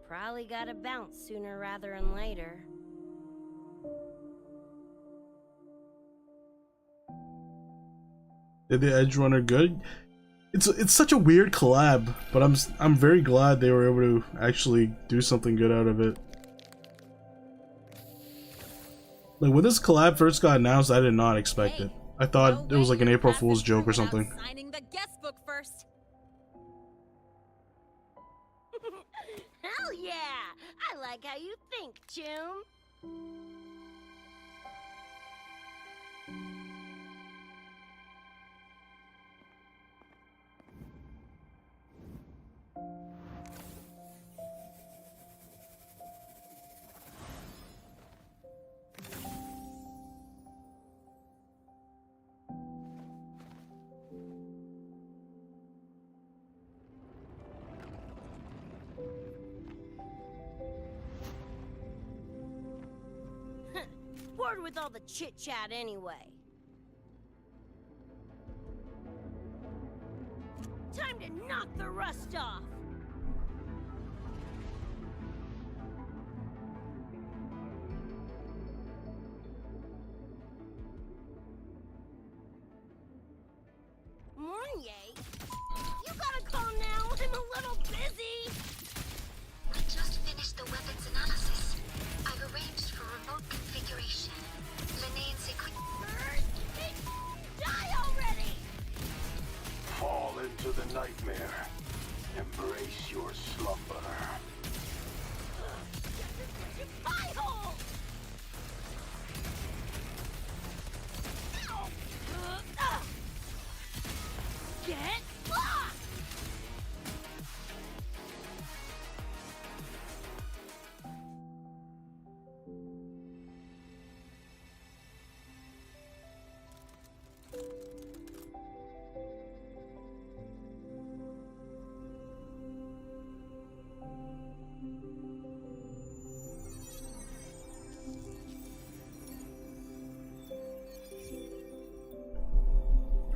probably gotta bounce sooner rather than later. Did the edgerunner good? It's such a weird collab, but I'm very glad they were able to actually do something good out of it. Like when this collab first got announced, I did not expect it. I thought it was like an April Fool's joke or something. Signing the guest book first. Hell yeah! I like how you think, Chum. Bored with all the chit-chat anyway. Time to knock the rust off! Mornier? You gotta calm now, I'm a little busy! I just finished the weapons analysis. I've arranged for remote configuration. Linnaean's Die already! Fall into the nightmare. Embrace your slumber. Pie hole! Get lost!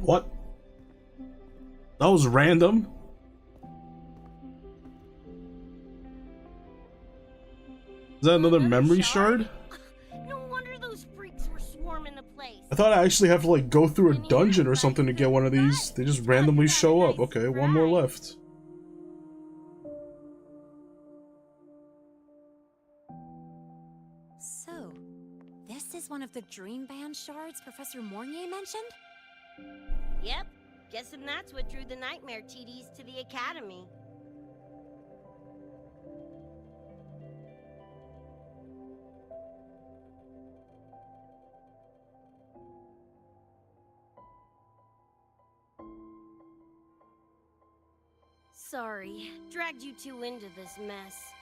What? That was random? Is that another memory shard? No wonder those freaks were swarming the place. I thought I actually have to like go through a dungeon or something to get one of these. They just randomly show up. Okay, one more left. So, this is one of the Dream Band shards Professor Mornier mentioned? Yep, guessing that's what drew the nightmare TDs to the Academy. Sorry, dragged you two into this mess.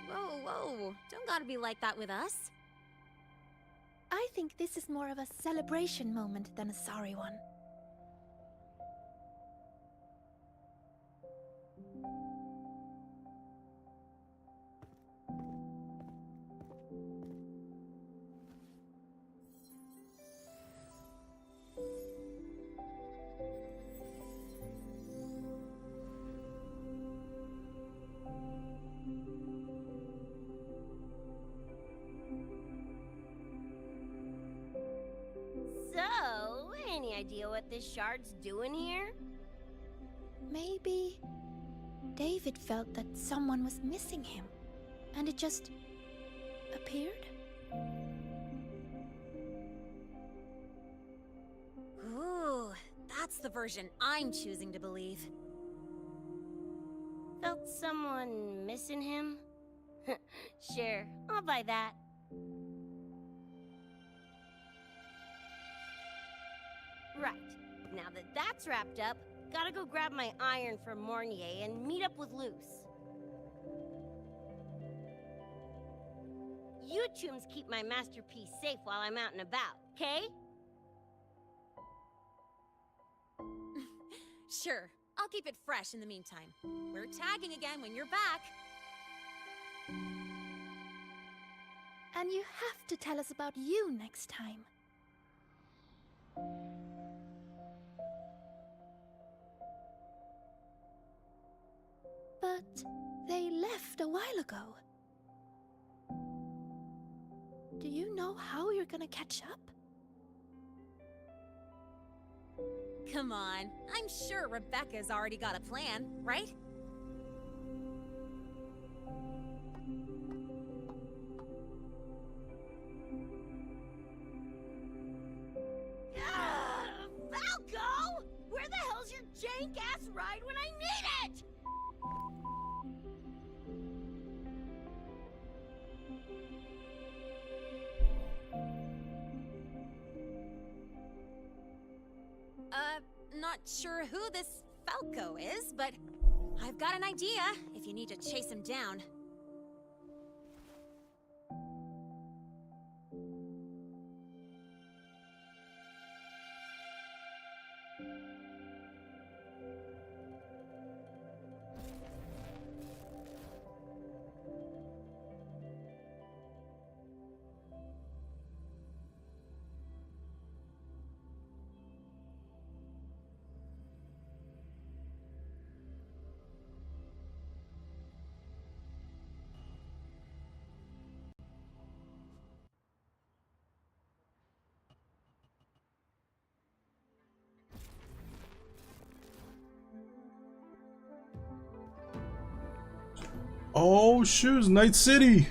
Whoa, whoa, don't gotta be like that with us. I think this is more of a celebration moment than a sorry one. So, any idea what this shard's doing here? Maybe David felt that someone was missing him, and it just appeared? Ooh, that's the version I'm choosing to believe. Felt someone missing him? Sure, I'll buy that. Right, now that that's wrapped up, gotta go grab my iron from Mornier and meet up with Luce. You chums keep my masterpiece safe while I'm out and about, okay? Sure, I'll keep it fresh in the meantime. We're tagging again when you're back. And you have to tell us about you next time. But they left a while ago. Do you know how you're gonna catch up? Come on, I'm sure Rebecca's already got a plan, right? Falco! Where the hell's your jank-ass ride when I need it? Not sure who this Falco is, but I've got an idea if you need to chase him down. Oh, shoes, Night City.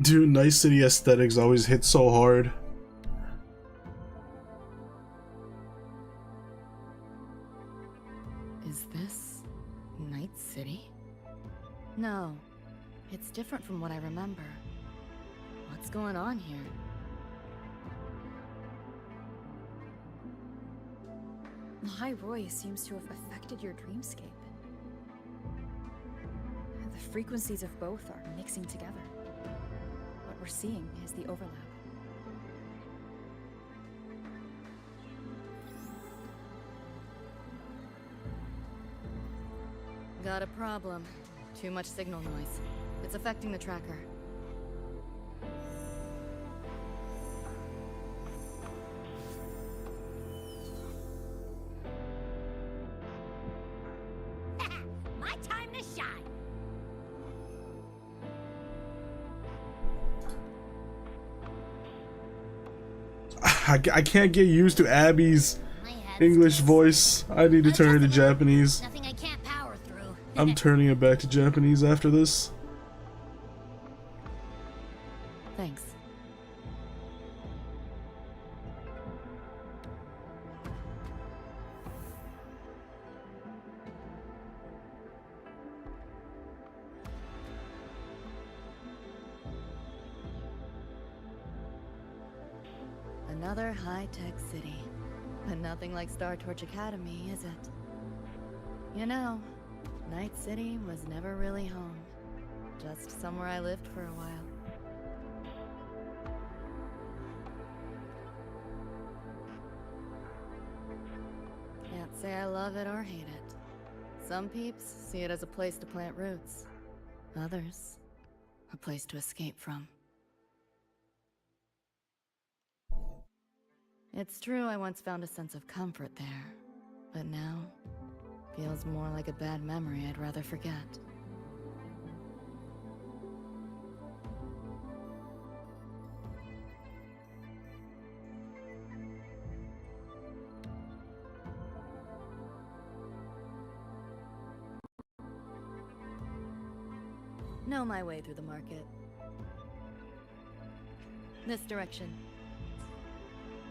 Dude, Night City aesthetics always hit so hard. Is this Night City? No, it's different from what I remember. What's going on here? The High Roy seems to have affected your dreamscape. The frequencies of both are mixing together. What we're seeing is the overlap. Got a problem. Too much signal noise. It's affecting the tracker. My time to shine. I can't get used to Abby's English voice. I need to turn it to Japanese. Nothing I can't power through. I'm turning it back to Japanese after this. Thanks. Another high-tech city. But nothing like Star Torch Academy, is it? You know, Night City was never really home. Just somewhere I lived for a while. Can't say I love it or hate it. Some peeps see it as a place to plant roots. Others, a place to escape from. It's true I once found a sense of comfort there, but now feels more like a bad memory I'd rather forget. Know my way through the market. This direction.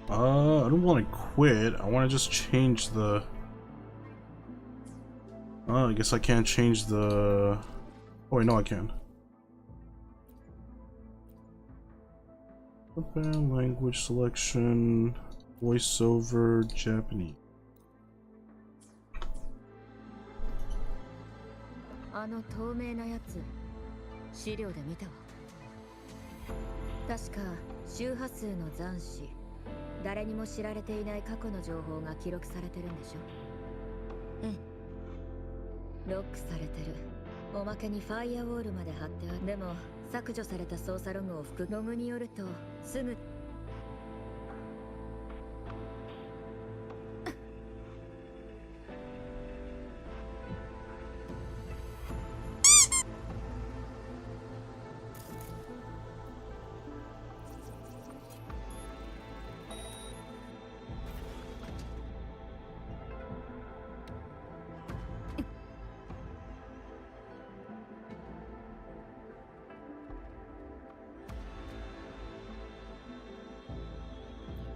I don't want to quit. I want to just change the... Oh, I guess I can't change the... Oh, wait, no, I can. Japan language selection, voiceover, Japanese. あの透明なやつ、資料で見たわ。確か周波数の残滓、誰にも知られていない過去の情報が記録されてるんでしょ。ロックされてる。おまけにファイアウォールまで貼ってある。でも削除された操作ログを含むログによるとすぐ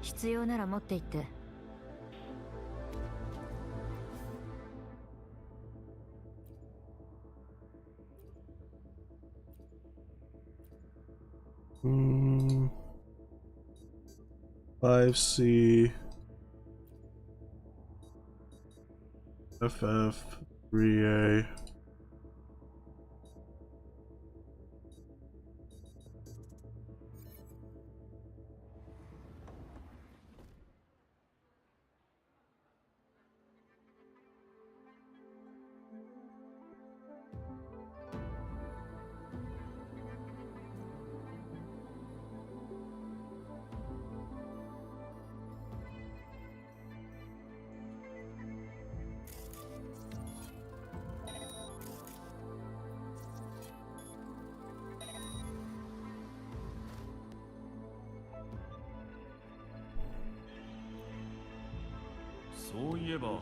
必要なら持って行って。5C FF 3Aそういえば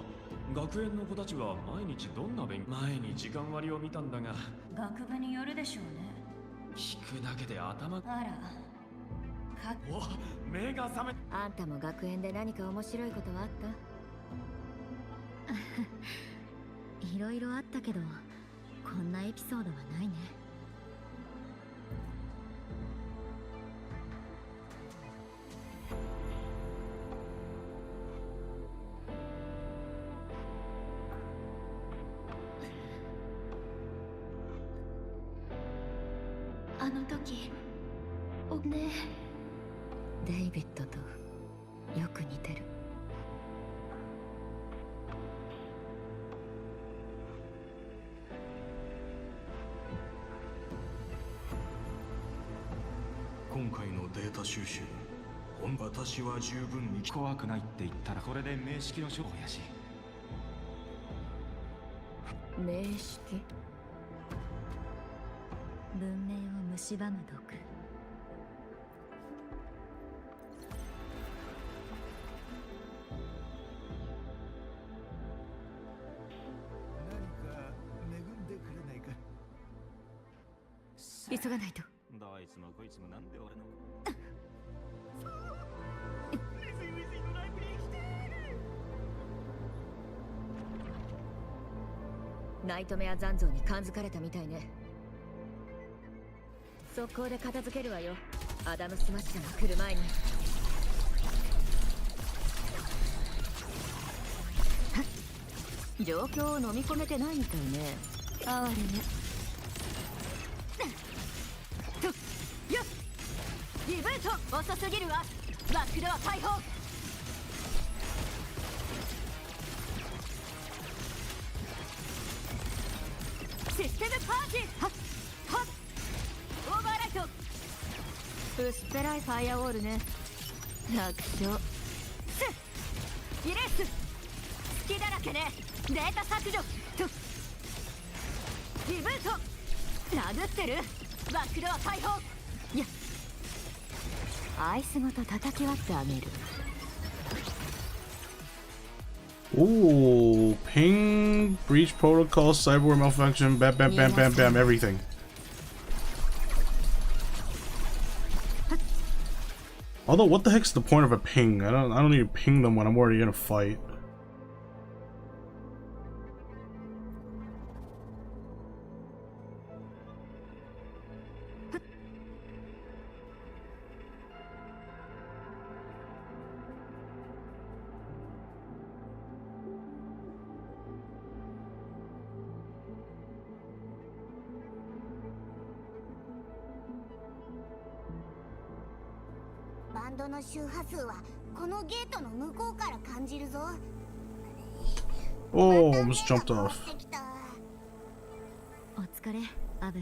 学園の子たちは毎日どんな前に時間割を見たんだが、学部によるでしょうね。聞くだけで頭あら、お、目が覚め。あんたも学園で何か面白いことはあったいろいろあったけど、こんなエピソードはないね。あの時、ねデイビッドとよく似てる。今回のデータ収集、私は十分に怖くないって言ったらこれで名式の処方やし。名式？文明を蝕む毒。急がないと。どいつもこいつもなんで俺のナイトメア残像に感づかれたみたいね。速攻で片付けるわよ。アダムスマッシャーが来る前に。状況を飲み込めてないみたいね。哀れね。よっ、リブート遅すぎるわ。バックドア開放。システムパージ。はっはっ、オーバーライト。薄っぺらいファイアウォールね。楽勝。イレース好きだらけね。データ削除とリブート。殴ってる。バックドア開放。いや、アイスごと叩き割ってあげる。Ooh, ping, breach protocol, cyber malfunction, bam, bam, bam, bam, bam, everything. Although, what the heck's the point of a ping? I don't need to ping them when I'm already in a fight. バンドの周波数はこのゲートの向こうから感じるぞ。 Oh, almost jumped off. お疲れ、アブ。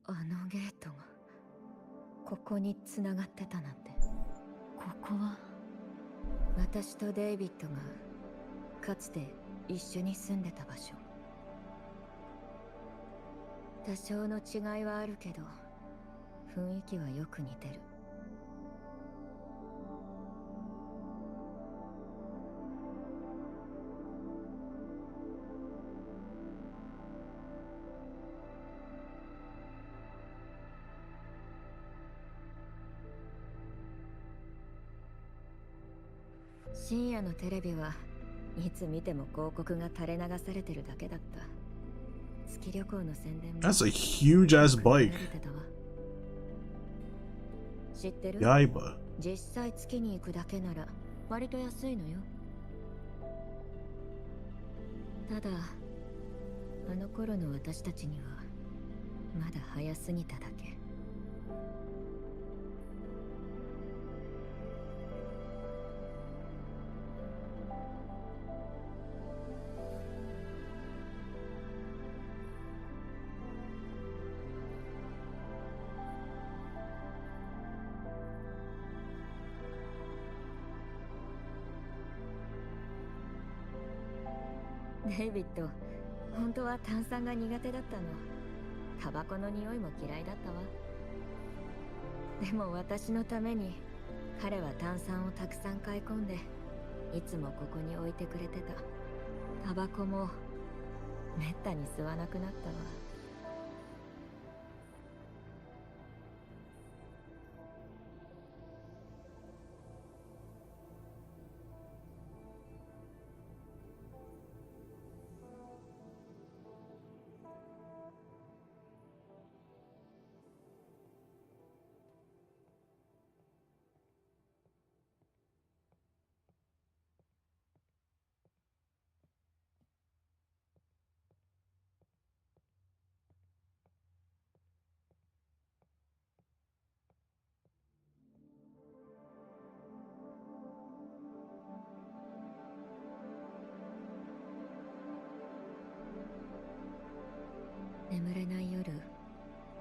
あのゲートがここに繋がってたなんて。ここは私とデイビッドがかつて一緒に住んでた場所。多少の違いはあるけど雰囲気はよく似てる。深夜のテレビはいつ見ても広告が垂れ流されてるだけだった。月旅行の宣伝も That's a huge ass bike. 知ってる？ Yaiba. 実際月に行くだけなら割と安いのよ。ただあの頃の私たちにはまだ早すぎただけ。デイビッド、本当は炭酸が苦手だったの。タバコの匂いも嫌いだったわ。でも私のために彼は炭酸をたくさん買い込んでいつもここに置いてくれてた。タバコもめったに吸わなくなったわ。眠れない夜、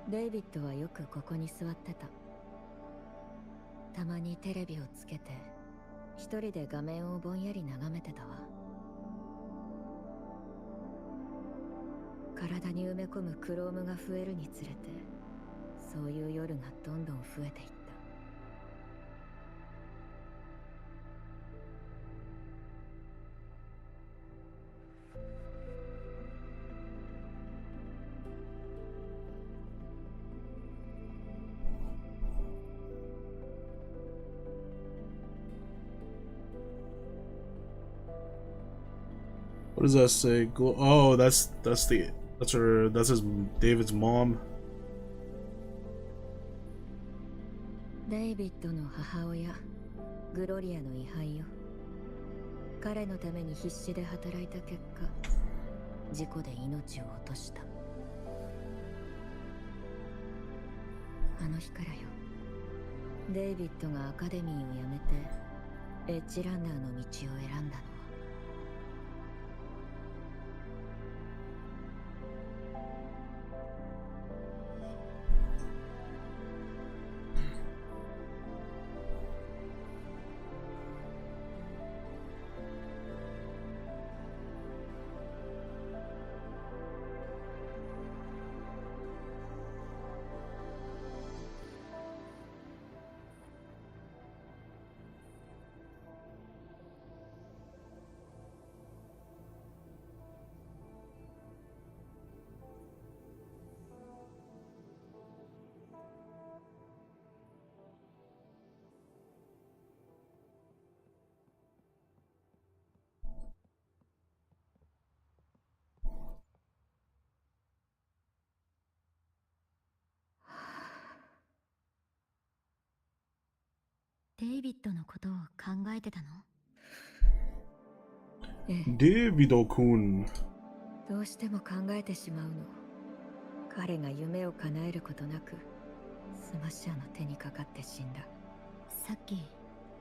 デイビッドはよくここに座ってた。たまにテレビをつけて一人で画面をぼんやり眺めてたわ。体に埋め込むクロームが増えるにつれてそういう夜がどんどん増えていった。What does that say? Oh, that's his David's mom. デイビッドの母親、グロリアの位牌よ。彼のために必死で働いた結果、事故で命を落とした。あの日からよ、デイビッドがアカデミーを辞めてエッジランナーの道を選んだの。デイビッドのことを考えてたの？Davido-kun. どうしても考えてしまうの。彼が夢を叶えることなくスマッシャーの手にかかって死んだ。さっき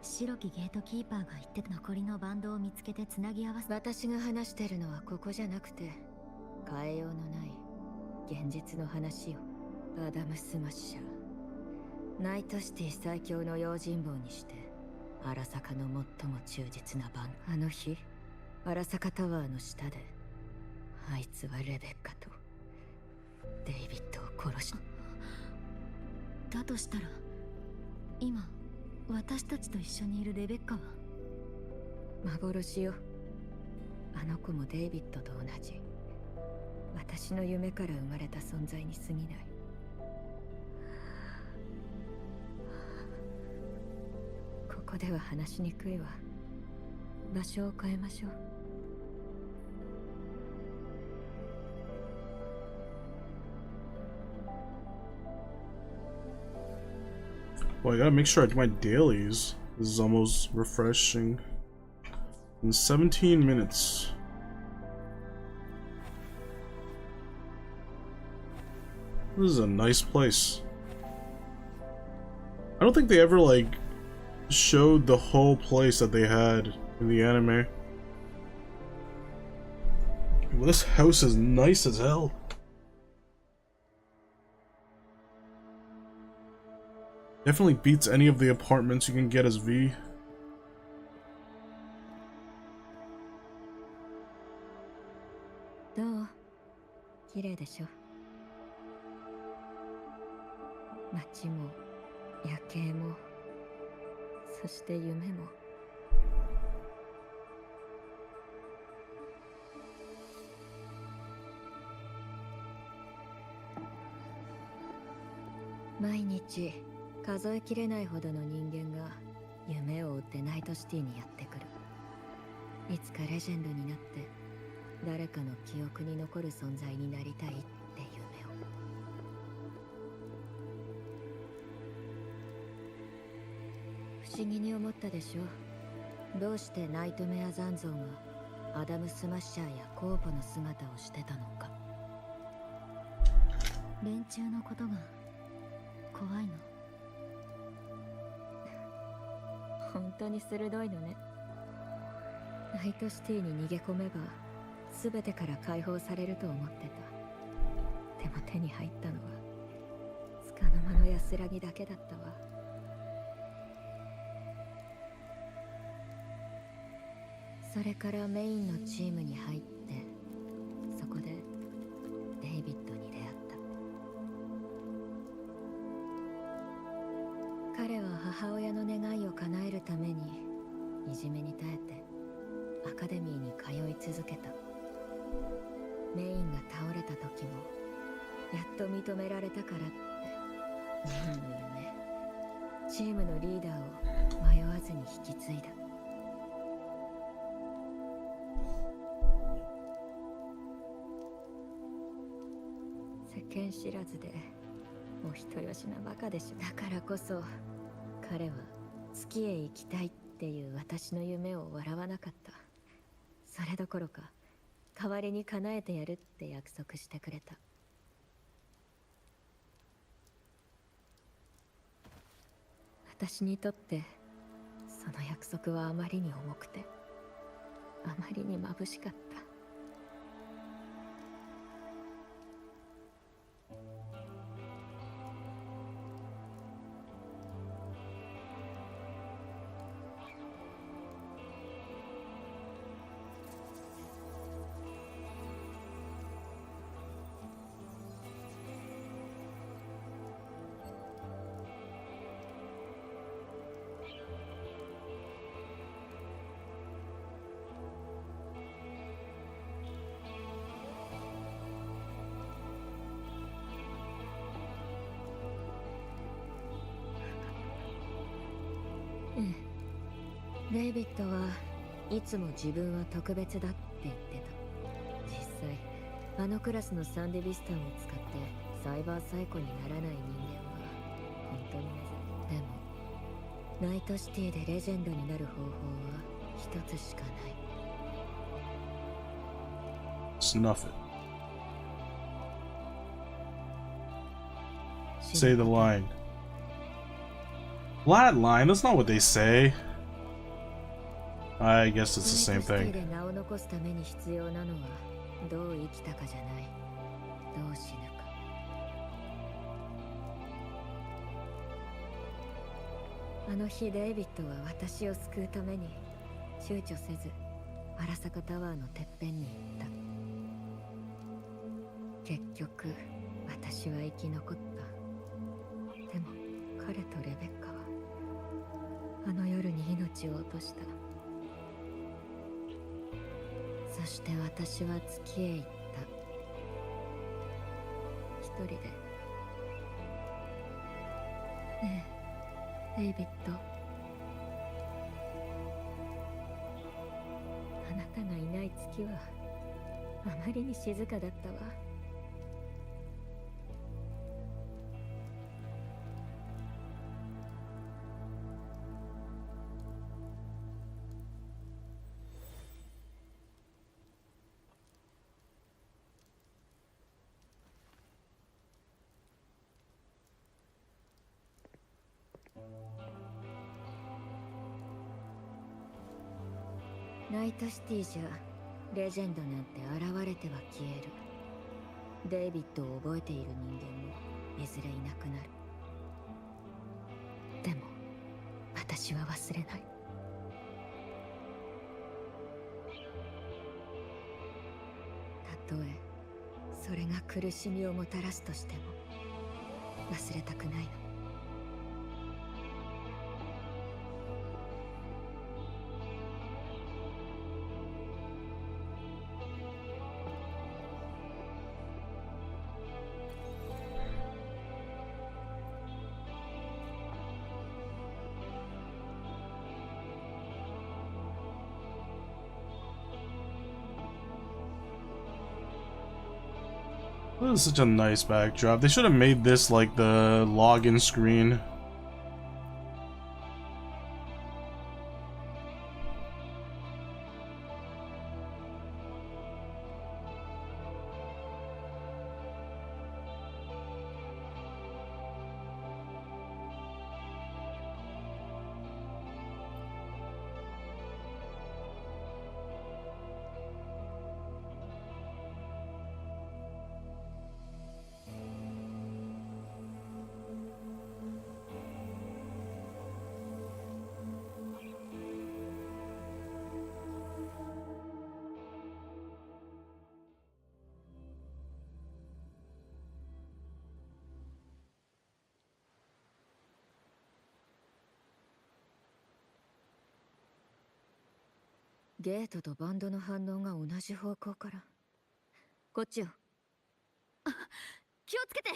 白きゲートキーパーが言ってた残りのバンドを見つけてつなぎ合わせ。私が話してるのはここじゃなくて、変えようのない現実の話よ。アダム・スマッシャー、ナイトシティ最強の用心棒にして荒坂の最も忠実な番。あの日荒坂タワーの下であいつはレベッカとデイビッドを殺した。だとしたら今私たちと一緒にいるレベッカは幻よ。あの子もデイビッドと同じ私の夢から生まれた存在に過ぎない。ここでは話しにくいわ。場所を変えましょう。Well, I gotta make sure I do my dailies. This is almost refreshing. In 17 minutes. This is a nice place. I don't think they ever, like, showed the whole place that they had in the anime. Well, this house is nice as hell. Definitely beats any of the apartments you can get as V. Do? 綺麗でしょ。街も夜景もそして夢も。毎日数えきれないほどの人間が夢を追ってナイトシティにやってくる。いつかレジェンドになって誰かの記憶に残る存在になりたいって夢を。不思議に思ったでしょ。どうしてナイトメア残像がアダム・スマッシャーやコーポの姿をしてたのか。連中のことが怖いの。本当に鋭いのね。ナイトシティに逃げ込めば全てから解放されると思ってた。でも手に入ったのは束の間の安らぎだけだったわ。それからメインのチームに入って、そこでデイビッドに出会った。彼は母親の願いを叶えるためにいじめに耐えてアカデミーに通い続けた。メインが倒れた時もやっと認められたからってメインの夢、チームのリーダーを迷わずに引き継いだ。世間知らずでお人よしなバカでしょ。だからこそ彼は月へ行きたいっていう私の夢を笑わなかった。それどころか代わりに叶えてやるって約束してくれた。私にとってその約束はあまりに重くて、あまりに眩しかった。デイビッドはいつも自分は特別だって言ってた。実際あのクラスのサンデビスタンを使ってサイバーサイコにならない人間は本当に珍しい。でもナイトシティでレジェンドになる方法は一つしかない。Snuff it. Say the line. Flatline? That's not what they say. I guess it's the same thing. で名を残すために必要なのはどう生きたかじゃない。どう死ぬか。あの日デイビッドは私を救うために躊躇せず荒坂タワーのてっぺんに行った。結局私は生き残った。でも彼とレベッカはあの夜に命を落とした。そして私は月へ行った。一人で。ねえ、デイビッド。あなたがいない月はあまりに静かだったわ。ナイトシティじゃレジェンドなんて現れては消える。デイビッドを覚えている人間もいずれいなくなる。でも私は忘れない。たとえそれが苦しみをもたらすとしても忘れたくないの。This is such a nice backdrop. They should have made this like the login screen.ゲートとバンドの反応が同じ方向から。こっちよ。気をつけて。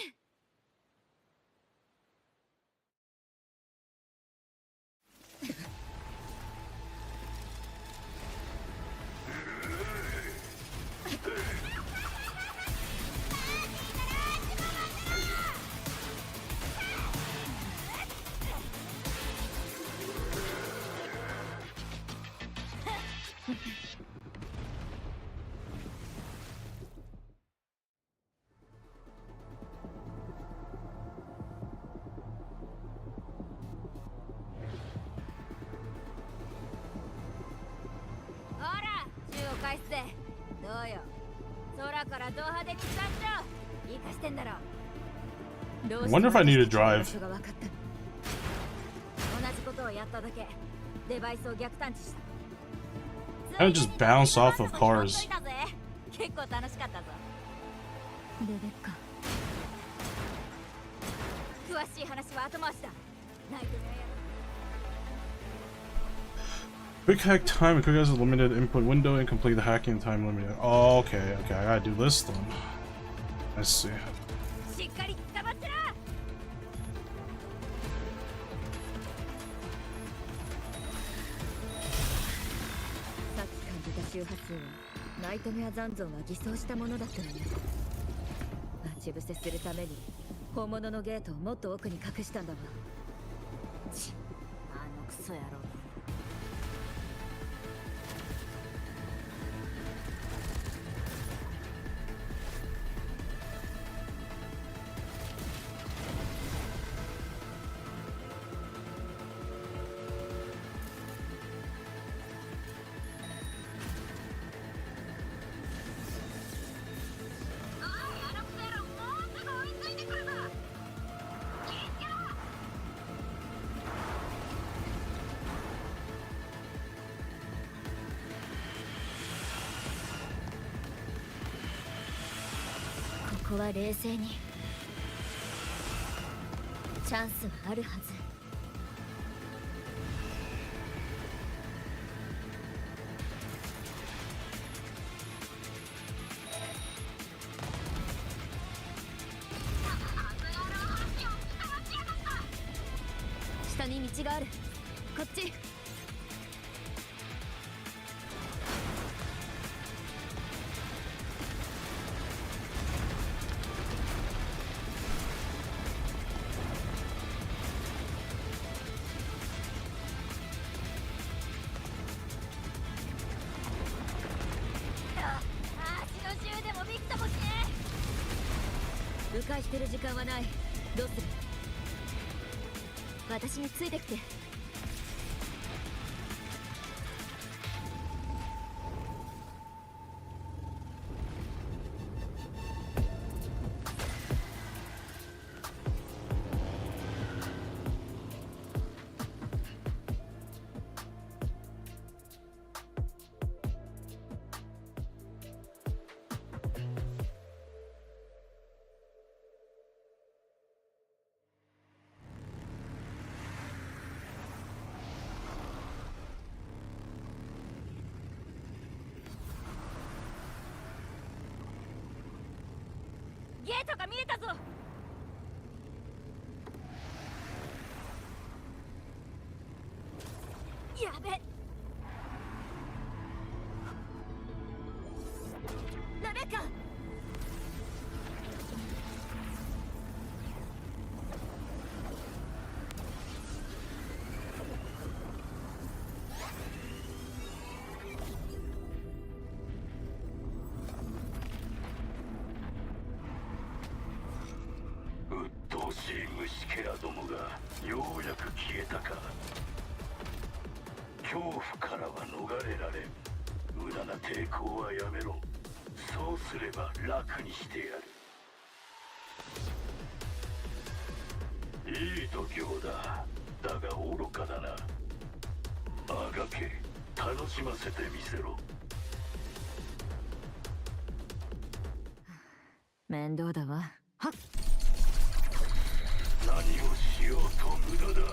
返すぜ。どうよ。空からド派手にスタッチョ。生かしてんだろ。 I wonder if I need to drive. 同じことをやっただけ。デバイスを逆探知した。 I would just bounce off of cars. 結構楽しかったぞ。レベッカ。詳しい話は後回しだ。ナイトメア。 Quick hack time. Quick has a limited input window and complete the hacking time limit. Oh, okay, okay. I gotta do this then. I see. こは冷静に。チャンスはあるはず。下に道がある。こっち。迂回してる時間はない。どうする？私についてきて。ゲートが見えたぞ。やべ。ダメか。虫けらどもがようやく消えたか。恐怖からは逃れられん。無駄な抵抗はやめろ。そうすれば楽にしてやる。いい度胸だ。だが愚かだな。あがけ、楽しませてみせろ。面倒だわ。はっ。何をしようと無駄だ。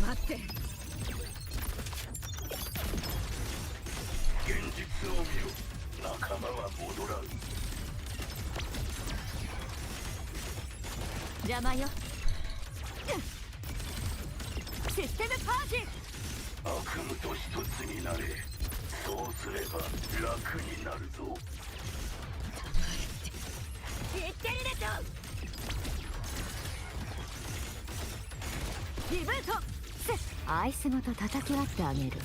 待って。現実を見ろ。仲間は戻らん。邪魔よ。システムパージ。悪夢と一つになれ。そうすれば楽になるぞ。言ってるでしょ。リブート。アイスごと叩き割ってあげる。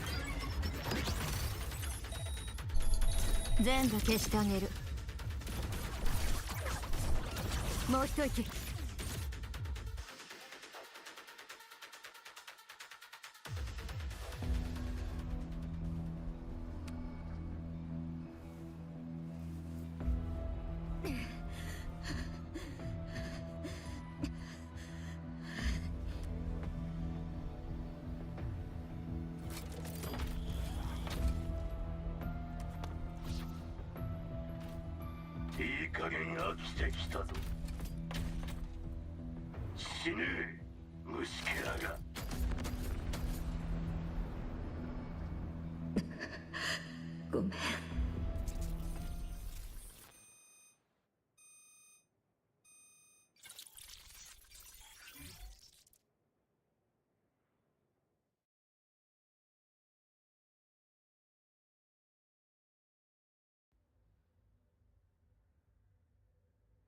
全部消してあげる。もう一息。いい加減飽きてきたぞ。死ねえ、虫けらが。ごめん。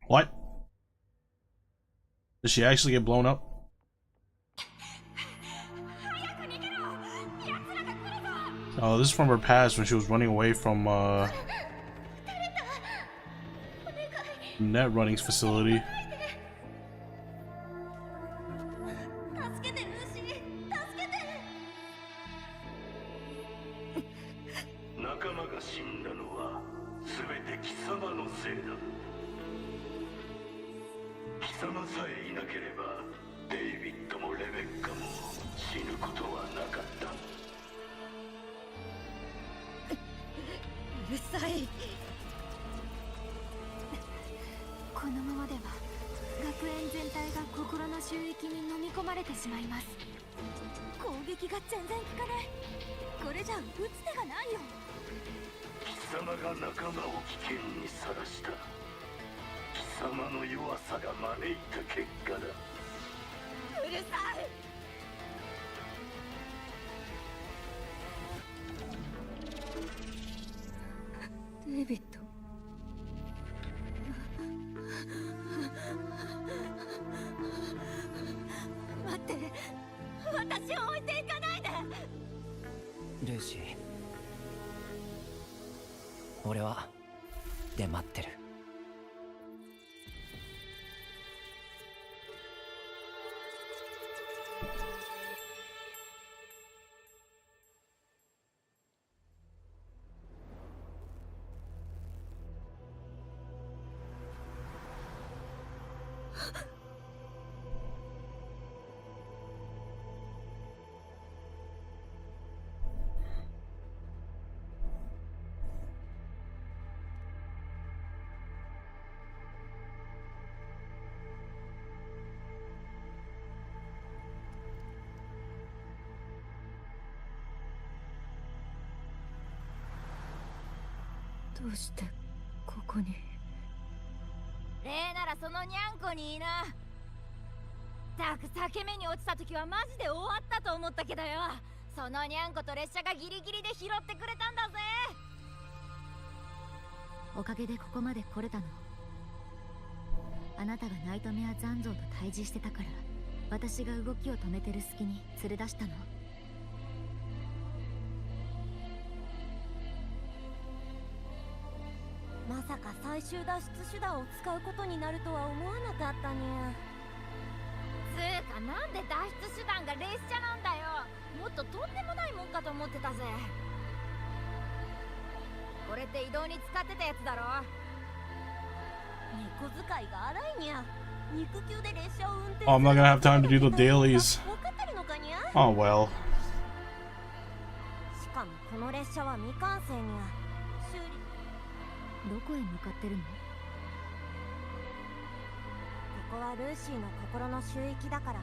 What? Did she actually get blown up? Oh, this is from her past when she was running away from net running's facility. 込まれてしまいます。攻撃が全然効かない。これじゃ打つ手がないよ。貴様が仲間を危険にさらした。貴様の弱さが招いた結果だ。うるさい。デイビッド。待って、私を置いていかないで。ルーシー、俺は出待ってる。どうしてここに。例ならそのにゃんこにいいな。たく裂け目に落ちた時はマジで終わったと思ったけどよ、そのにゃんこと列車がギリギリで拾ってくれたんだぜ。おかげでここまで来れたの。あなたがナイトメア残像と対峙してたから、私が動きを止めてる隙に連れ出したの。まさか最終脱出手段を使うことになるとは思わなかったにゃ。つーか、なんで脱出手段が列車なんだよ。もっととんでもないもんかと思ってたぜ。これって移動に使ってたやつだろ。猫使いが荒いにゃ。肉球で列車を運転 Oh, I'm not gonna have time to do the dailies. 分かってるのかにゃ。 Oh well. しかもこの列車は未完成にゃ。修理。どこへ向かってるの？ここはルーシーの心の周域だから。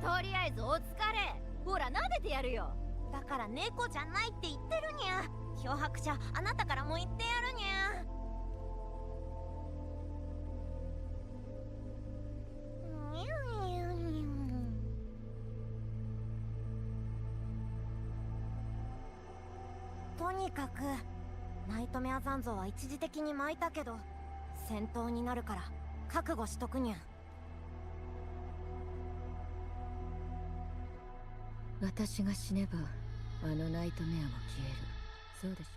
とりあえずお疲れ。ほら、撫でてやるよ。だから猫じゃないって言ってるにゃ。漂白者、あなたからも言ってやるにゃ。とにかくナイトメア残像は一時的に巻いたけど、戦闘になるから覚悟しとくにゃ。私が死ねばあのナイトメアも消える。そうでしょ。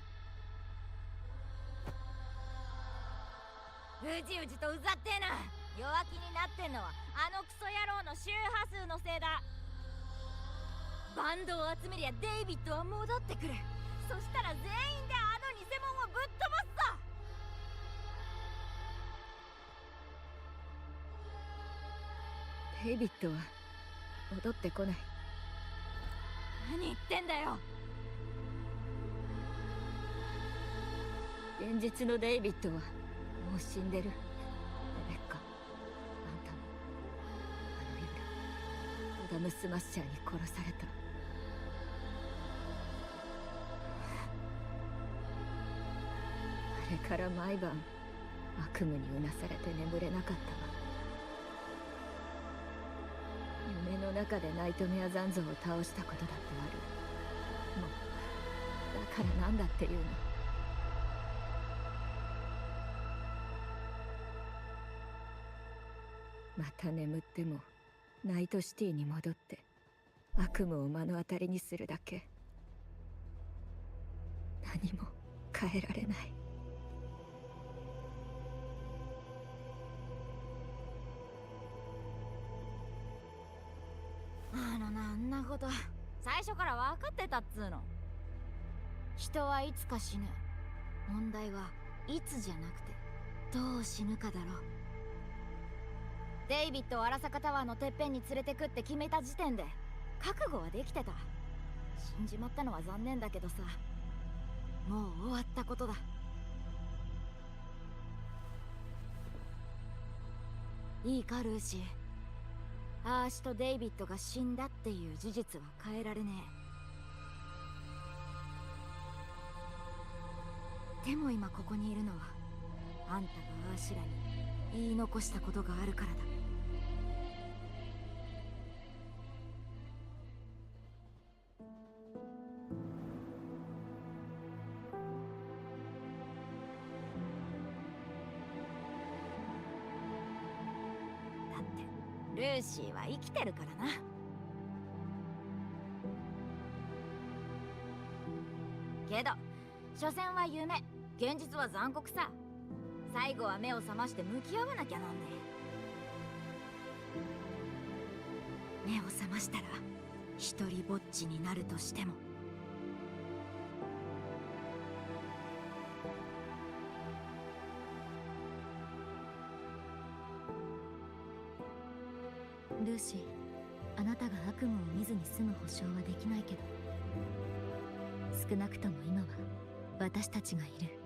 うじうじとうざってえな。弱気になってんのはあのクソ野郎の周波数のせいだ。バンドを集めりゃデイビッドは戻ってくる。そしたら全員であの偽物をぶっ飛ばすさ。デイビッドは戻ってこない。何言ってんだよ。現実のデイビッドはもう死んでる。レベッカ、あんたもあの夜アダムスマッシャーに殺された。あれから毎晩悪夢にうなされて眠れなかったわ。夢の中でナイトメア残像を倒したことだってある。もうだからなんだっていうの。また眠ってもナイトシティに戻って悪夢を目の当たりにするだけ。何も変えられない。あんなこと最初から分かってたっつうの。人はいつか死ぬ。問題はいつじゃなくてどう死ぬかだろ。デイビッドを荒坂タワーのてっぺんに連れてくって決めた時点で覚悟はできてた。死んじまったのは残念だけどさ、もう終わったことだ。いいかルーシー、アーシとデイビッドが死んだっていう事実は変えられねえ。でも今ここにいるのはあんたがアーシらに言い残したことがあるからだ。だってルーシーは生きてるからな。けど所詮は夢、現実は残酷さ。最後は目を覚まして向き合わなきゃなんねえ。目を覚ましたら一人ぼっちになるとしても。ルーシー、あなたが悪夢を見ずに済む保証はできないけど、少なくとも今は私たちがいる。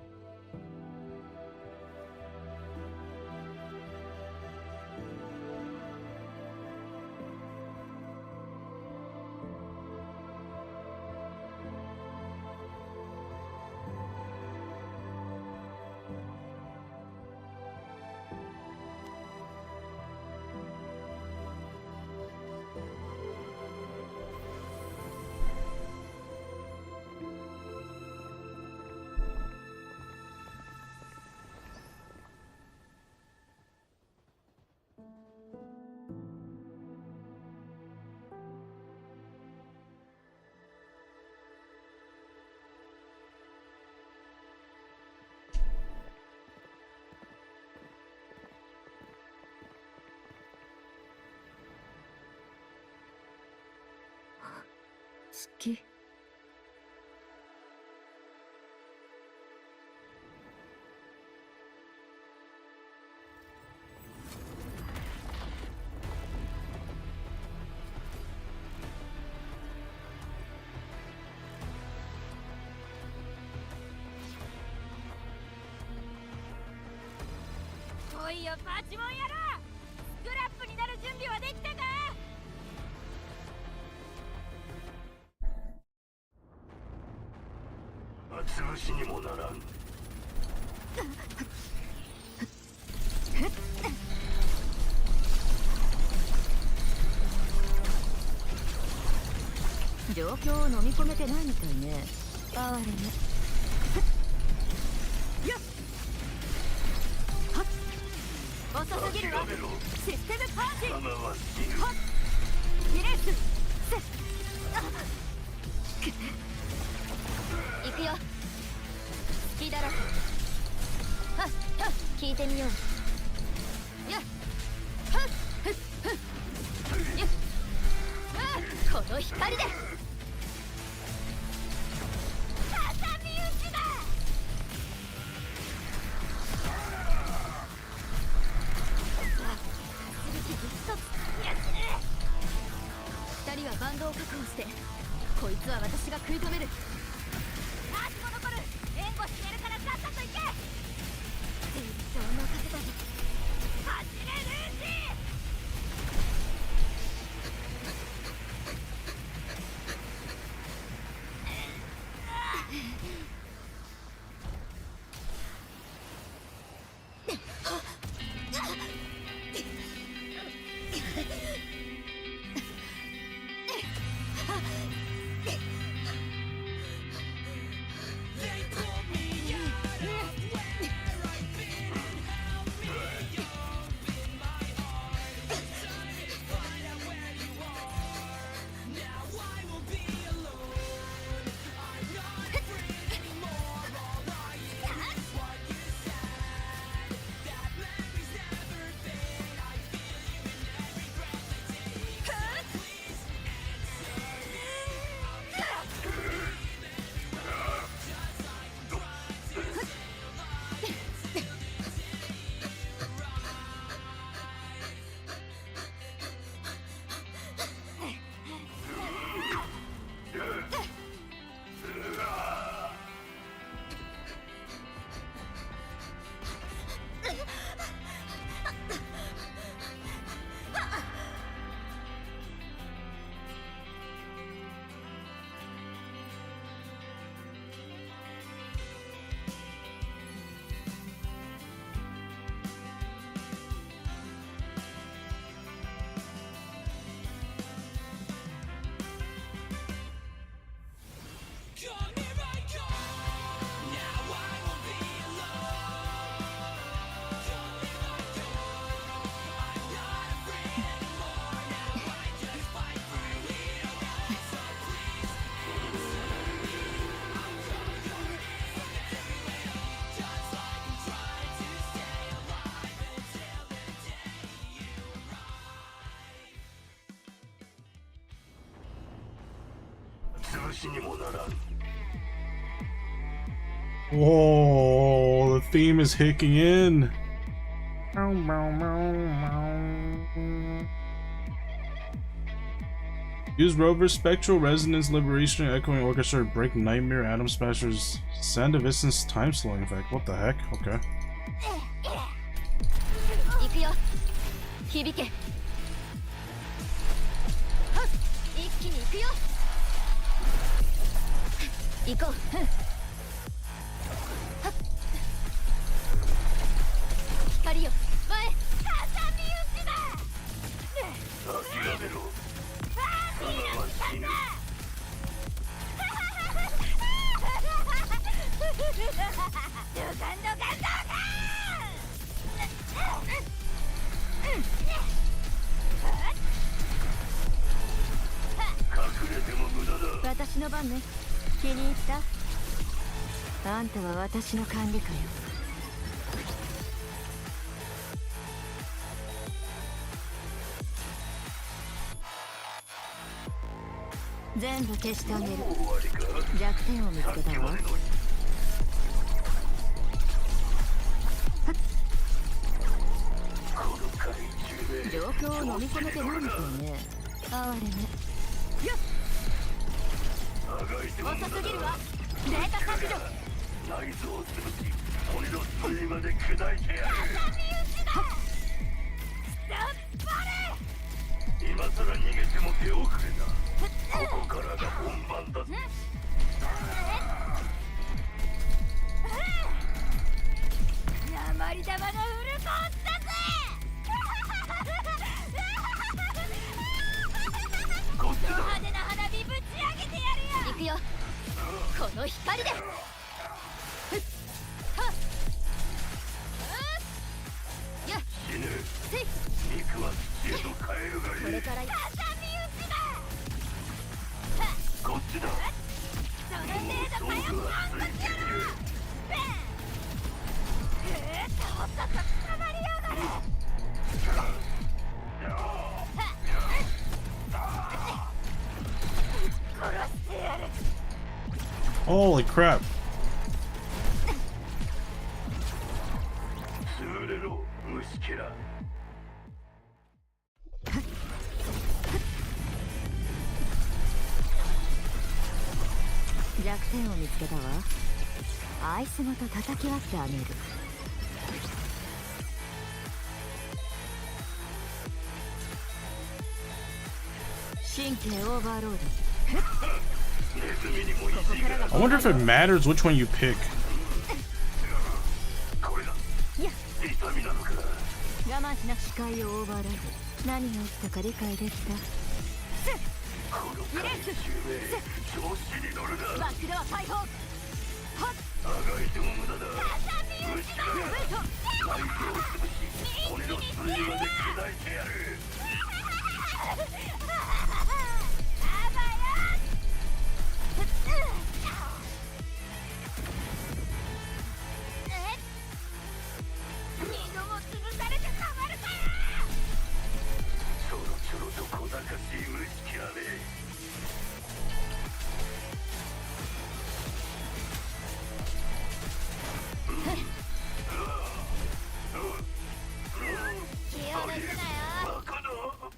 月。来いよパチモン野郎、スクラップになる準備はできたか。潰しにもならん。状況を飲み込めてないみたいね。哀れね。よっ、はっ、遅すぎるわ。システムパーティー。はっ、リレース。せっ、行くよ。好きだろ。はっはっ、聞いてみよう。やっはっふっふっ、やっ、ああ、この光で挟み撃ちだ。2人はバンドを確保して、こいつは私が食い止める。アーシも残る。援護してやるからさっさと行け。デイビッドを任せたぞ。走れルーシー。Whoa, the theme is kicking in. Use Rover's Spectral Resonance Liberation Echoing Orchestra to break Nightmare Atom Smasher's Sand of Essence time slowing effect. What the heck? Okay. 行くよ響けはっ一気に行くよ行こうはっ光よ前挟み撃ちだ諦めろそのまま死ぬドカンドカンドカン私の番ね気に入ったあんたは私の管理下よ全部消してあげる弱点を見つけたわ状況を飲み込めてないみたいね哀れね遅すぎるわデータ削除内臓を潰し骨の髄まで砕いてやる挟み撃ちだ今さら逃げても手遅れだここからが本番だぜ鉛玉がフルコースだぜド派手な花火ぶち上げてやるよ行くよこの光で死ぬ肉は土へと変えるがいいこれから挟み撃ちだこっちだその程度かよ道具はついているとっとと捕まりやがれ Holy crap. 潰れろ虫けら弱点を見つけたわアイスごと叩き割ってあげる神経オーバーロード I wonder if it matters which one you pick. 我慢しな視界をオーバーライド何が起きたか理解できたイレンス調子に乗るなバックドア解放はっあがいても無駄だ虫が内臓を潰し骨の髄まで砕いてやる気を抜くなよ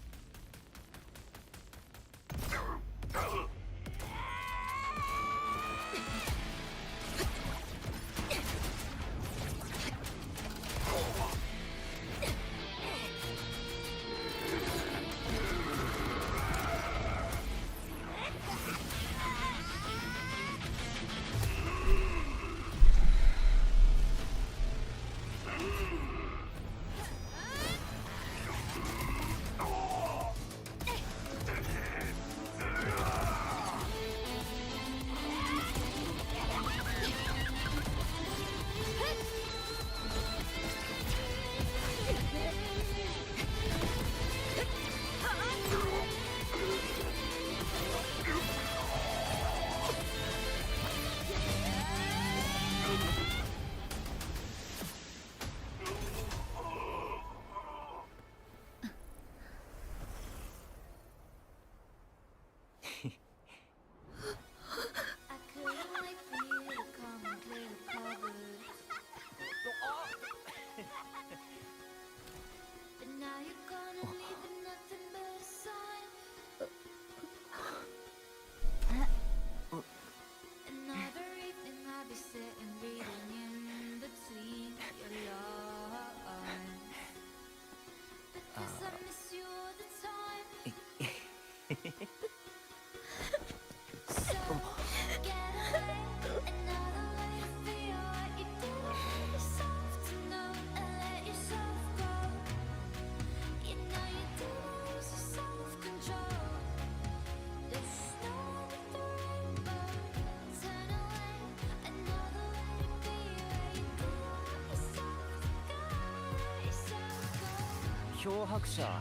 漂白者だっ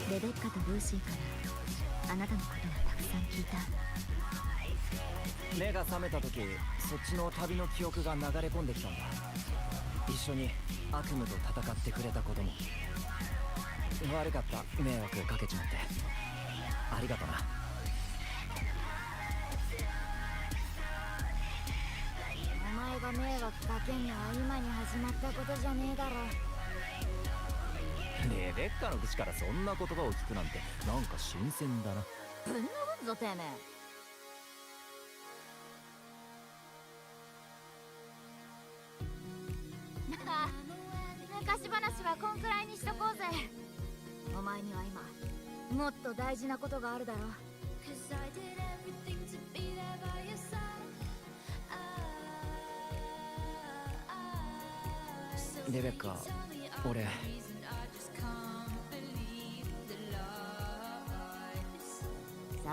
レベッカとルーシーからあなたのことはたくさん聞いた。け？目が覚めた時、そっちの旅の記憶が流れ込んできたんだ。一緒に悪夢と戦ってくれたことも。悪かった、迷惑かけちまって。ありがとな。お前が迷惑かけんのは今に始まったことじゃねえだろ。レベッカの口からそんな言葉を聞くなんてなんか新鮮だな。ぶん殴んぞてめえ。昔話はこんくらいにしとこうぜ。お前には今もっと大事なことがあるだろ。レベッカ、俺さ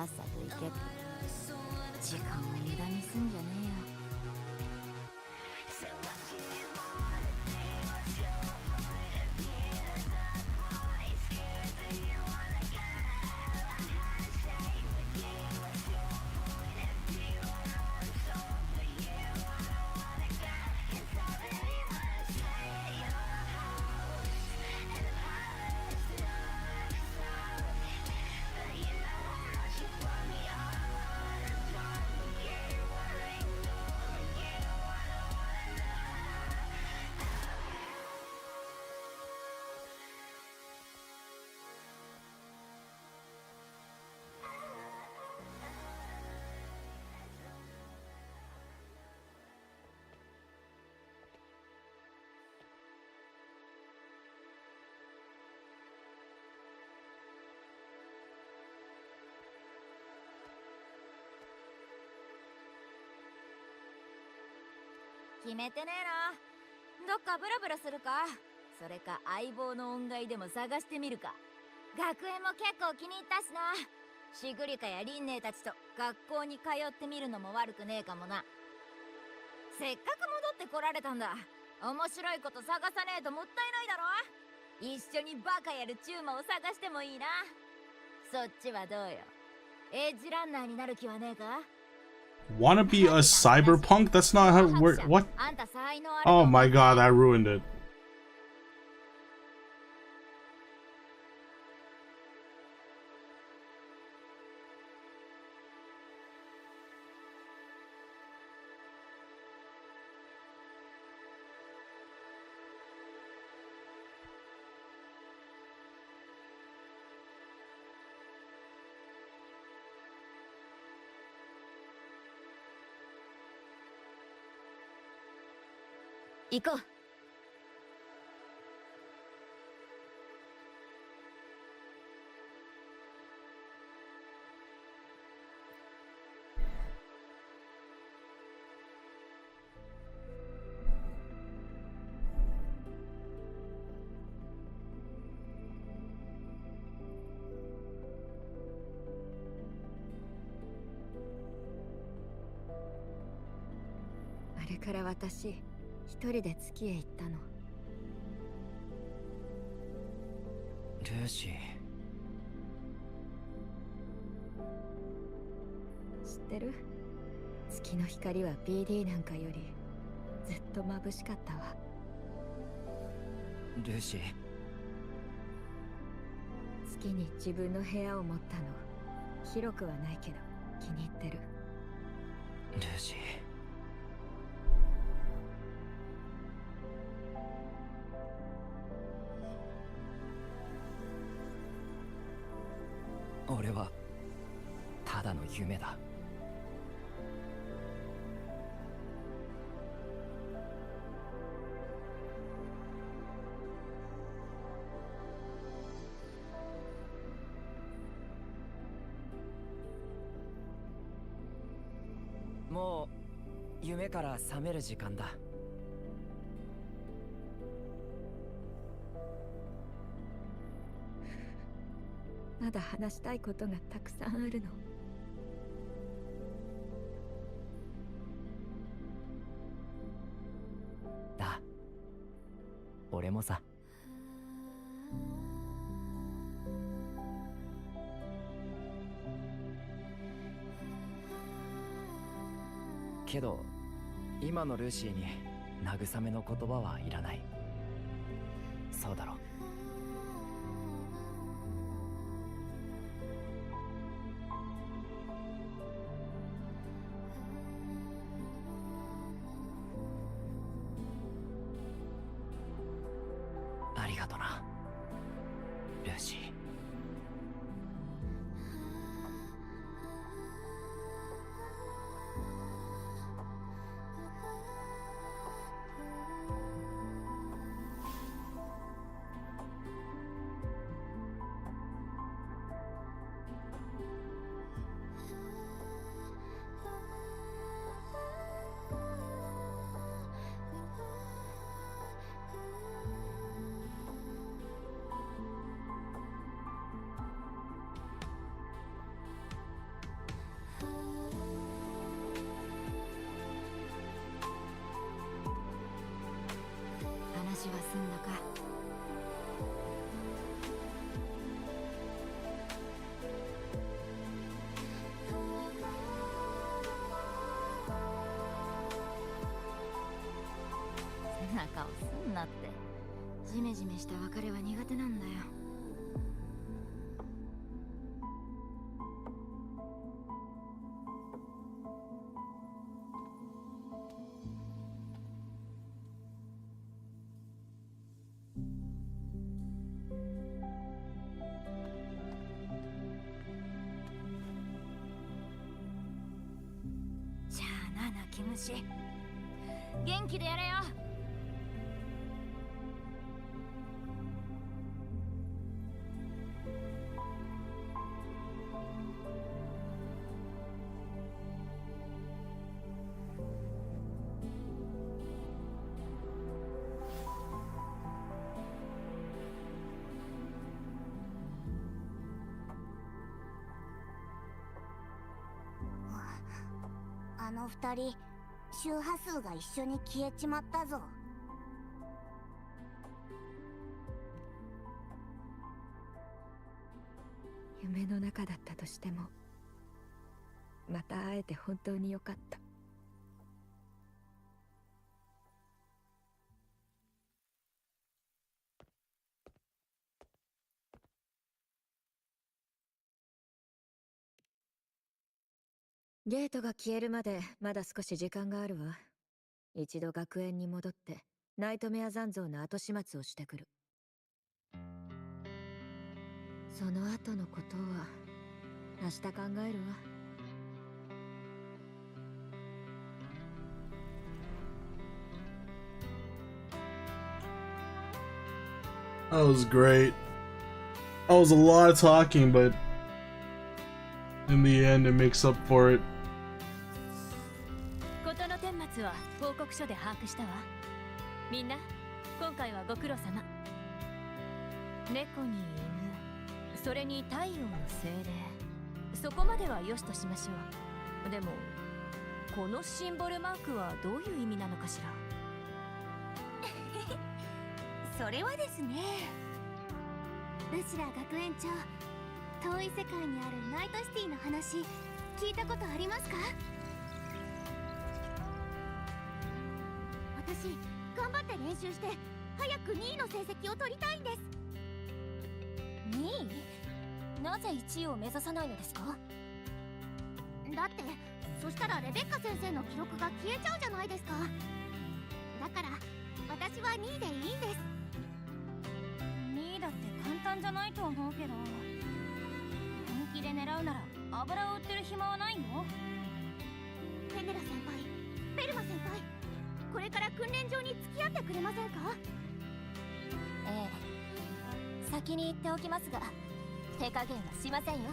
っさと行けって。時間を無駄にすんじゃねえよ。決めてねえな。どっかブラブラするか、それか相棒の恩返でも探してみるか。学園も結構気に入ったしな。シグリカやリンネーたちと学校に通ってみるのも悪くねえかもな。せっかく戻ってこられたんだ。面白いこと探さねえともったいないだろ。一緒にバカやるチューマを探してもいいな。そっちはどうよ。エッジランナーになる気はねえか。 Wanna be a cyberpunk? That's not how it works. What? Oh my god, I ruined it.行こう。あれから私一人で月へ行ったの。ルーシー、知ってる？月の光は BD なんかよりずっと眩しかったわ。ルーシー、月に自分の部屋を持ったの。広くはないけど気に入ってる。ルーシー、俺はただの夢だ。もう夢から覚める時間だ。まだ話したいことがたくさんあるの。俺もさ。けど今のルーシーに慰めの言葉はいらない。そうだろ。ありがとな、ルーシー。話は済んだか。そんな顔すんなって。ジメジメした別れは苦手なんだよ。じゃあな、泣き虫。元気でやれよ。あの二人、周波数が一緒に消えちまったぞ。夢の中だったとしても、また会えて本当によかった。ゲートが消えるまでまだ少し時間があるわ。一度学園に戻ってナイトメア残像の後始末をしてくる。その後のことは明日考えるわ。That was great. That was a lot of talking, but in the end it makes up for it. 事の顛末は報告書で把握したわ。みんな、今回はご苦労様。猫に犬、それに太陽の精霊。そこまではよしとしましょう。でも、このシンボルマークはどういう意味なのかしら。それはですね、ルシラ学園長、遠い世界にあるナイトシティの話聞いたことありますか？私頑張って練習して早く2位の成績を取りたいんです。2位？なぜ1位を目指さないのですか？だってそしたらレベッカ先生の記録が消えちゃうじゃないですか。だから私は2位でいいんです。2位だって簡単じゃないと思うけど、本気で狙うなら油を売ってる暇はないよ。フェネラ先輩、ベルマ先輩、これから訓練場に付き合ってくれませんか？ええ、先に言っておきますが、手加減はしませんよ。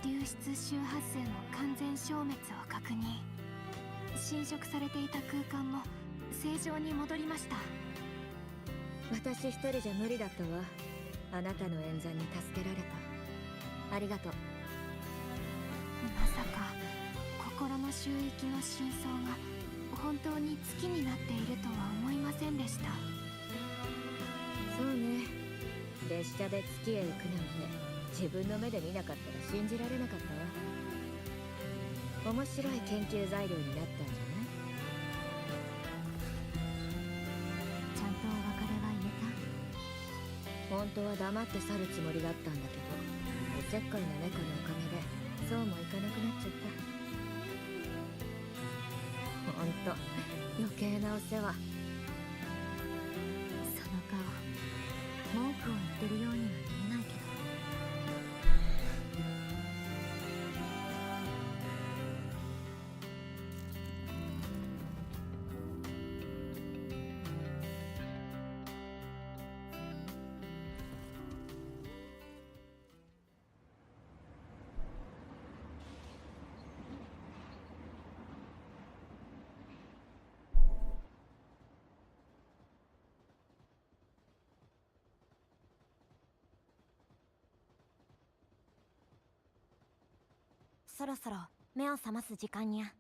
流出周波数の完全消滅を確認。侵食されていた空間も正常に戻りました。私一人じゃ無理だったわ。あなたの演算に助けられた。ありがとう。まさか心の周域の真相が本当に好きになっているとは思いませんでした。そうね、列車で月へ行くなんて自分の目で見なかったら信じられなかったわ。面白い研究材料になったんじゃない？ちゃんとお別れは言えた？本当は黙って去るつもりだったんだけど、おせっかいな猫のおかげでそうもいかなくなっちゃった。ほんと余計なお世話。その顔、文句を言ってるようには見えないけど。そろそろ目を覚ます時間にゃ。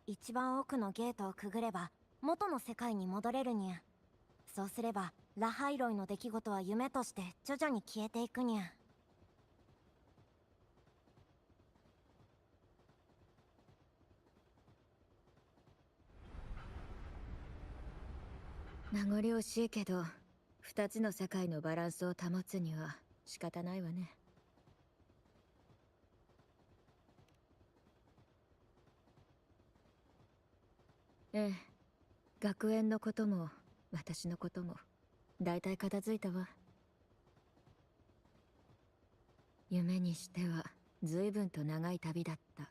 一番奥のゲートをくぐれば元の世界に戻れるにゃ。そうすればラハイロイの出来事は夢として徐々に消えていくにゃ。名残惜しいけど、二つの世界のバランスを保つには仕方ないわね。ええ、学園のことも私のこともだいたい片付いたわ。夢にしては随分と長い旅だった。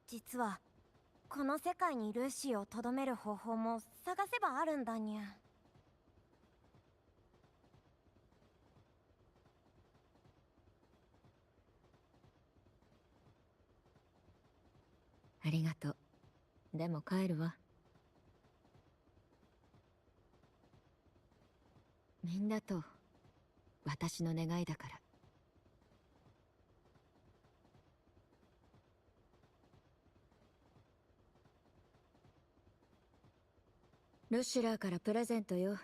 実はこの世界にルーシーをとどめる方法も探せばあるんだにゃ。ありがとう。でも帰るわ。みんなと私の願いだから。ルシュラーからプレゼントよ。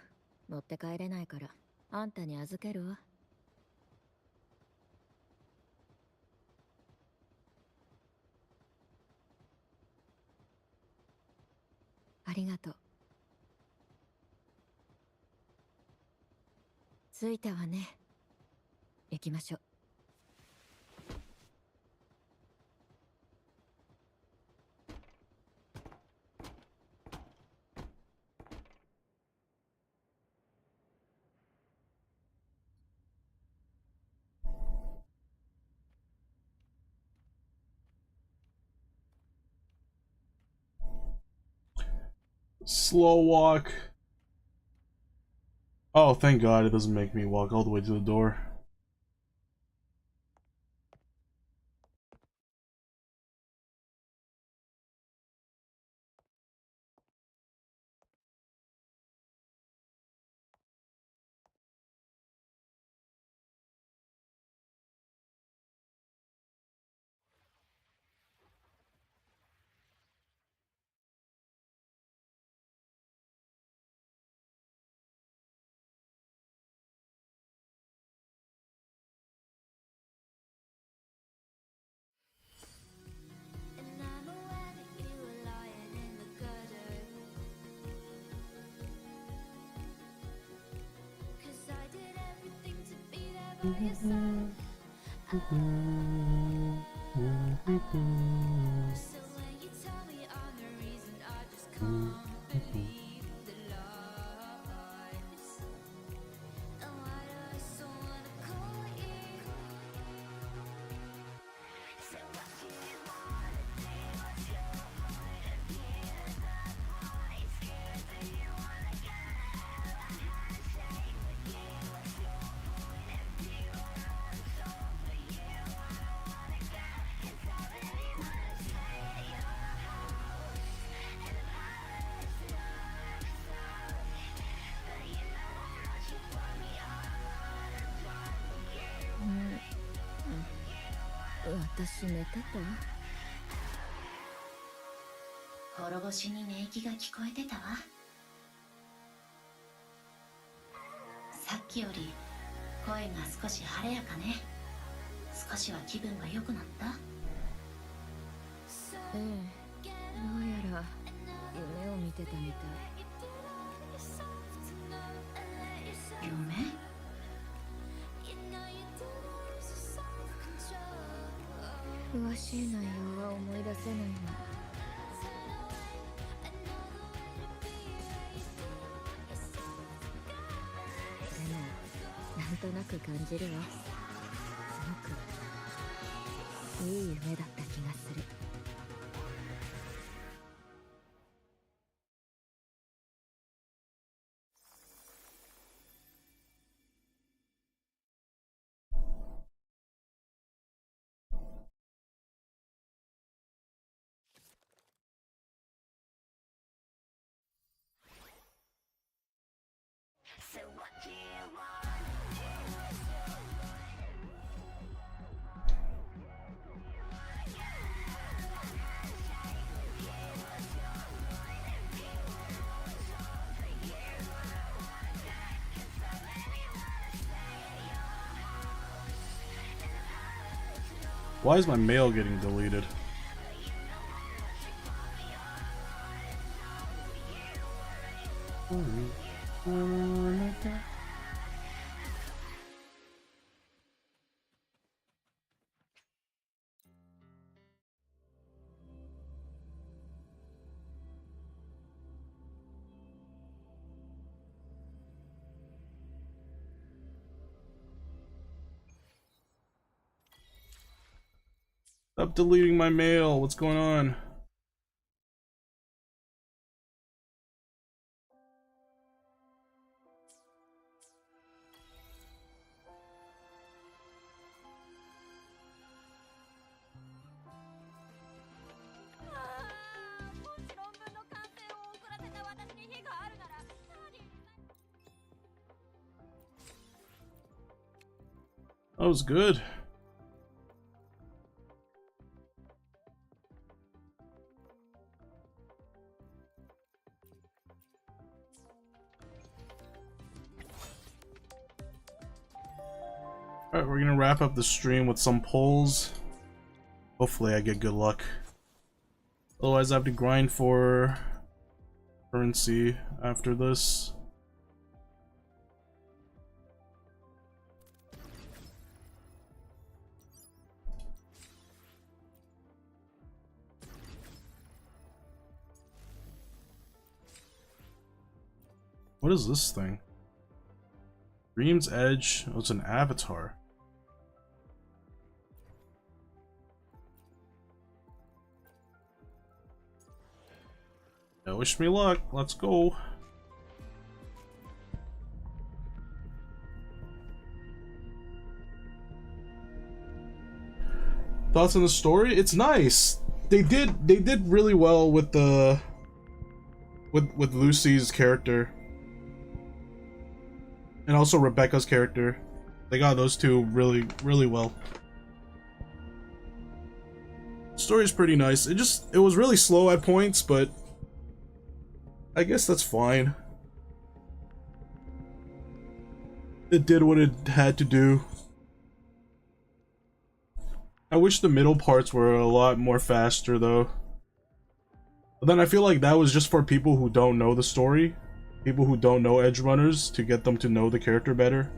持って帰れないからあんたに預けるわ。ありがとう。着いたわね。行きましょう。Slow walk. Oh, thank God it doesn't make me walk all the way to the door. 私寝てた？滅ぼしに寝息が聞こえてたわ。さっきより声が少し晴れやかね。少しは気分が良くなった？ええ、どうやら夢を見てたみたい。夢？詳しい内容は思い出せないの。でもなんとなく感じるわ。すごくいい夢だった気がする。Why is my mail getting deleted? Stop deleting my mail. What's going on? That was good. Alright, we're gonna wrap up the stream with some polls. Hopefully I get good luck. Otherwise I have to grind for currency after this. What is this thing? Dream's Edge. Oh, it's an avatar. Yeah, wish me luck. Let's go. Thoughts on the story? It's nice. They did really well with the with Lucy's character. And also Rebecca's character. They got those two really well. Story's pretty nice. It was really slow at points, but I guess that's fine. It did what it had to do. I wish the middle parts were a lot more faster though. But then I feel like that was just for people who don't know the story. People who don't know edgerunners, to get them to know the character better.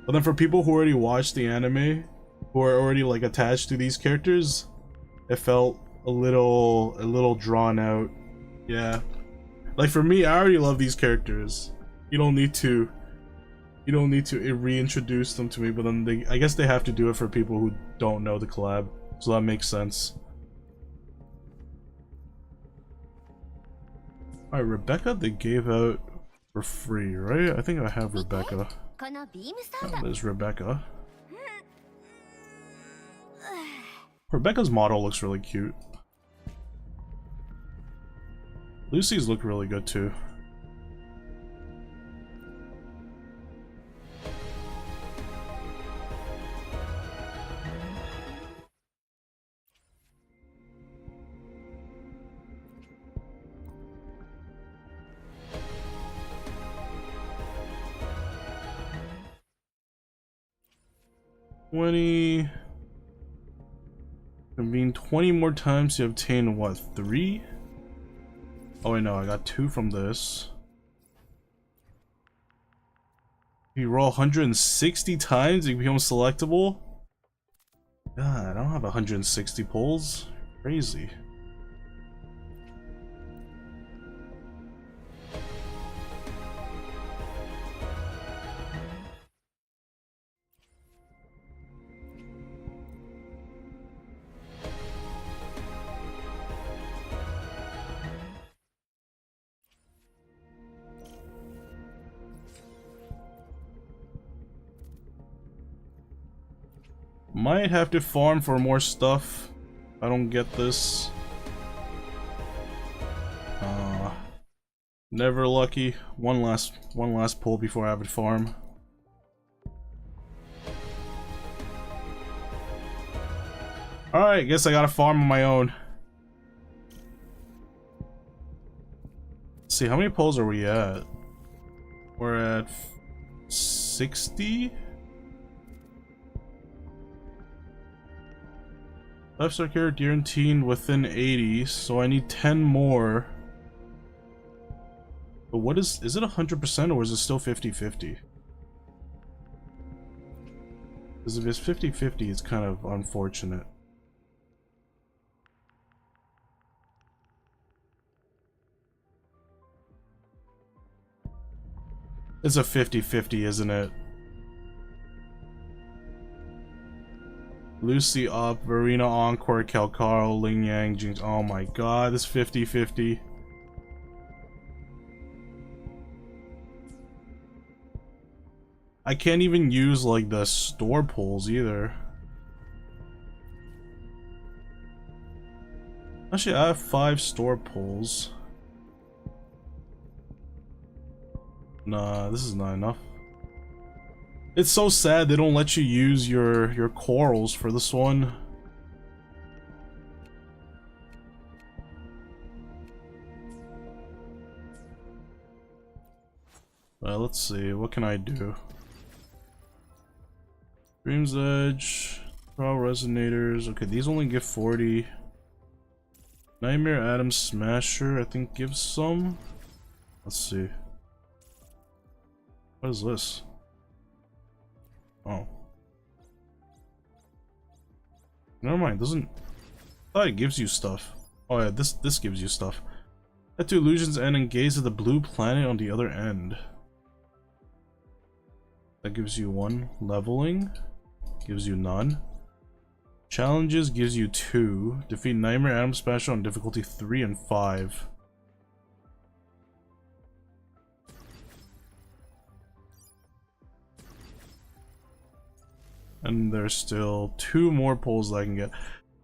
But then for people who already watched the anime, who are already like attached to these characters, it felt a little drawn out. Yeah. Like for me, I already love these characters. You don't need to reintroduce them to me, but then I guess they have to do it for people who don't know the collab. So that makes sense. Alright, Rebecca they gave out for free, right? I think I have Rebecca. Oh, there's Rebecca. Rebecca's model looks really cute. Lucy's look really good too. 20. Convene 20 more times to obtain what? 3? Oh wait, no, I got 2 from this. You roll 160 times, you become selectable. God, I don't have 160 pulls. Crazy. Might have to farm for more stuff. I don't get this. Never lucky. One last pull before I have to farm. Alright, guess I gotta farm on my own. Let's see, how many pulls are we at? We're at 60? 5-star character guaranteed within 80, so I need 10 more. But what is it 100% or is it still 50-50? Because if it's 50-50, it's kind of unfortunate. It's a 50-50, isn't it? Lucy up, Verena Encore, Calcaro, Ling Yang, Jinx. Oh my god, this 50-50. I can't even use like the store pulls either. Actually, I have 5 store pulls. Nah, this is not enough. It's so sad they don't let you use your corals for this one. Well, let's see, what can I do? Dream's Edge, Trial Resonators. Okay, these only give 40. Nightmare Atom Smasher, I think gives some. Let's see. What is this? Oh. Never mind, doesn't... I thought it gives you stuff. Oh yeah, this gives you stuff. Head to Illusion's End and gaze at the blue planet on the other end. That gives you 1. Leveling gives you none. Challenges gives you 2. Defeat Nightmare Atom Smasher on difficulty 3 and 5. And there's still 2 more pulls that I can get.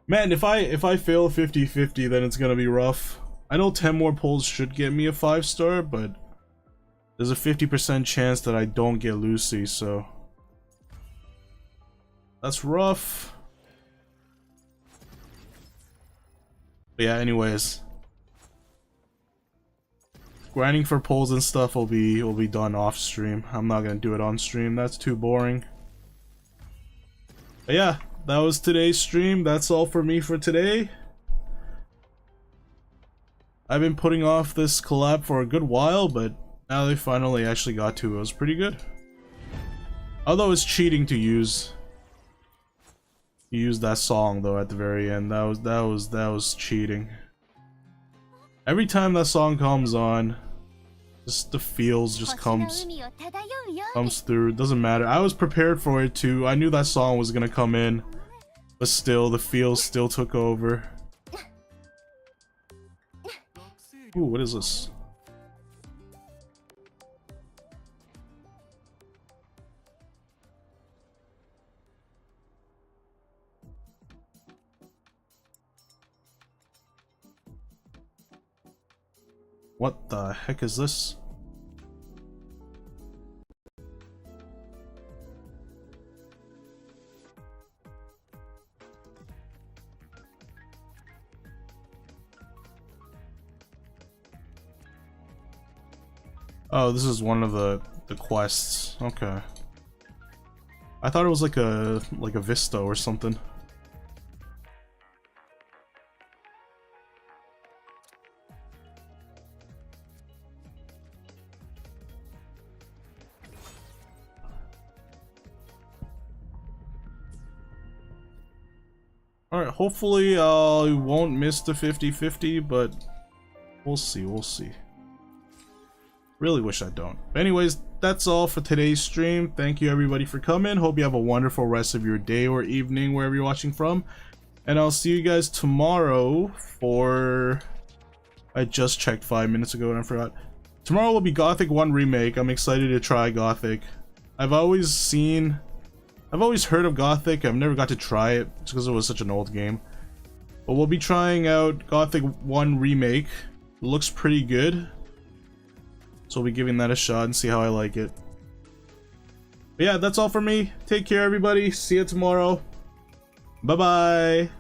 Man, if I fail 50-50, then it's gonna be rough. I know 10 more pulls should get me a 5-star, but there's a 50% chance that I don't get Lucy, so that's rough. But yeah, anyways, grinding for pulls and stuff will be done off stream. I'm not gonna do it on stream. That's too boring. But yeah, that was today's stream. That's all for me for today. I've been putting off this collab for a good while, but now they finally actually got to it. It was pretty good. Although it's cheating to use that song though at the very end. That was cheating. Every time that song comes on, just the feels just comes through. It doesn't matter. I was prepared for it too. I knew that song was gonna come in, but still the feels still took over. Ooh, what is this? What the heck is this? Oh, this is one of the quests. Okay. I thought it was like a Vista or something. Alright, hopefully I won't miss the 50-50, but we'll see, we'll see. Really wish I don't. But anyways, that's all for today's stream. Thank you everybody for coming. Hope you have a wonderful rest of your day or evening, wherever you're watching from. And I'll see you guys tomorrow for... I just checked 5 minutes ago and I forgot. Tomorrow will be Gothic 1 Remake. I'm excited to try Gothic. I've always heard of Gothic. I've never got to try it just because it was such an old game. But we'll be trying out Gothic 1 Remake. It looks pretty good. So we'll be giving that a shot and see how I like it. But yeah, that's all for me. Take care everybody. See you tomorrow. Bye bye.